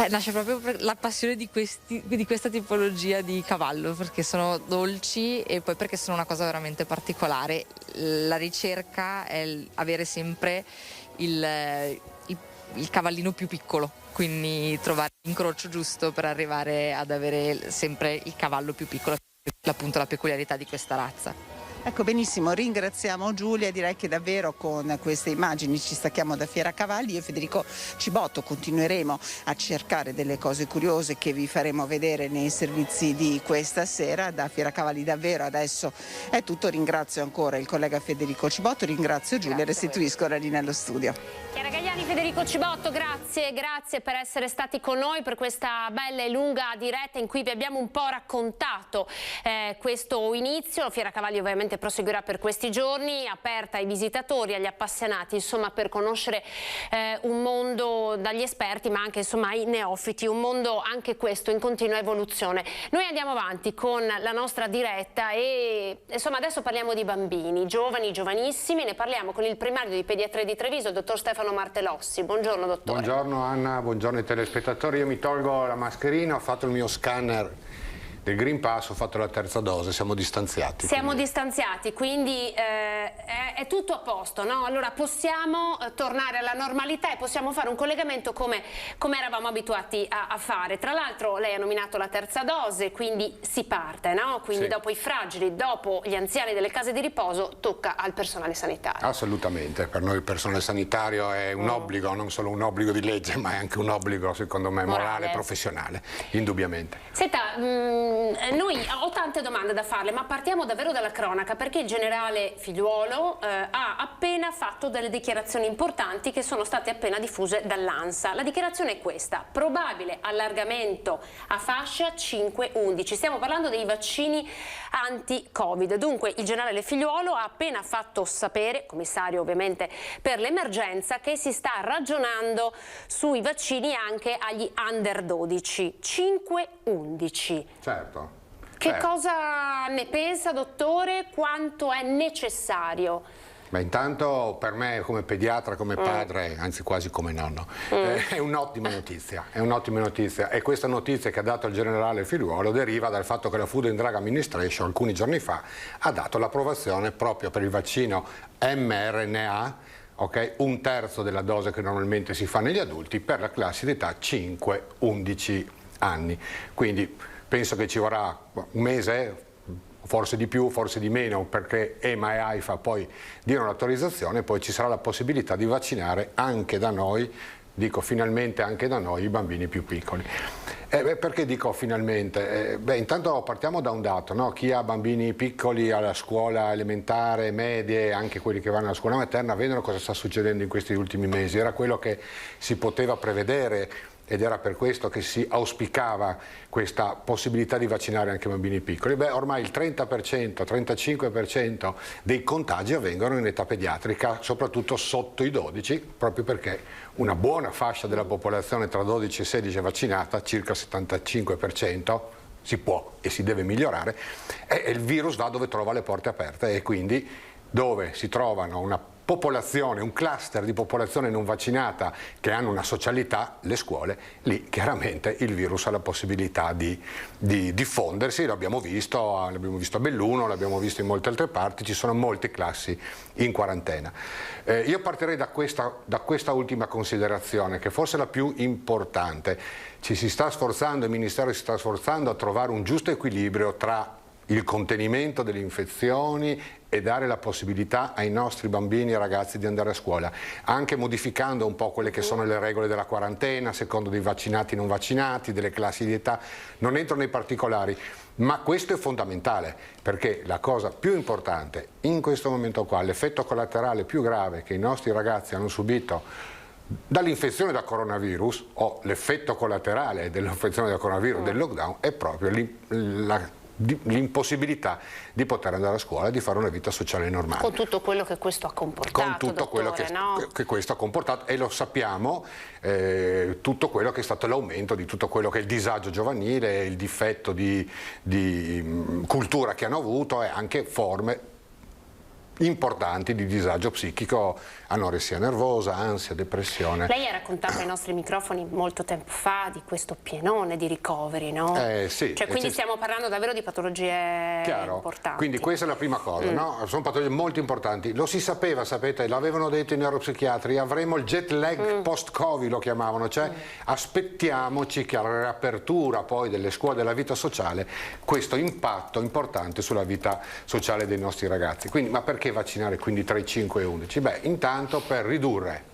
Nasce proprio per la passione di questa tipologia di cavallo, perché sono dolci e poi perché sono una cosa veramente particolare. La ricerca è avere sempre il cavallino più piccolo, quindi trovare l'incrocio giusto per arrivare ad avere sempre il cavallo più piccolo, appunto la peculiarità di questa razza. Ecco, benissimo, ringraziamo Giulia, direi che davvero con queste immagini ci stacchiamo da Fiera Cavalli. Io e Federico Cibotto continueremo a cercare delle cose curiose che vi faremo vedere nei servizi di questa sera. Da Fiera Cavalli davvero adesso è tutto, ringrazio ancora il collega Federico Cibotto, ringrazio Giulia e restituisco la linea allo studio. Chiara Gagliani, Federico Cibotto, grazie per essere stati con noi per questa bella e lunga diretta in cui vi abbiamo un po' raccontato questo inizio. Fiera Cavalli ovviamente proseguirà per questi giorni, aperta ai visitatori, agli appassionati, insomma, per conoscere un mondo dagli esperti ma anche insomma ai neofiti, un mondo anche questo in continua evoluzione. Noi andiamo avanti con la nostra diretta e insomma adesso parliamo di bambini, giovani, giovanissimi, ne parliamo con il primario di pediatria di Treviso, il dottor Stefano Martellossi. Buongiorno dottore. Buongiorno Anna, buongiorno ai telespettatori. Io mi tolgo la mascherina, ho fatto il mio scanner del Green Pass, ho fatto la terza dose, siamo distanziati. Siamo distanziati, quindi è tutto a posto, no? Allora possiamo tornare alla normalità e possiamo fare un collegamento come eravamo abituati a fare. Tra l'altro lei ha nominato la terza dose, quindi si parte, no? Quindi sì. Dopo i fragili, dopo gli anziani delle case di riposo, tocca al personale sanitario. Assolutamente, per noi il personale sanitario è un obbligo, non solo un obbligo di legge, ma è anche un obbligo, secondo me, morale, professionale, indubbiamente. Senta, noi ho tante domande da farle, ma partiamo davvero dalla cronaca, perché il generale Figliuolo ha appena fatto delle dichiarazioni importanti che sono state appena diffuse dall'ANSA. La dichiarazione è questa: probabile allargamento a fascia 5-11. Stiamo parlando dei vaccini anti-Covid. Dunque il generale Figliuolo ha appena fatto sapere, commissario ovviamente per l'emergenza, che si sta ragionando sui vaccini anche agli under 12, 5-11. Certo. Che cosa ne pensa, dottore? Quanto è necessario? Beh, intanto per me come pediatra, come padre, anzi quasi come nonno, è un'ottima notizia, e questa notizia che ha dato il generale Figliuolo deriva dal fatto che la Food and Drug Administration alcuni giorni fa ha dato l'approvazione proprio per il vaccino mRNA, okay? 1/3 della dose che normalmente si fa negli adulti per la classe di età 5-11 anni, quindi penso che ci vorrà un mese, forse di più, forse di meno, perché EMA e AIFA poi diano l'autorizzazione, poi ci sarà la possibilità di vaccinare anche da noi, dico finalmente anche da noi, i bambini più piccoli. Perché dico finalmente? Intanto partiamo da un dato, no? Chi ha bambini piccoli alla scuola elementare, medie, anche quelli che vanno alla scuola materna, vedono cosa sta succedendo in questi ultimi mesi, era quello che si poteva prevedere, ed era per questo che si auspicava questa possibilità di vaccinare anche bambini piccoli. Ormai il 30%, 35% dei contagi avvengono in età pediatrica, soprattutto sotto i 12, proprio perché una buona fascia della popolazione tra 12 e 16 è vaccinata, circa il 75%, si può e si deve migliorare, e il virus va dove trova le porte aperte, e quindi dove si trovano una popolazione, un cluster di popolazione non vaccinata che hanno una socialità, le scuole, lì chiaramente il virus ha la possibilità di diffondersi. L'abbiamo visto a Belluno, l'abbiamo visto in molte altre parti, ci sono molte classi in quarantena. Io partirei da questa ultima considerazione, che forse è la più importante. Ci si sta sforzando, il Ministero si sta sforzando a trovare un giusto equilibrio tra il contenimento delle infezioni e dare la possibilità ai nostri bambini e ragazzi di andare a scuola, anche modificando un po' quelle che sono le regole della quarantena, a secondo dei vaccinati e non vaccinati, delle classi di età. Non entro nei particolari, ma questo è fondamentale, perché la cosa più importante in questo momento qua, l'effetto collaterale più grave che i nostri ragazzi hanno subito dall'infezione da coronavirus, o l'effetto collaterale dell'infezione da coronavirus, del lockdown, è proprio l'impossibilità di poter andare a scuola e di fare una vita sociale normale. Con tutto quello che questo ha comportato, con tutto quello che questo ha comportato, e lo sappiamo, tutto quello che è stato l'aumento di tutto quello che è il disagio giovanile, il difetto di cultura che hanno avuto, e anche forme importanti di disagio psichico, anoressia nervosa, ansia, depressione. Lei ha raccontato ai nostri microfoni molto tempo fa di questo pienone di ricoveri, no? Sì. Cioè, quindi stiamo parlando davvero di patologie importanti. Quindi questa è la prima cosa, no? Sono patologie molto importanti. Lo si sapeva, sapete, l'avevano detto i neuropsichiatri, avremo il jet lag post-Covid, lo chiamavano, cioè aspettiamoci che alla riapertura poi delle scuole, della vita sociale, questo impatto importante sulla vita sociale dei nostri ragazzi. Quindi, ma perché vaccinare quindi tra i 5 e 11? Intanto per ridurre,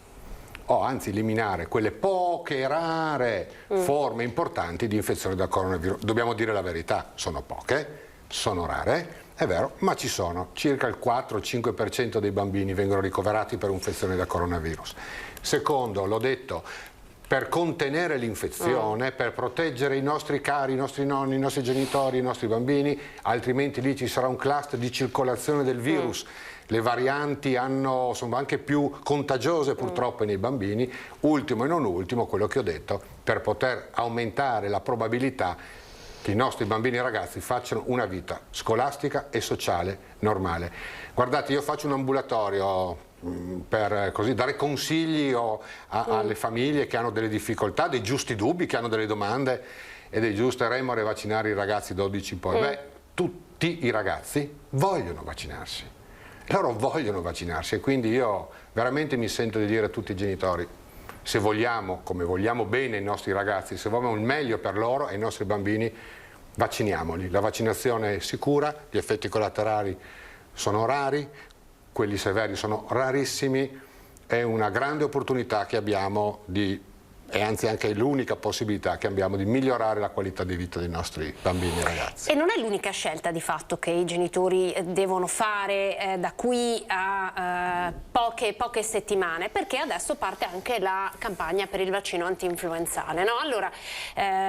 o anzi eliminare, quelle poche rare forme importanti di infezione da coronavirus. Dobbiamo dire la verità, sono poche, sono rare, è vero, ma ci sono. Circa il 4-5% dei bambini vengono ricoverati per infezione da coronavirus. Secondo, l'ho detto, per contenere l'infezione, per proteggere i nostri cari, i nostri nonni, i nostri genitori, i nostri bambini, altrimenti lì ci sarà un cluster di circolazione del virus. Le varianti sono anche più contagiose purtroppo nei bambini. Ultimo e non ultimo, quello che ho detto, per poter aumentare la probabilità che i nostri bambini e ragazzi facciano una vita scolastica e sociale normale. Guardate, io faccio un ambulatorio per così dare consigli alle famiglie che hanno delle difficoltà, dei giusti dubbi, che hanno delle domande, ed è giusto remore vaccinare i ragazzi 12 in poi. Tutti i ragazzi vogliono vaccinarsi. Loro vogliono vaccinarsi, e quindi io veramente mi sento di dire a tutti i genitori, se vogliamo, come vogliamo bene i nostri ragazzi, se vogliamo il meglio per loro e i nostri bambini, vacciniamoli. La vaccinazione è sicura, gli effetti collaterali sono rari, quelli severi sono rarissimi, è una grande opportunità che abbiamo e anzi anche l'unica possibilità che abbiamo di migliorare la qualità di vita dei nostri bambini e ragazzi. E non è l'unica scelta di fatto che i genitori devono fare da qui a poche settimane, perché adesso parte anche la campagna per il vaccino anti-influenzale, no? Allora,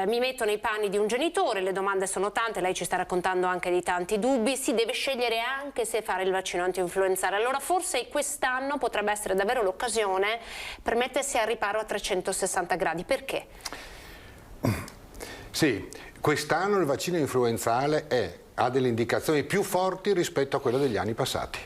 mi metto nei panni di un genitore, le domande sono tante, lei ci sta raccontando anche di tanti dubbi, si deve scegliere anche se fare il vaccino anti-influenzale. Allora forse quest'anno potrebbe essere davvero l'occasione per mettersi al riparo a 360 gradi. Perché? Sì, quest'anno il vaccino influenzale ha delle indicazioni più forti rispetto a quelle degli anni passati.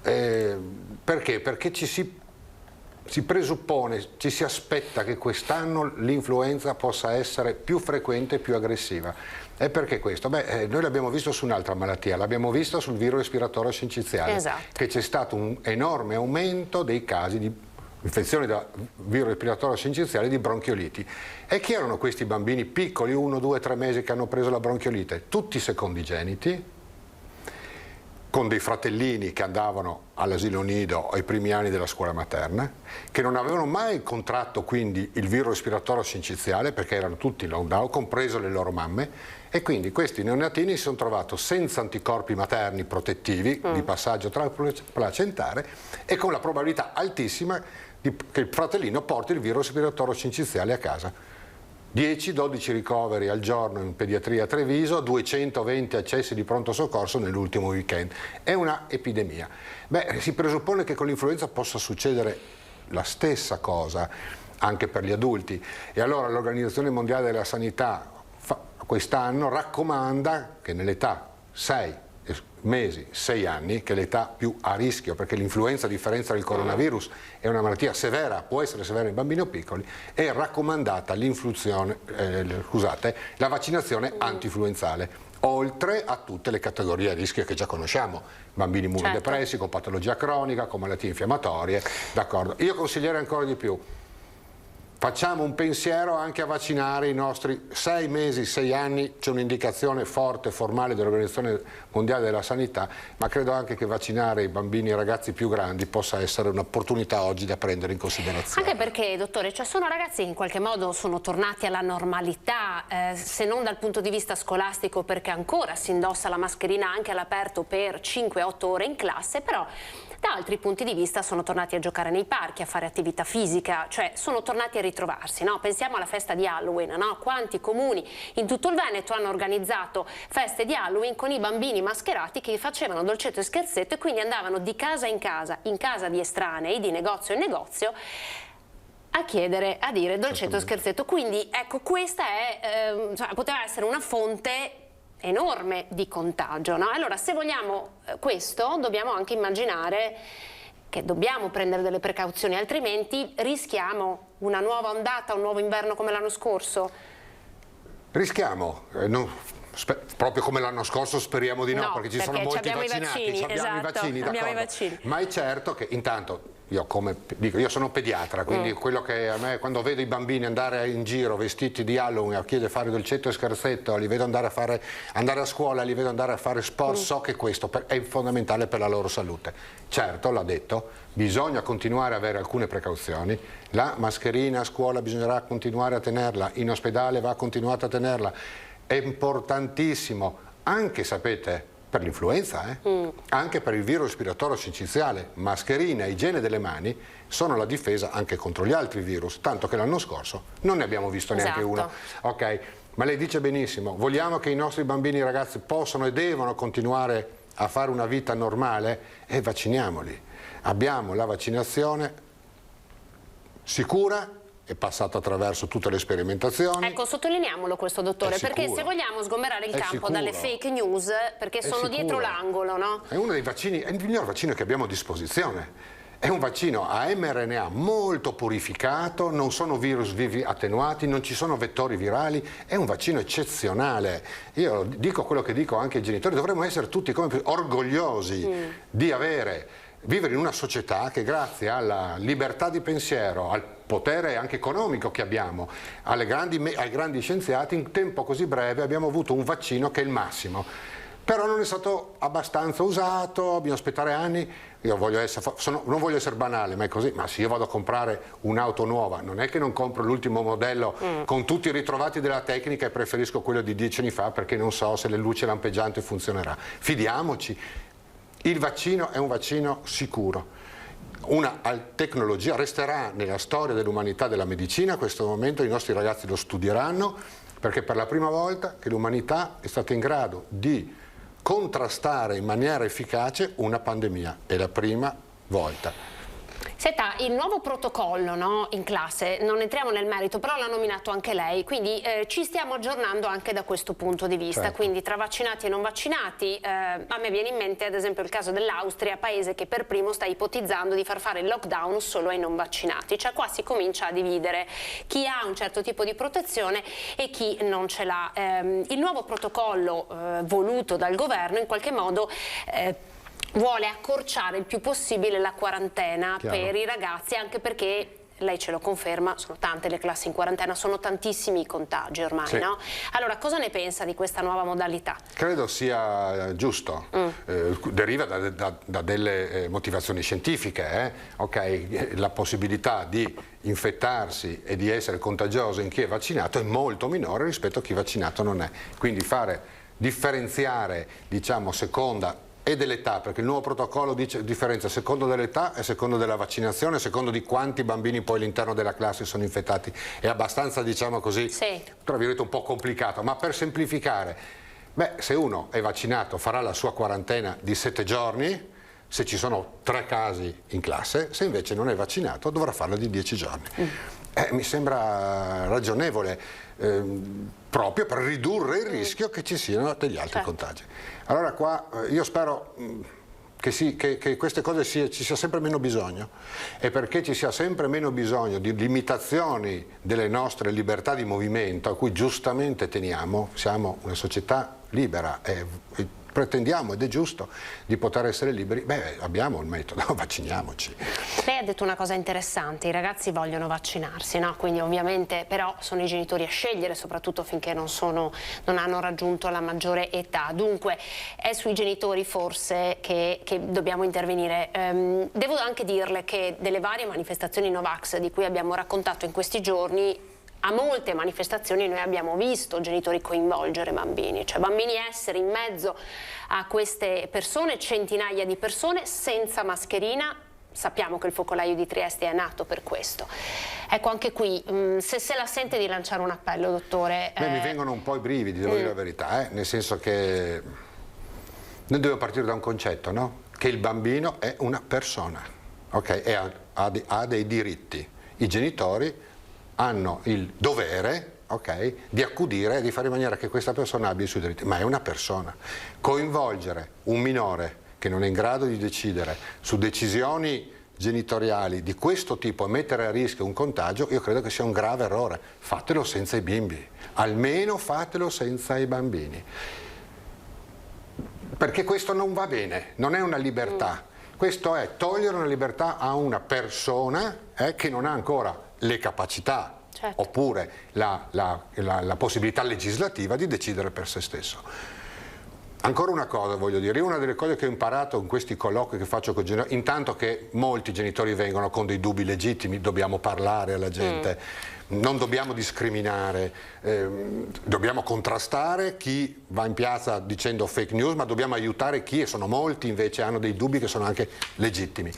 Perché? Perché si presuppone, ci si aspetta che quest'anno l'influenza possa essere più frequente e più aggressiva. E perché questo? Noi l'abbiamo visto su un'altra malattia, l'abbiamo visto sul virus respiratorio sinciziale, esatto, che c'è stato un enorme aumento dei casi di infezioni da virus respiratorio sinciziale di bronchioliti. E chi erano questi bambini piccoli, 1, 2, 3 mesi, che hanno preso la bronchiolite? Tutti secondigeniti, con dei fratellini che andavano all'asilo nido ai primi anni della scuola materna, che non avevano mai contratto quindi il virus respiratorio sinciziale perché erano tutti in lockdown, compreso le loro mamme, e quindi questi neonatini si sono trovati senza anticorpi materni protettivi di passaggio placentare e con la probabilità altissima che il fratellino porti il virus respiratorio sinciziale a casa. 10-12 ricoveri al giorno in pediatria a Treviso, 220 accessi di pronto soccorso nell'ultimo weekend. È una epidemia. Si presuppone che con l'influenza possa succedere la stessa cosa anche per gli adulti, e allora l'Organizzazione Mondiale della Sanità quest'anno raccomanda che nell'età 6 mesi, 6 anni, che è l'età più a rischio, perché l'influenza, a differenza del coronavirus, è una malattia severa, può essere severa in bambini piccoli, è raccomandata la vaccinazione antinfluenzale, oltre a tutte le categorie a rischio che già conosciamo, bambini immunodepressi, con patologia cronica, con malattie infiammatorie, d'accordo. Io consiglierei ancora di più. Facciamo un pensiero anche a vaccinare i nostri 6 mesi, 6 anni, c'è un'indicazione forte, formale dell'Organizzazione Mondiale della Sanità, ma credo anche che vaccinare i bambini e i ragazzi più grandi possa essere un'opportunità oggi da prendere in considerazione. Anche perché, dottore, sono ragazzi che in qualche modo sono tornati alla normalità, se non dal punto di vista scolastico, perché ancora si indossa la mascherina anche all'aperto per 5-8 ore in classe, però da altri punti di vista sono tornati a giocare nei parchi, a fare attività fisica, cioè sono tornati a ritrovarsi, no? Pensiamo alla festa di Halloween, no? Quanti comuni in tutto il Veneto hanno organizzato feste di Halloween con i bambini mascherati che facevano dolcetto e scherzetto e quindi andavano di casa in casa di estranei, di negozio in negozio, a chiedere, a dire dolcetto e scherzetto. Quindi ecco, questa poteva essere una fonte enorme di contagio, no? Allora, se vogliamo questo, dobbiamo anche immaginare che dobbiamo prendere delle precauzioni, altrimenti rischiamo una nuova ondata, un nuovo inverno come l'anno scorso. Rischiamo, proprio come l'anno scorso speriamo di no, perché ci sono molti vaccinati, abbiamo i vaccini, ma è certo che intanto io, come dico, io sono pediatra, quindi quello che a me, quando vedo i bambini andare in giro vestiti di Halloween a chiedere fare dolcetto e scherzetto, li vedo andare a scuola, li vedo andare a fare sport, so che questo è fondamentale per la loro salute. Certo, l'ha detto, bisogna continuare ad avere alcune precauzioni, la mascherina a scuola bisognerà continuare a tenerla, in ospedale va continuata a tenerla, è importantissimo, anche sapete, per l'influenza, anche per il virus respiratorio sinciziale, mascherina e igiene delle mani sono la difesa anche contro gli altri virus, tanto che l'anno scorso non ne abbiamo visto neanche uno. Ok, ma lei dice benissimo, vogliamo che i nostri bambini e ragazzi possano e devono continuare a fare una vita normale? E vacciniamoli. Abbiamo la vaccinazione sicura, è passato attraverso tutte le sperimentazioni. Ecco, sottolineiamolo questo, dottore, perché se vogliamo sgomberare il campo dalle fake news, perché sono dietro l'angolo, no? È uno dei vaccini, è il miglior vaccino che abbiamo a disposizione. È un vaccino a mRNA molto purificato, non sono virus vivi attenuati, non ci sono vettori virali, è un vaccino eccezionale. Io dico quello che dico anche ai genitori, dovremmo essere tutti come orgogliosi di vivere in una società che grazie alla libertà di pensiero, al potere anche economico che abbiamo, ai grandi scienziati, in tempo così breve abbiamo avuto un vaccino che è il massimo. Però non è stato abbastanza usato, bisogna aspettare anni. Io non voglio essere banale, ma è così. Ma se io vado a comprare un'auto nuova, non è che non compro l'ultimo modello con tutti i ritrovati della tecnica e preferisco quello di 10 anni fa perché non so se le luci lampeggianti funzionerà. Fidiamoci. Il vaccino è un vaccino sicuro. Una tecnologia resterà nella storia dell'umanità della medicina, a questo momento i nostri ragazzi lo studieranno, perché per la prima volta che l'umanità è stata in grado di contrastare in maniera efficace una pandemia, è la prima volta. Senta, il nuovo protocollo, no, in classe, non entriamo nel merito, però l'ha nominato anche lei, quindi ci stiamo aggiornando anche da questo punto di vista, certo. Quindi tra vaccinati e non vaccinati, a me viene in mente ad esempio il caso dell'Austria, paese che per primo sta ipotizzando di far fare il lockdown solo ai non vaccinati, cioè qua si comincia a dividere chi ha un certo tipo di protezione e chi non ce l'ha. Il nuovo protocollo voluto dal governo in qualche modo vuole accorciare il più possibile la quarantena per i ragazzi, anche perché lei ce lo conferma, sono tante le classi in quarantena, sono tantissimi i contagi ormai, sì. No? Allora, cosa ne pensa di questa nuova modalità? Credo sia giusto, deriva da delle motivazioni scientifiche, ok, la possibilità di infettarsi e di essere contagioso in chi è vaccinato è molto minore rispetto a chi vaccinato non è, quindi differenziare, diciamo, seconda e dell'età, perché il nuovo protocollo differenzia secondo dell'età e secondo della vaccinazione, secondo di quanti bambini poi all'interno della classe sono infettati. È abbastanza, diciamo così, sì, tra virgolette un po' complicato, ma per semplificare, se uno è vaccinato farà la sua quarantena di 7 giorni, se ci sono 3 casi in classe, se invece non è vaccinato dovrà farla di 10 giorni. Mi sembra ragionevole, proprio per ridurre il rischio che ci siano degli altri contagi. Allora qua io spero che queste cose ci sia sempre meno bisogno, e perché ci sia sempre meno bisogno di limitazioni delle nostre libertà di movimento a cui giustamente teniamo, siamo una società libera e pretendiamo, ed è giusto, di poter essere liberi, abbiamo il metodo, vacciniamoci. Lei ha detto una cosa interessante, i ragazzi vogliono vaccinarsi, no? Quindi ovviamente però sono i genitori a scegliere, soprattutto finché non hanno raggiunto la maggiore età, dunque è sui genitori forse che dobbiamo intervenire. Devo anche dirle che delle varie manifestazioni Novax di cui abbiamo raccontato in questi giorni, a molte manifestazioni noi abbiamo visto genitori coinvolgere bambini, cioè bambini essere in mezzo a queste persone, centinaia di persone senza mascherina. Sappiamo che il focolaio di Trieste è nato per questo. Ecco, anche qui, se la sente di lanciare un appello, dottore. Mi vengono un po' i brividi, devo dire la verità, nel senso che noi dobbiamo partire da un concetto, no? Che il bambino è una persona, ok? E ha dei diritti. I genitori hanno il dovere, ok, di accudire e di fare in maniera che questa persona abbia i suoi diritti, ma è una persona. Coinvolgere un minore che non è in grado di decidere su decisioni genitoriali di questo tipo e mettere a rischio un contagio, io credo che sia un grave errore. Fatelo senza i bimbi, almeno fatelo senza i bambini, perché questo non va bene, non è una libertà, questo è togliere una libertà a una persona che non ha ancora le capacità, certo, oppure la possibilità legislativa di decidere per se stesso. Ancora una cosa voglio dire, una delle cose che ho imparato in questi colloqui che faccio con i genitori, intanto che molti genitori vengono con dei dubbi legittimi, dobbiamo parlare alla gente, non dobbiamo discriminare, dobbiamo contrastare chi va in piazza dicendo fake news, ma dobbiamo aiutare chi, e sono molti invece, hanno dei dubbi che sono anche legittimi.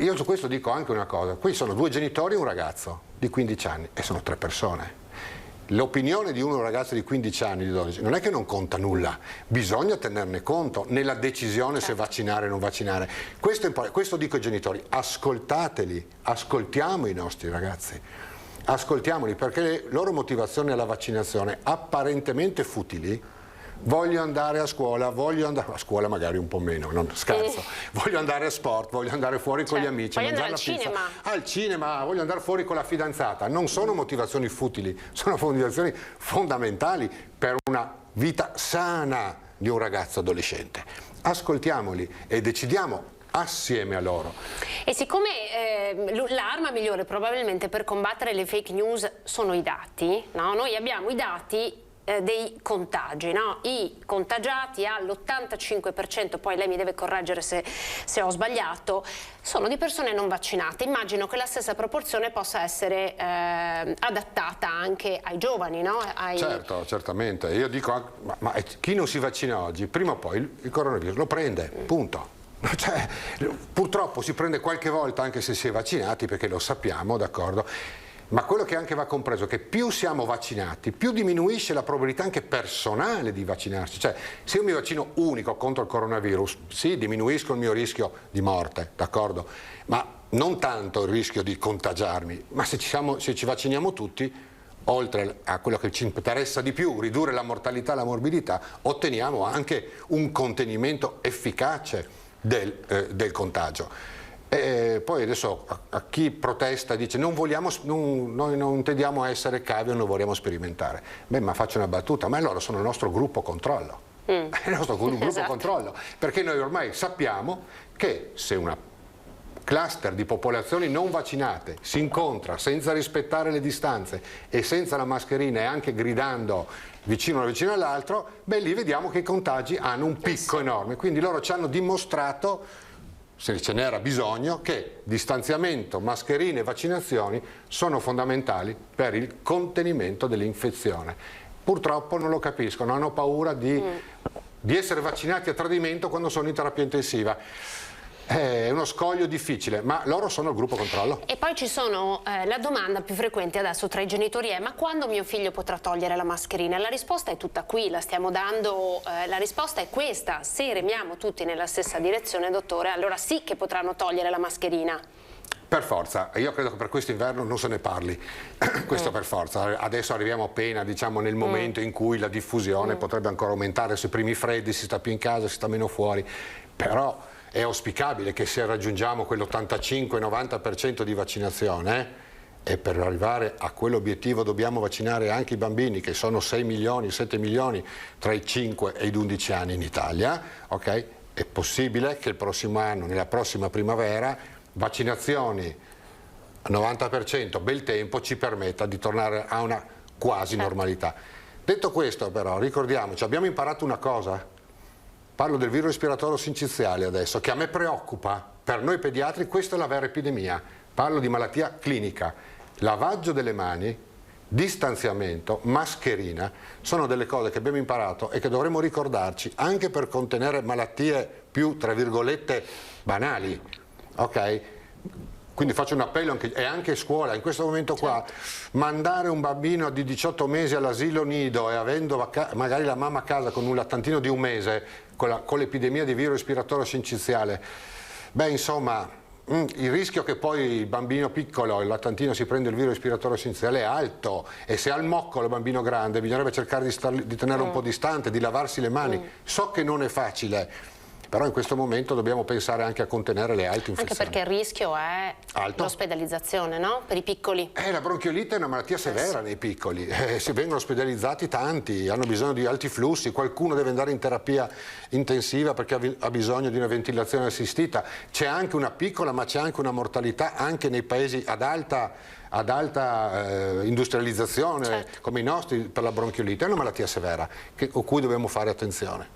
Io su questo dico anche una cosa, qui sono 2 genitori e un ragazzo di 15 anni e sono 3 persone. L'opinione di un ragazzo di 15 anni, di 12, non è che non conta nulla, bisogna tenerne conto nella decisione se vaccinare o non vaccinare. Questo dico ai genitori, ascoltateli, ascoltiamo i nostri ragazzi, ascoltiamoli, perché le loro motivazioni alla vaccinazione apparentemente futili, voglio andare a scuola, a scuola magari un po' meno, non scherzo, voglio andare a sport, voglio andare fuori con gli amici, mangiare la pizza, al cinema, voglio andare fuori con la fidanzata. Non sono motivazioni futili, sono motivazioni fondamentali per una vita sana di un ragazzo adolescente. Ascoltiamoli e decidiamo assieme a loro. E siccome l'arma migliore probabilmente per combattere le fake news sono i dati, no? Noi abbiamo i dati dei contagi, no? I contagiati all'85%, poi lei mi deve correggere se ho sbagliato, sono di persone non vaccinate. Immagino che la stessa proporzione possa essere adattata anche ai giovani, no? Certo, certamente. Io dico, ma chi non si vaccina oggi, prima o poi il coronavirus lo prende, punto. Cioè, purtroppo si prende qualche volta anche se si è vaccinati, perché lo sappiamo, d'accordo? Ma quello che anche va compreso è che più siamo vaccinati, più diminuisce la probabilità anche personale di vaccinarsi. Cioè, se io mi vaccino unico contro il coronavirus, sì, diminuisco il mio rischio di morte, d'accordo? Ma non tanto il rischio di contagiarmi, ma se ci vacciniamo tutti, oltre a quello che ci interessa di più, ridurre la mortalità e la morbidità, otteniamo anche un contenimento efficace del contagio. E poi adesso a chi protesta dice noi non intendiamo essere cavi, non vogliamo sperimentare. Beh, ma faccio una battuta, ma allora sono il nostro gruppo controllo. È il nostro gruppo controllo, perché noi ormai sappiamo che se una cluster di popolazioni non vaccinate si incontra senza rispettare le distanze e senza la mascherina e anche gridando vicino all'altro, beh, lì vediamo che i contagi hanno un picco enorme. Quindi loro ci hanno dimostrato, se ce n'era bisogno, che distanziamento, mascherine e vaccinazioni sono fondamentali per il contenimento dell'infezione. Purtroppo non lo capiscono, hanno paura di essere vaccinati a tradimento quando sono in terapia intensiva. È uno scoglio difficile, ma loro sono il gruppo controllo. E poi ci sono, la domanda più frequente adesso tra i genitori è: ma quando mio figlio potrà togliere la mascherina? La risposta è tutta qui, la stiamo dando, la risposta è questa: se remiamo tutti nella stessa direzione, dottore, allora sì che potranno togliere la mascherina. Per forza, io credo che per questo inverno non se ne parli, questo per forza. Adesso arriviamo appena, diciamo, nel momento in cui la diffusione potrebbe ancora aumentare, sui primi freddi si sta più in casa, si sta meno fuori, però è auspicabile che se raggiungiamo quell'85-90% di vaccinazione, e per arrivare a quell'obiettivo dobbiamo vaccinare anche i bambini, che sono 6 milioni, 7 milioni tra i 5 e i 11 anni in Italia, ok? È possibile che il prossimo anno, nella prossima primavera, vaccinazioni al 90%, bel tempo, ci permetta di tornare a una quasi normalità. Detto questo, però, ricordiamoci, abbiamo imparato una cosa. Parlo del virus respiratorio sinciziale adesso, che a me preoccupa. Per noi pediatri questa è la vera epidemia. Parlo di malattia clinica. Lavaggio delle mani, distanziamento, mascherina, sono delle cose che abbiamo imparato e che dovremmo ricordarci anche per contenere malattie più, tra virgolette, banali. Ok? Quindi faccio un appello anche scuola, in questo momento qua, mandare un bambino di 18 mesi all'asilo nido e avendo magari la mamma a casa con un lattantino di un mese, con l'epidemia di virus respiratorio sinciziale, beh, insomma, il rischio che poi il bambino piccolo, il lattantino, si prende il virus respiratorio sinciziale è alto, e se ha il moccolo il bambino grande bisognerebbe cercare di tenerlo un po' distante, di lavarsi le mani. So che non è facile, però in questo momento dobbiamo pensare anche a contenere le alte infezioni. Anche perché il rischio è l'ospedalizzazione, no? Per i piccoli. La bronchiolite è una malattia severa nei piccoli, si vengono ospedalizzati tanti, hanno bisogno di alti flussi, qualcuno deve andare in terapia intensiva perché ha bisogno di una ventilazione assistita. C'è anche una piccola, ma c'è anche una mortalità anche nei paesi ad alta industrializzazione, come i nostri, per la bronchiolite. È una malattia severa a cui dobbiamo fare attenzione.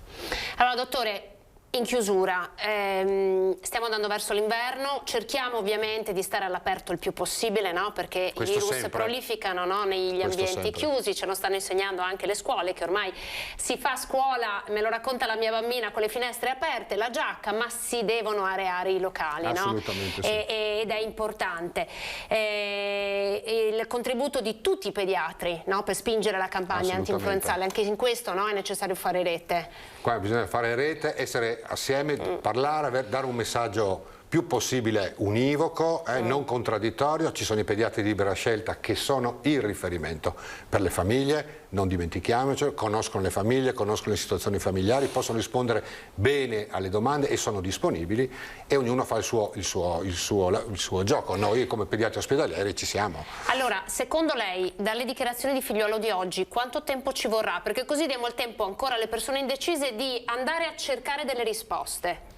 Allora, dottore, in chiusura, stiamo andando verso l'inverno, cerchiamo ovviamente di stare all'aperto il più possibile, no? Perché i virus prolificano, no? Negli ambienti chiusi, ce lo stanno insegnando anche le scuole, che ormai si fa scuola, me lo racconta la mia bambina, con le finestre aperte, la giacca, ma si devono areare i locali, no? Assolutamente sì. Ed è importante il contributo di tutti i pediatri, no? Per spingere la campagna antinfluenzale, anche in questo, no? È necessario fare rete. Qua bisogna fare rete, essere assieme, parlare, dare un messaggio più possibile univoco, non contraddittorio. Ci sono i pediatri di libera scelta che sono il riferimento per le famiglie, non dimentichiamocelo, conoscono le famiglie, conoscono le situazioni familiari, possono rispondere bene alle domande e sono disponibili, e ognuno fa il suo gioco. Noi come pediatri ospedalieri ci siamo. Allora, secondo lei, dalle dichiarazioni di Figliuolo di oggi, quanto tempo ci vorrà? Perché così diamo il tempo ancora alle persone indecise di andare a cercare delle risposte.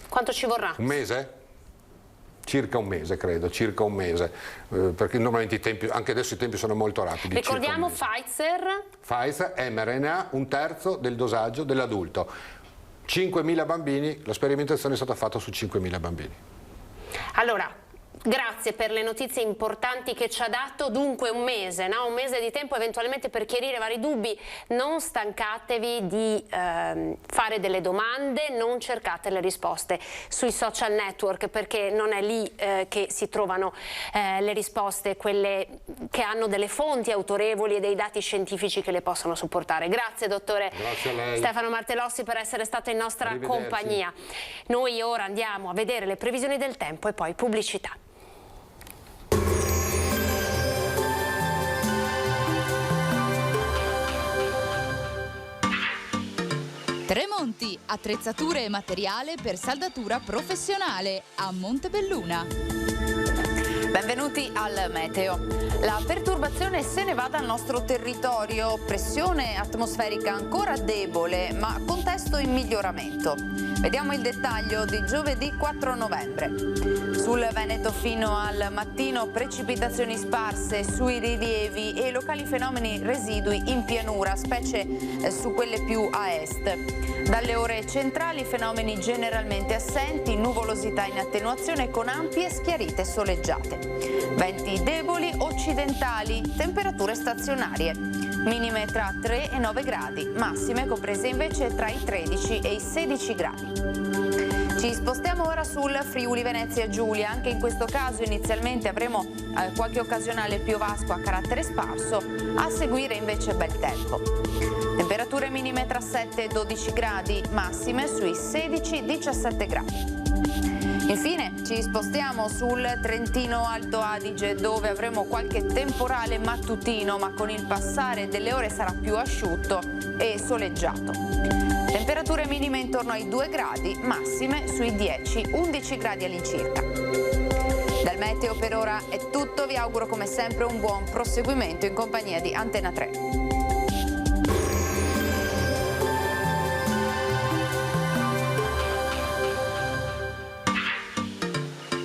Quanto ci vorrà? Un mese? Circa un mese, credo, circa un mese, perché normalmente i tempi, anche adesso i tempi sono molto rapidi. Ricordiamo Pfizer? Pfizer, mRNA, 1/3 del dosaggio dell'adulto. 5.000 bambini, la sperimentazione è stata fatta su 5.000 bambini. Allora, Grazie per le notizie importanti che ci ha dato. Dunque un mese di tempo eventualmente per chiarire vari dubbi. Non stancatevi di fare delle domande, non cercate le risposte sui social network, perché non è lì che si trovano le risposte, quelle che hanno delle fonti autorevoli e dei dati scientifici che le possono supportare. Grazie dottore Stefano Martellossi per essere stato in nostra compagnia. Noi ora andiamo a vedere le previsioni del tempo e poi pubblicità. Tremonti, attrezzature e materiale per saldatura professionale a Montebelluna. Benvenuti al meteo. La perturbazione se ne va dal nostro territorio, pressione atmosferica ancora debole ma contesto in miglioramento. Vediamo il dettaglio di giovedì 4 novembre. Sul Veneto fino al mattino precipitazioni sparse sui rilievi e locali fenomeni residui in pianura, specie su quelle più a est. Dalle ore centrali fenomeni generalmente assenti, nuvolosità in attenuazione con ampie schiarite soleggiate. Venti deboli occidentali, temperature stazionarie. Minime tra 3 e 9 gradi, massime comprese invece tra i 13 e i 16 gradi. Ci spostiamo ora sul Friuli Venezia Giulia, anche in questo caso inizialmente avremo qualche occasionale piovasco a carattere sparso, a seguire invece bel tempo. Temperature minime tra 7 e 12 gradi, massime sui 16-17 gradi. Infine ci spostiamo sul Trentino Alto Adige, dove avremo qualche temporale mattutino, ma con il passare delle ore sarà più asciutto e soleggiato. Temperature minime intorno ai 2 gradi, massime sui 10-11 gradi all'incirca. Dal meteo per ora è tutto, vi auguro come sempre un buon proseguimento in compagnia di Antena 3.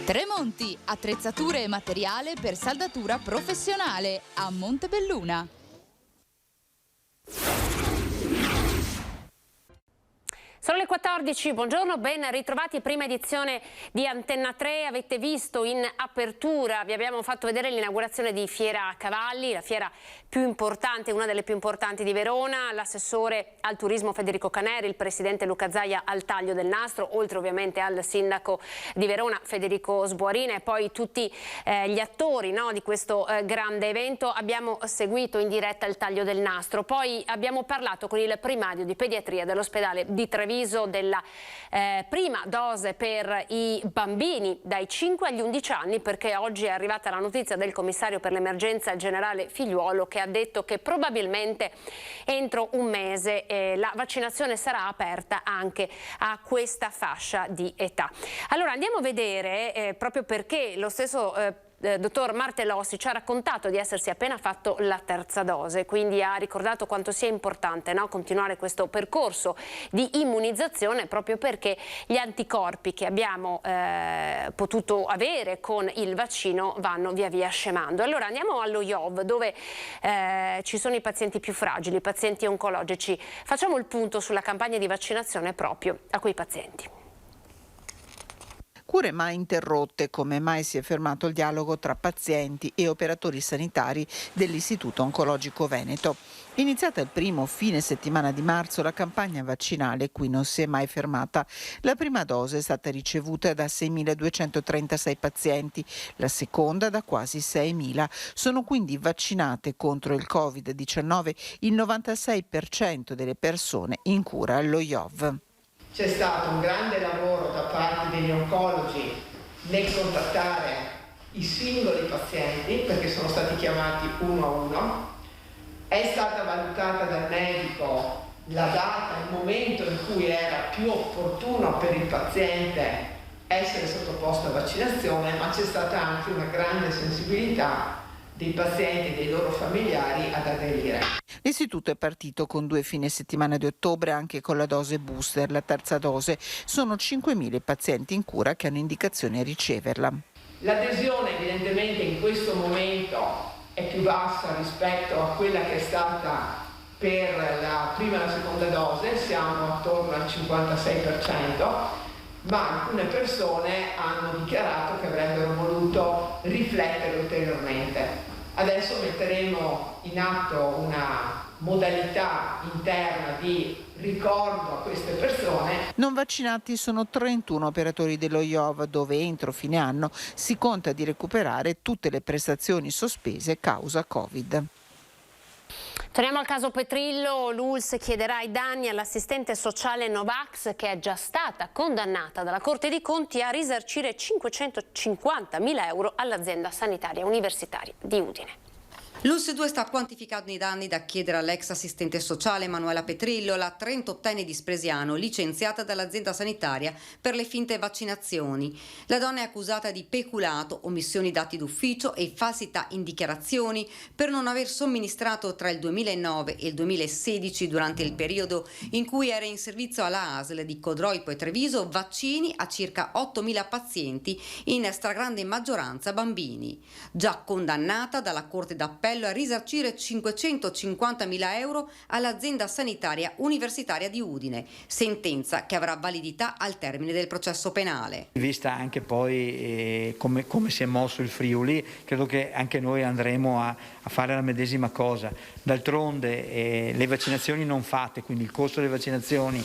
Tremonti, attrezzature e materiale per saldatura professionale a Montebelluna. Sono le 14, buongiorno, ben ritrovati, prima edizione di Antenna 3. Avete visto in apertura, vi abbiamo fatto vedere l'inaugurazione di Fiera Cavalli, la fiera più importante, una delle più importanti di Verona, l'assessore al turismo Federico Caneri, il presidente Luca Zaia al taglio del nastro, oltre ovviamente al sindaco di Verona Federico Sbuarina e poi tutti gli attori di questo grande evento. Abbiamo seguito in diretta il taglio del nastro, poi abbiamo parlato con il primario di pediatria dell'ospedale di Treviso della prima dose per i bambini dai 5 agli 11 anni, perché oggi è arrivata la notizia del commissario per l'emergenza, il generale Figliuolo, che ha detto che probabilmente entro un mese la vaccinazione sarà aperta anche a questa fascia di età. Allora andiamo a vedere, proprio perché lo stesso dottor Martellossi ci ha raccontato di essersi appena fatto la terza dose, quindi ha ricordato quanto sia importante continuare questo percorso di immunizzazione, proprio perché gli anticorpi che abbiamo potuto avere con il vaccino vanno via via scemando. Allora andiamo allo IOV, dove ci sono i pazienti più fragili, i pazienti oncologici. Facciamo il punto sulla campagna di vaccinazione proprio a quei pazienti. Cure mai interrotte, come mai si è fermato il dialogo tra pazienti e operatori sanitari dell'Istituto Oncologico Veneto. Iniziata il primo fine settimana di marzo, la campagna vaccinale qui non si è mai fermata. La prima dose è stata ricevuta da 6.236 pazienti, la seconda da quasi 6.000. Sono quindi vaccinate contro il Covid-19 il 96% delle persone in cura allo IOV. C'è stato un grande lavoro da parte degli oncologi nel contattare i singoli pazienti, perché sono stati chiamati uno a uno. È stata valutata dal medico la data, il momento in cui era più opportuno per il paziente essere sottoposto a vaccinazione, ma c'è stata anche una grande sensibilità dei pazienti e dei loro familiari ad aderire. L'istituto è partito con 2 fine settimana di ottobre anche con la dose booster, la terza dose. Sono 5.000 pazienti in cura che hanno indicazione a riceverla. L'adesione evidentemente in questo momento è più bassa rispetto a quella che è stata per la prima e la seconda dose, siamo attorno al 56%. ma alcune persone hanno dichiarato che avrebbero voluto riflettere ulteriormente. Adesso metteremo in atto una modalità interna di ricordo a queste persone. Non vaccinati sono 31 operatori dello IOV, dove entro fine anno si conta di recuperare tutte le prestazioni sospese causa Covid. Torniamo al caso Petrillo. L'ULSS chiederà i danni all'assistente sociale Novax, che è già stata condannata dalla Corte dei Conti a risarcire 550.000 euro all'azienda sanitaria universitaria di Udine. L'ULSS 2 sta quantificando i danni da chiedere all'ex assistente sociale Manuela Petrillo, la 38enne di Spresiano, licenziata dall'azienda sanitaria per le finte vaccinazioni. La donna è accusata di peculato, omissioni dati d'ufficio e falsità in dichiarazioni per non aver somministrato tra il 2009 e il 2016, durante il periodo in cui era in servizio alla ASL di Codroipo e Treviso, vaccini a circa 8.000 pazienti, in stragrande maggioranza bambini. Già condannata dalla Corte d'Appello a risarcire 550.000 euro all'azienda sanitaria universitaria di Udine, sentenza che avrà validità al termine del processo penale. Vista anche poi come si è mosso il Friuli, credo che anche noi andremo a fare la medesima cosa. D'altronde le vaccinazioni non fatte, quindi il costo delle vaccinazioni,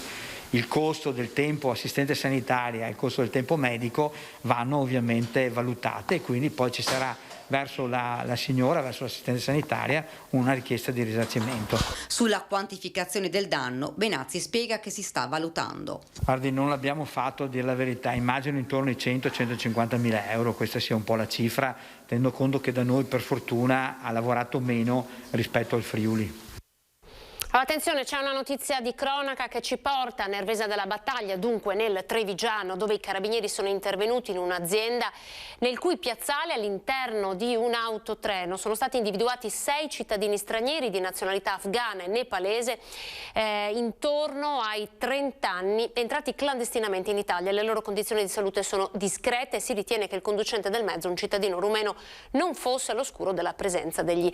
il costo del tempo assistente sanitaria e il costo del tempo medico vanno ovviamente valutate, e quindi poi ci sarà verso la signora, verso l'assistente sanitaria, una richiesta di risarcimento. Sulla quantificazione del danno, Benazzi spiega che si sta valutando. Guardi, non l'abbiamo fatto, a dire la verità, immagino intorno ai 100-150.000 euro, questa sia un po' la cifra, tenendo conto che da noi per fortuna ha lavorato meno rispetto al Friuli. Attenzione, c'è una notizia di cronaca che ci porta a Nervesa della Battaglia, dunque nel Trevigiano, dove i carabinieri sono intervenuti in un'azienda nel cui piazzale, all'interno di un autotreno, sono stati individuati 6 cittadini stranieri di nazionalità afghana e nepalese, intorno ai 30 anni, entrati clandestinamente in Italia. Le loro condizioni di salute sono discrete e si ritiene che il conducente del mezzo, un cittadino rumeno, non fosse all'oscuro della presenza degli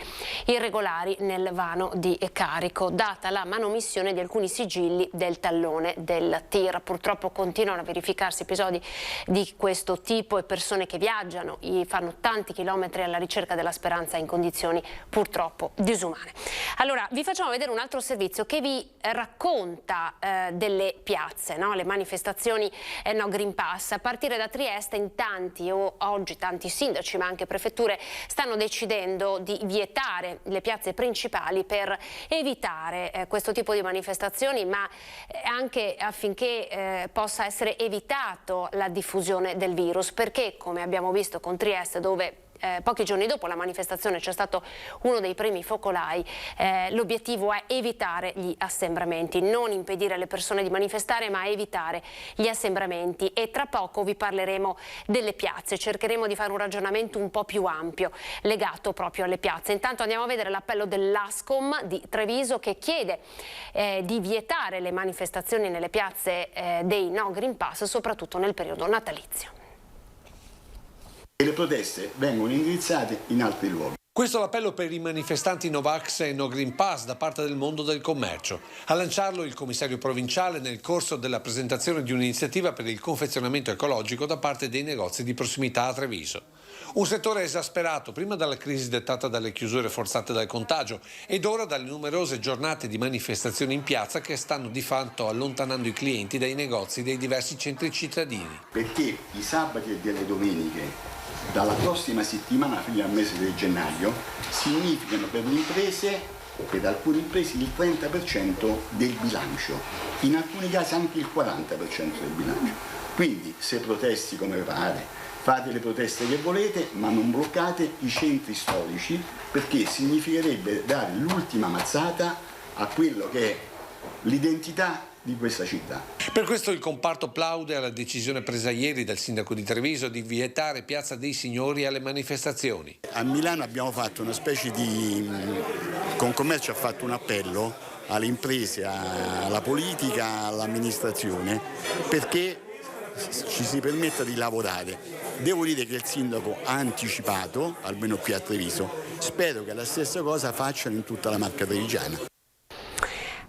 irregolari nel vano di carico, data la manomissione di alcuni sigilli del tallone del tir. Purtroppo continuano a verificarsi episodi di questo tipo e persone che viaggiano, fanno tanti chilometri alla ricerca della speranza in condizioni purtroppo disumane. Allora, vi facciamo vedere un altro servizio che vi racconta delle piazze, no? Le manifestazioni No Green Pass. A partire da Trieste, in tanti, oggi tanti sindaci ma anche prefetture stanno decidendo di vietare le piazze principali per evitare questo tipo di manifestazioni, ma anche affinché possa essere evitato la diffusione del virus, perché come abbiamo visto con Trieste, dove pochi giorni dopo la manifestazione c'è stato uno dei primi focolai, l'obiettivo è evitare gli assembramenti, non impedire alle persone di manifestare, ma evitare gli assembramenti. E tra poco vi parleremo delle piazze, cercheremo di fare un ragionamento un po' più ampio legato proprio alle piazze. Intanto andiamo a vedere l'appello dell'Ascom di Treviso, che chiede di vietare le manifestazioni nelle piazze dei No Green Pass, soprattutto nel periodo natalizio. E le proteste vengono indirizzate in altri luoghi. Questo è l'appello per i manifestanti Novax e No Green Pass da parte del mondo del commercio. A lanciarlo il commissario provinciale nel corso della presentazione di un'iniziativa per il confezionamento ecologico da parte dei negozi di prossimità a Treviso. Un settore esasperato prima dalla crisi dettata dalle chiusure forzate dal contagio ed ora dalle numerose giornate di manifestazioni in piazza che stanno di fatto allontanando i clienti dai negozi dei diversi centri cittadini. Perché i sabati e delle domeniche dalla prossima settimana fino al mese di gennaio significano per le imprese, per alcune imprese, il 30% del bilancio, in alcuni casi anche il 40% del bilancio. Quindi se protesti come pare, fate le proteste che volete, ma non bloccate i centri storici, perché significherebbe dare l'ultima mazzata a quello che è l'identità di questa città. Per questo il comparto plaude alla decisione presa ieri dal sindaco di Treviso di vietare Piazza dei Signori alle manifestazioni. A Milano abbiamo fatto una specie di... Confcommercio ha fatto un appello alle imprese, alla politica, all'amministrazione, perché ci si permetta di lavorare. Devo dire che il sindaco ha anticipato, almeno qui a Treviso, spero che la stessa cosa facciano in tutta la Marca trevigiana.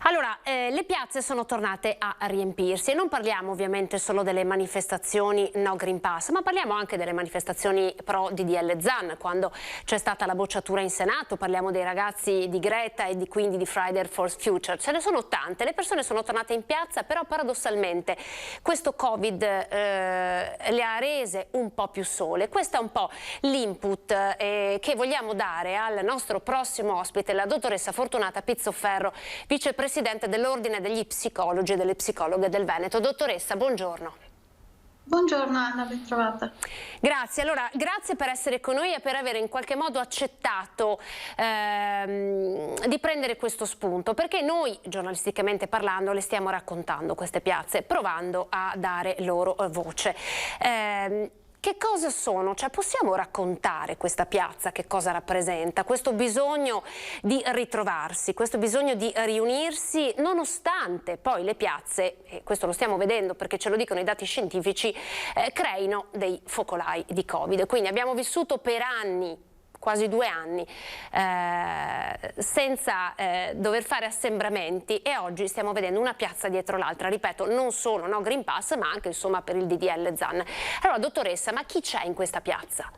Allora, le piazze sono tornate a riempirsi e non parliamo ovviamente solo delle manifestazioni no Green Pass, ma parliamo anche delle manifestazioni pro DDL Zan, quando c'è stata la bocciatura in Senato, parliamo dei ragazzi di Greta e quindi di Friday for Future. Ce ne sono tante, le persone sono tornate in piazza, però paradossalmente questo Covid le ha rese un po' più sole. Questo è un po' l'input che vogliamo dare al nostro prossimo ospite, la dottoressa Fortunata Pizzoferro, vicepresidente dell'Ordine degli Psicologi e delle Psicologhe del Veneto. Dottoressa, buongiorno. Buongiorno Anna, ben trovata. Grazie, allora grazie per essere con noi e per aver in qualche modo accettato di prendere questo spunto, perché noi giornalisticamente parlando le stiamo raccontando queste piazze, provando a dare loro voce. Che cosa sono? Cioè, possiamo raccontare questa piazza, che cosa rappresenta? Questo bisogno di ritrovarsi, questo bisogno di riunirsi, nonostante poi le piazze, e questo lo stiamo vedendo perché ce lo dicono i dati scientifici, creino dei focolai di Covid. Quindi abbiamo vissuto per anni, quasi 2 anni, senza dover fare assembramenti, e oggi stiamo vedendo una piazza dietro l'altra, ripeto, non solo no Green Pass, ma anche insomma per il DDL Zan. Allora dottoressa, ma chi c'è in questa piazza?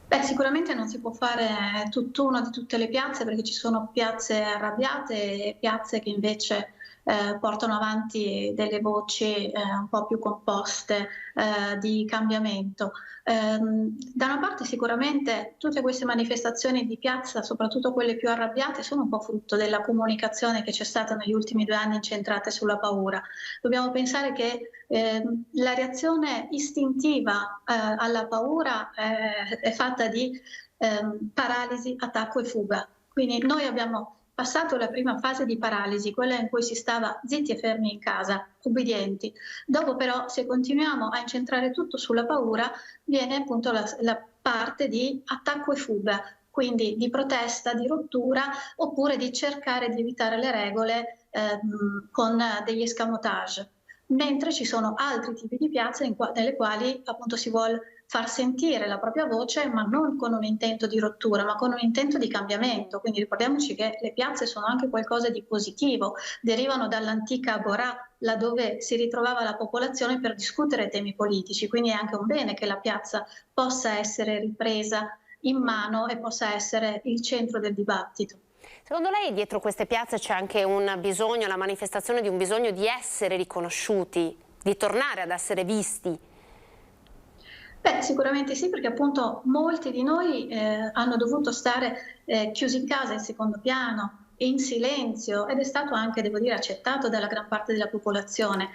Beh, sicuramente non si può fare tutt'uno di tutte le piazze, perché ci sono piazze arrabbiate e piazze che invece portano avanti delle voci un po' più composte di cambiamento. Da una parte sicuramente tutte queste manifestazioni di piazza, soprattutto quelle più arrabbiate, sono un po' frutto della comunicazione che c'è stata negli ultimi 2 anni incentrate sulla paura. Dobbiamo pensare che la reazione istintiva alla paura è fatta di paralisi, attacco e fuga. Quindi noi abbiamo passato la prima fase di paralisi, quella in cui si stava zitti e fermi in casa, ubbidienti. Dopo però, se continuiamo a incentrare tutto sulla paura, viene appunto la parte di attacco e fuga, quindi di protesta, di rottura, oppure di cercare di evitare le regole con degli escamotage. Mentre ci sono altri tipi di piazze nelle quali appunto si vuole far sentire la propria voce, ma non con un intento di rottura, ma con un intento di cambiamento. Quindi ricordiamoci che le piazze sono anche qualcosa di positivo, derivano dall'antica agorà, laddove si ritrovava la popolazione per discutere temi politici, quindi è anche un bene che la piazza possa essere ripresa in mano e possa essere il centro del dibattito. Secondo lei dietro queste piazze c'è anche un bisogno, la manifestazione di un bisogno di essere riconosciuti, di tornare ad essere visti? Beh, sicuramente sì, perché appunto molti di noi hanno dovuto stare chiusi in casa in secondo piano, in silenzio, ed è stato anche, devo dire, accettato dalla gran parte della popolazione.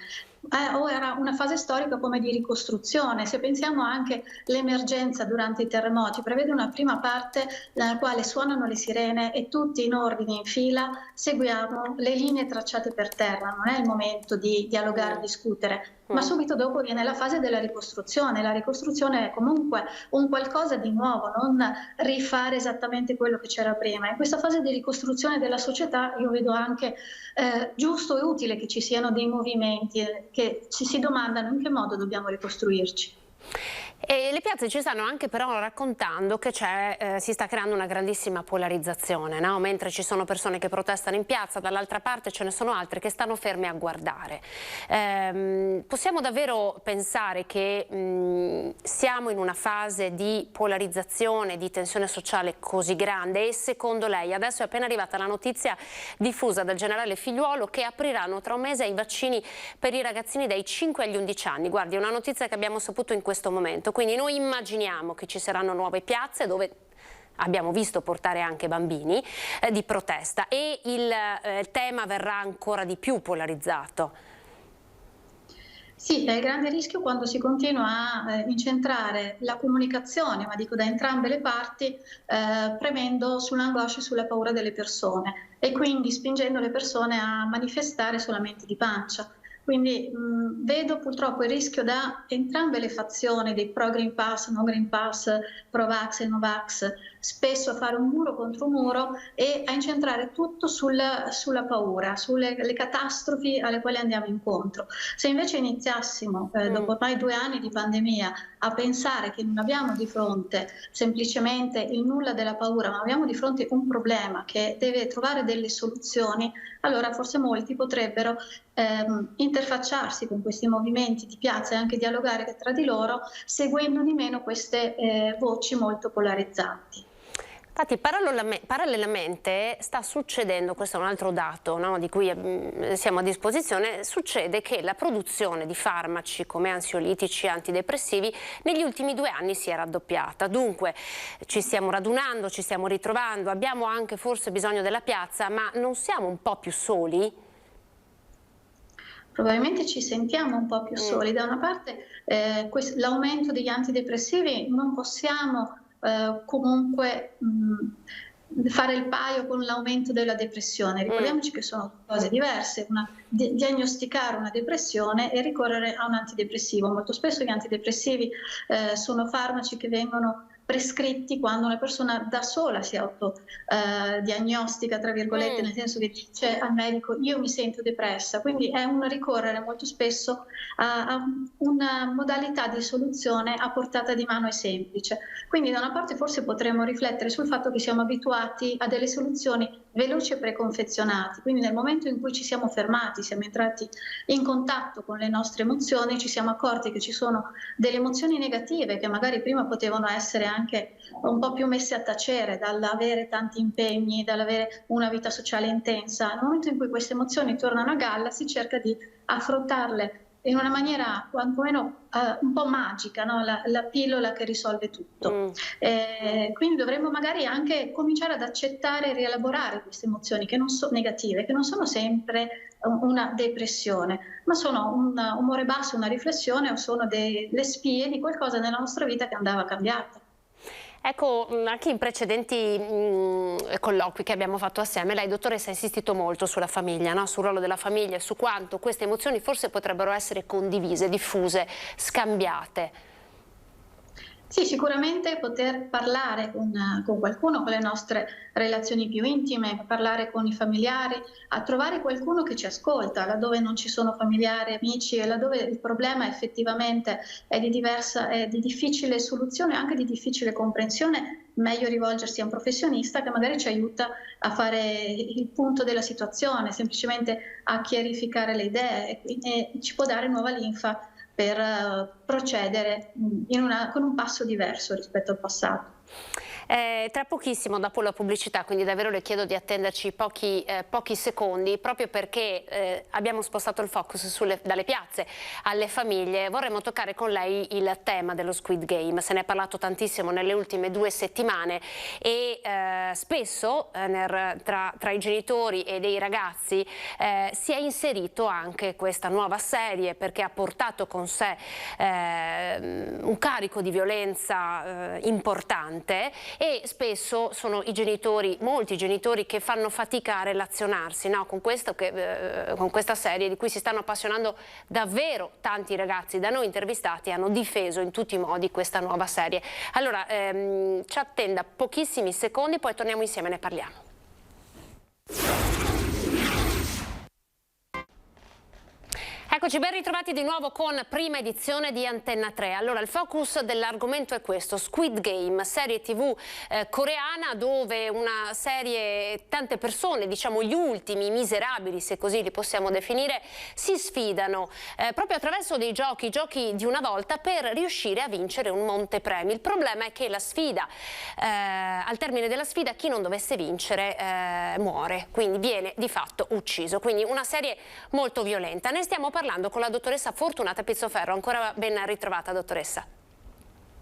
Era una fase storica come di ricostruzione. Se pensiamo anche all'emergenza durante i terremoti, prevede una prima parte nella quale suonano le sirene e tutti in ordine, in fila, seguiamo le linee tracciate per terra. Non è il momento di dialogare, discutere, ma subito dopo viene la fase della ricostruzione. La ricostruzione è comunque un qualcosa di nuovo, non rifare esattamente quello che c'era prima. In questa fase di ricostruzione della società io vedo anche giusto e utile che ci siano dei movimenti che ci si domandano in che modo dobbiamo ricostruirci. E le piazze ci stanno anche però raccontando che si sta creando una grandissima polarizzazione, no? Mentre ci sono persone che protestano in piazza, dall'altra parte ce ne sono altre che stanno ferme a guardare. Possiamo davvero pensare che siamo in una fase di polarizzazione, di tensione sociale così grande? E secondo lei, adesso è appena arrivata la notizia diffusa dal generale Figliuolo che apriranno tra un mese i vaccini per i ragazzini dai 5 agli 11 anni. Guardi, è una notizia che abbiamo saputo in questo momento. Quindi noi immaginiamo che ci saranno nuove piazze dove abbiamo visto portare anche bambini di protesta, e il tema verrà ancora di più polarizzato. Sì, è il grande rischio quando si continua a incentrare la comunicazione, ma dico da entrambe le parti, premendo sull'angoscia e sulla paura delle persone, e quindi spingendo le persone a manifestare solamente di pancia. Quindi vedo purtroppo il rischio da entrambe le fazioni, dei pro Green Pass, no Green Pass, pro Vax e Novax, spesso a fare un muro contro un muro e a incentrare tutto sulla paura, sulle catastrofi alle quali andiamo incontro. Se invece iniziassimo, dopo ormai 2 anni di pandemia, a pensare che non abbiamo di fronte semplicemente il nulla della paura, ma abbiamo di fronte un problema che deve trovare delle soluzioni, allora forse molti potrebbero interfacciarsi con questi movimenti di piazza e anche dialogare tra di loro, seguendo di meno queste voci molto polarizzanti. Infatti parallelamente sta succedendo, questo è un altro dato, no, di cui siamo a disposizione, succede che la produzione di farmaci come ansiolitici e antidepressivi negli ultimi 2 anni si è raddoppiata. Dunque ci stiamo radunando, ci stiamo ritrovando, abbiamo anche forse bisogno della piazza, ma non siamo un po' più soli? Probabilmente ci sentiamo un po' più soli. Da una parte l'aumento degli antidepressivi non possiamo comunque fare il paio con l'aumento della depressione. Ricordiamoci che sono cose diverse, diagnosticare una depressione e ricorrere a un antidepressivo. Molto spesso gli antidepressivi sono farmaci che vengono prescritti quando una persona da sola si autodiagnostica, tra virgolette, nel senso che dice al medico io mi sento depressa, quindi è un ricorrere molto spesso a una modalità di soluzione a portata di mano e semplice. Quindi da una parte forse potremmo riflettere sul fatto che siamo abituati a delle soluzioni veloci e preconfezionate, quindi nel momento in cui ci siamo fermati, siamo entrati in contatto con le nostre emozioni, ci siamo accorti che ci sono delle emozioni negative che magari prima potevano essere anche un po' più messe a tacere dall'avere tanti impegni, dall'avere una vita sociale intensa. Nel momento in cui queste emozioni tornano a galla si cerca di affrontarle in una maniera quantomeno un po' magica, no? La pillola che risolve tutto. Quindi dovremmo magari anche cominciare ad accettare e rielaborare queste emozioni che non sono negative, che non sono sempre una depressione, ma sono un umore basso, una riflessione o sono le spie di qualcosa nella nostra vita che andava cambiata. Ecco, anche in precedenti colloqui che abbiamo fatto assieme, lei, dottoressa, ha insistito molto sulla famiglia, no? Sul ruolo della famiglia e su quanto queste emozioni forse potrebbero essere condivise, diffuse, scambiate. Sì, sicuramente poter parlare con qualcuno, con le nostre relazioni più intime, parlare con i familiari, a trovare qualcuno che ci ascolta, laddove non ci sono familiari, amici, e laddove il problema effettivamente è di difficile soluzione, anche di difficile comprensione, meglio rivolgersi a un professionista che magari ci aiuta a fare il punto della situazione, semplicemente a chiarificare le idee e ci può dare nuova linfa per procedere con un passo diverso rispetto al passato. Tra pochissimo dopo la pubblicità, quindi davvero le chiedo di attenderci pochi secondi, proprio perché abbiamo spostato il focus dalle piazze alle famiglie. Vorremmo toccare con lei il tema dello Squid Game. Se ne è parlato tantissimo nelle ultime 2 settimane e spesso tra i genitori e dei ragazzi si è inserito anche questa nuova serie, perché ha portato con sé un carico di violenza importante, e spesso sono molti genitori che fanno fatica a relazionarsi, no? con questa serie di cui si stanno appassionando davvero tanti ragazzi da noi intervistati, hanno difeso in tutti i modi questa nuova serie. Allora ci attenda pochissimi secondi, poi torniamo insieme e ne parliamo. Eccoci, ben ritrovati di nuovo con prima edizione di Antenna 3. Allora, il focus dell'argomento è questo: Squid Game, serie TV coreana, dove una serie, tante persone, diciamo gli ultimi miserabili, se così li possiamo definire, si sfidano proprio attraverso dei giochi di una volta, per riuscire a vincere un montepremi. Il problema è che la sfida, al termine della sfida, chi non dovesse vincere muore, quindi viene di fatto ucciso. Quindi una serie molto violenta. Ne stiamo parlando con la dottoressa Fortunata Pizzoferro. Ancora ben ritrovata, dottoressa.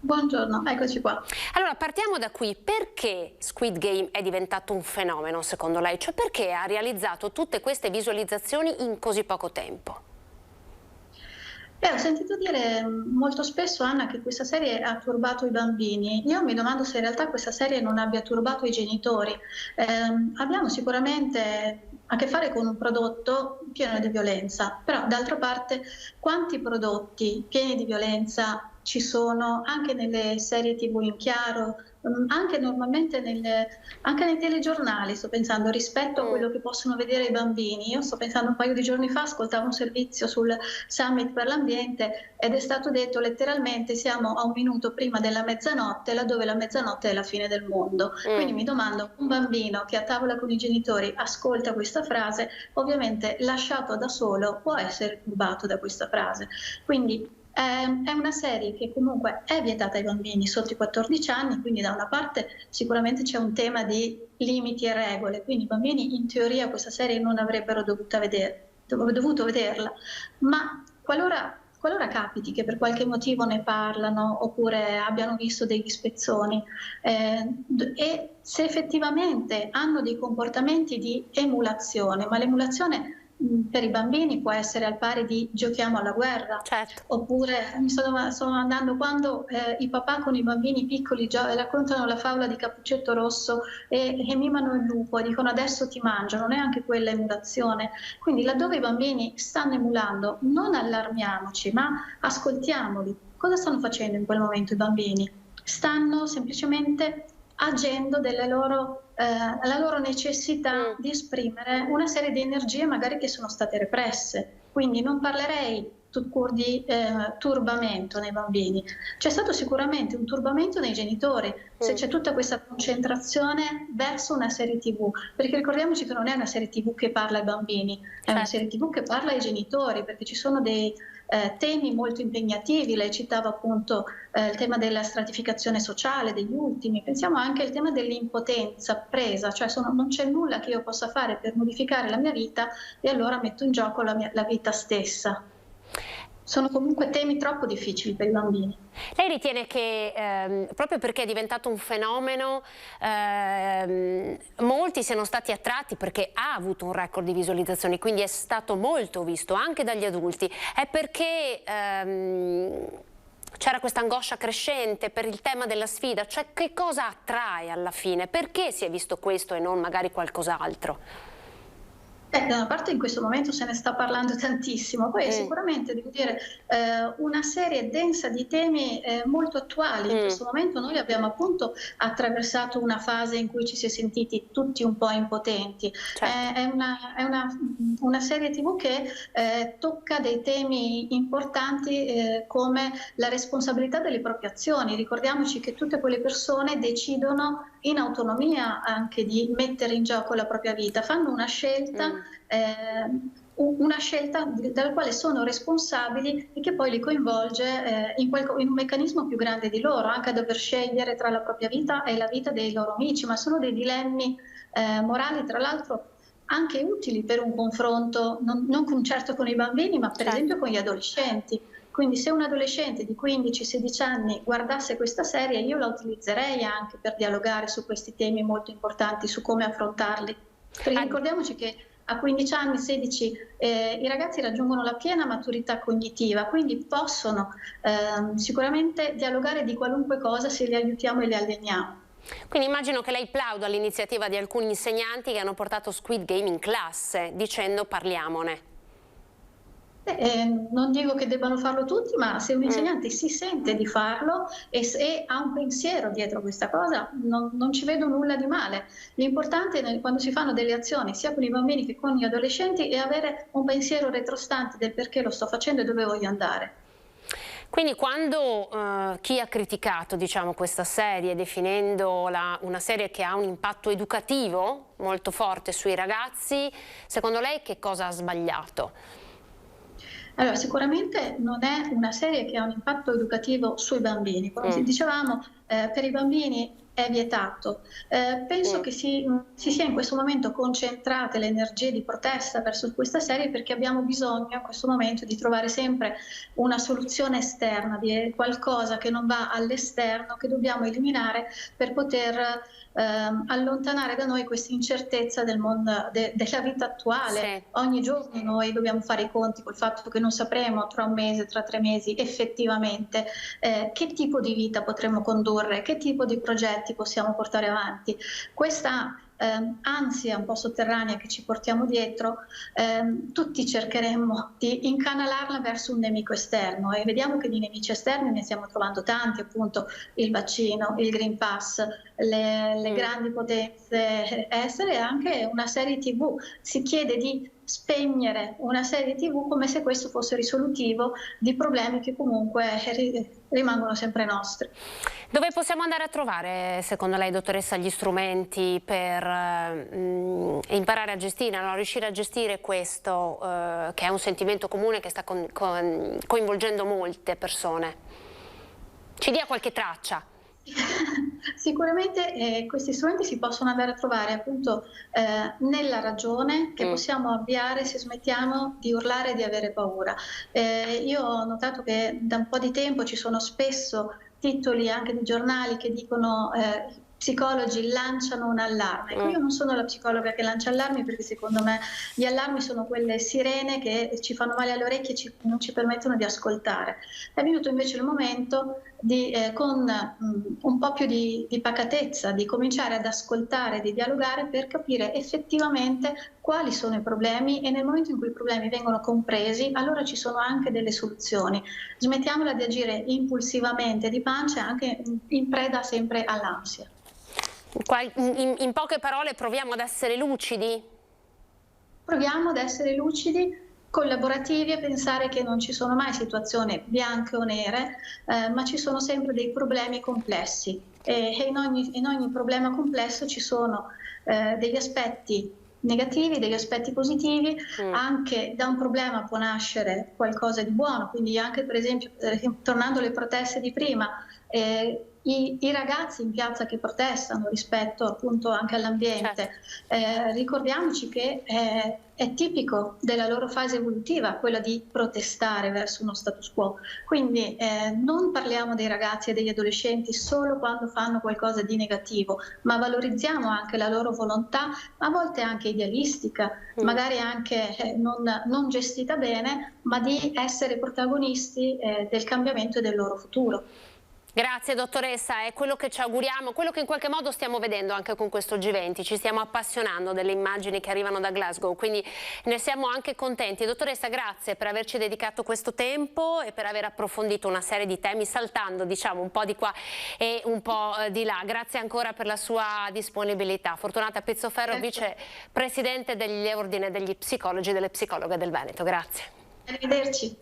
Buongiorno, eccoci qua. Allora, partiamo da qui. Perché Squid Game è diventato un fenomeno secondo lei? Cioè, perché ha realizzato tutte queste visualizzazioni in così poco tempo? Ho sentito dire molto spesso, Anna, che questa serie ha turbato i bambini. Io mi domando se in realtà questa serie non abbia turbato i genitori. Abbiamo sicuramente a che fare con un prodotto pieno di violenza, però d'altra parte quanti prodotti pieni di violenza ci sono anche nelle serie TV in chiaro, anche normalmente anche nei telegiornali, sto pensando, rispetto a quello che possono vedere i bambini. Io sto pensando, un paio di giorni fa ascoltavo un servizio sul Summit per l'ambiente ed è stato detto letteralmente siamo a 1 minuto prima della mezzanotte, laddove la mezzanotte è la fine del mondo. Quindi mi domando, un bambino che a tavola con i genitori ascolta questa frase, ovviamente lasciato da solo può essere turbato da questa frase. Quindi è una serie che comunque è vietata ai bambini sotto i 14 anni, quindi da una parte sicuramente c'è un tema di limiti e regole, quindi i bambini in teoria questa serie non avrebbero dovuto vederla, ma qualora capiti che per qualche motivo ne parlano oppure abbiano visto degli spezzoni e se effettivamente hanno dei comportamenti di emulazione, ma l'emulazione per i bambini può essere al pari di giochiamo alla guerra, oppure mi sto domandando quando i papà con i bambini piccoli raccontano la favola di Cappuccetto Rosso e mimano il lupo e dicono adesso ti mangio, non è anche quella emulazione? Quindi laddove i bambini stanno emulando non allarmiamoci ma ascoltiamoli. Cosa stanno facendo in quel momento i bambini? Stanno semplicemente agendo alla loro necessità di esprimere una serie di energie magari che sono state represse. Quindi non parlerei di turbamento nei bambini. C'è stato sicuramente un turbamento nei genitori se c'è tutta questa concentrazione verso una serie TV, perché ricordiamoci che non è una serie TV che parla ai bambini, è una serie TV che parla ai genitori, perché ci sono dei temi molto impegnativi. Lei citava appunto il tema della stratificazione sociale degli ultimi, pensiamo anche al tema dell'impotenza presa, cioè non c'è nulla che io possa fare per modificare la mia vita e allora metto in gioco la vita stessa. Sono comunque temi troppo difficili per i bambini. Lei ritiene che proprio perché è diventato un fenomeno molti siano stati attratti perché ha avuto un record di visualizzazioni, quindi è stato molto visto anche dagli adulti, è perché c'era questa angoscia crescente per il tema della sfida? Cioè che cosa attrae alla fine? Perché si è visto questo e non magari qualcos'altro? Da una parte in questo momento se ne sta parlando tantissimo, poi sicuramente devo dire una serie densa di temi molto attuali. In questo momento noi abbiamo appunto attraversato una fase in cui ci si è sentiti tutti un po' impotenti. È una serie TV che tocca dei temi importanti come la responsabilità delle proprie azioni. Ricordiamoci che tutte quelle persone decidono in autonomia anche di mettere in gioco la propria vita, fanno una scelta dalla quale sono responsabili e che poi li coinvolge in un meccanismo più grande di loro, anche a dover scegliere tra la propria vita e la vita dei loro amici, ma sono dei dilemmi morali, tra l'altro anche utili per un confronto, non certo con i bambini, ma per esempio con gli adolescenti. Quindi se un adolescente di 15-16 anni guardasse questa serie, io la utilizzerei anche per dialogare su questi temi molto importanti, su come affrontarli. Perché ricordiamoci che a 15 anni, 16, i ragazzi raggiungono la piena maturità cognitiva, quindi possono sicuramente dialogare di qualunque cosa se li aiutiamo e li alleniamo. Quindi immagino che lei plauda all'iniziativa di alcuni insegnanti che hanno portato Squid Game in classe, dicendo parliamone. Non dico che debbano farlo tutti, ma se un insegnante si sente di farlo e ha un pensiero dietro questa cosa, non ci vedo nulla di male. L'importante quando si fanno delle azioni sia con i bambini che con gli adolescenti è avere un pensiero retrostante del perché lo sto facendo e dove voglio andare. Quindi quando chi ha criticato questa serie definendola una serie che ha un impatto educativo molto forte sui ragazzi, secondo lei che cosa ha sbagliato? Allora, sicuramente non è una serie che ha un impatto educativo sui bambini. Come dicevamo, per i bambini è vietato. Penso che si sia in questo momento concentrate le energie di protesta verso questa serie perché abbiamo bisogno in questo momento di trovare sempre una soluzione esterna, di qualcosa che non va all'esterno, che dobbiamo eliminare per poter allontanare da noi questa incertezza del mondo, della vita attuale. Sì. Ogni giorno noi dobbiamo fare i conti col fatto che non sapremo tra un mese, tra 3 mesi effettivamente che tipo di vita potremo condurre, che tipo di progetti possiamo portare avanti. Questa ansia un po' sotterranea che ci portiamo dietro, tutti cercheremmo di incanalarla verso un nemico esterno, e vediamo che di nemici esterni ne stiamo trovando tanti, appunto il vaccino, il Green Pass, le grandi potenze estere e anche una serie TV. Si chiede di spegnere una serie TV come se questo fosse risolutivo di problemi che comunque rimangono sempre nostri. Dove possiamo andare a trovare, secondo lei, dottoressa, gli strumenti per imparare a gestire, no? Riuscire a gestire questo, che è un sentimento comune che sta coinvolgendo molte persone? Ci dia qualche traccia. Sicuramente questi strumenti si possono andare a trovare appunto nella ragione che possiamo avviare se smettiamo di urlare e di avere paura. Io ho notato che da un po' di tempo ci sono spesso titoli anche di giornali che dicono psicologi lanciano un allarme. Io non sono la psicologa che lancia allarmi, perché secondo me gli allarmi sono quelle sirene che ci fanno male alle orecchie e non ci permettono di ascoltare. È venuto invece il momento di, con un po' più di pacatezza, di cominciare ad ascoltare, di dialogare per capire effettivamente quali sono i problemi, e nel momento in cui i problemi vengono compresi, allora ci sono anche delle soluzioni. Smettiamola di agire impulsivamente di pancia, anche in preda sempre all'ansia. In poche parole, proviamo ad essere lucidi? Proviamo ad essere lucidi, collaborativi, e pensare che non ci sono mai situazioni bianche o nere, ma ci sono sempre dei problemi complessi, e in ogni problema complesso ci sono degli aspetti negativi, degli aspetti positivi. Anche da un problema può nascere qualcosa di buono, quindi anche per esempio, tornando alle proteste di prima, i ragazzi in piazza che protestano rispetto appunto anche all'ambiente, ricordiamoci che è tipico della loro fase evolutiva quella di protestare verso uno status quo, quindi non parliamo dei ragazzi e degli adolescenti solo quando fanno qualcosa di negativo, ma valorizziamo anche la loro volontà, a volte anche idealistica, magari anche non gestita bene, ma di essere protagonisti del cambiamento e del loro futuro. Grazie dottoressa, è quello che ci auguriamo, quello che in qualche modo stiamo vedendo anche con questo G20, ci stiamo appassionando delle immagini che arrivano da Glasgow, quindi ne siamo anche contenti. Dottoressa, grazie per averci dedicato questo tempo e per aver approfondito una serie di temi, saltando diciamo un po' di qua e un po' di là. Grazie ancora per la sua disponibilità. Fortunata Pizzoferro, vicepresidente dell'Ordine degli Psicologi e delle Psicologhe del Veneto. Grazie. Arrivederci.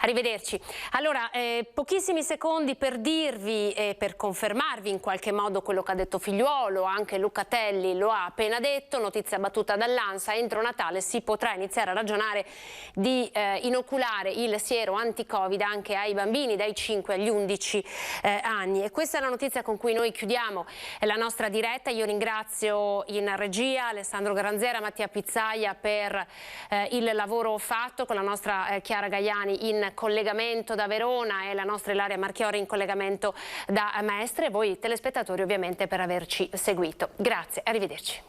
Arrivederci. Allora, pochissimi secondi per dirvi e per confermarvi in qualche modo quello che ha detto Figliuolo, anche Lucatelli lo ha appena detto, notizia battuta dall'ANSA: entro Natale si potrà iniziare a ragionare di inoculare il siero anti-Covid anche ai bambini dai 5 agli 11 anni. E questa è la notizia con cui noi chiudiamo la nostra diretta. Io ringrazio in regia Alessandro Garanzera, Mattia Pizzaia per il lavoro fatto, con la nostra Chiara Gaiani in collegamento da Verona e la nostra Ilaria Marchiori in collegamento da Mestre, e voi telespettatori ovviamente per averci seguito. Grazie, arrivederci.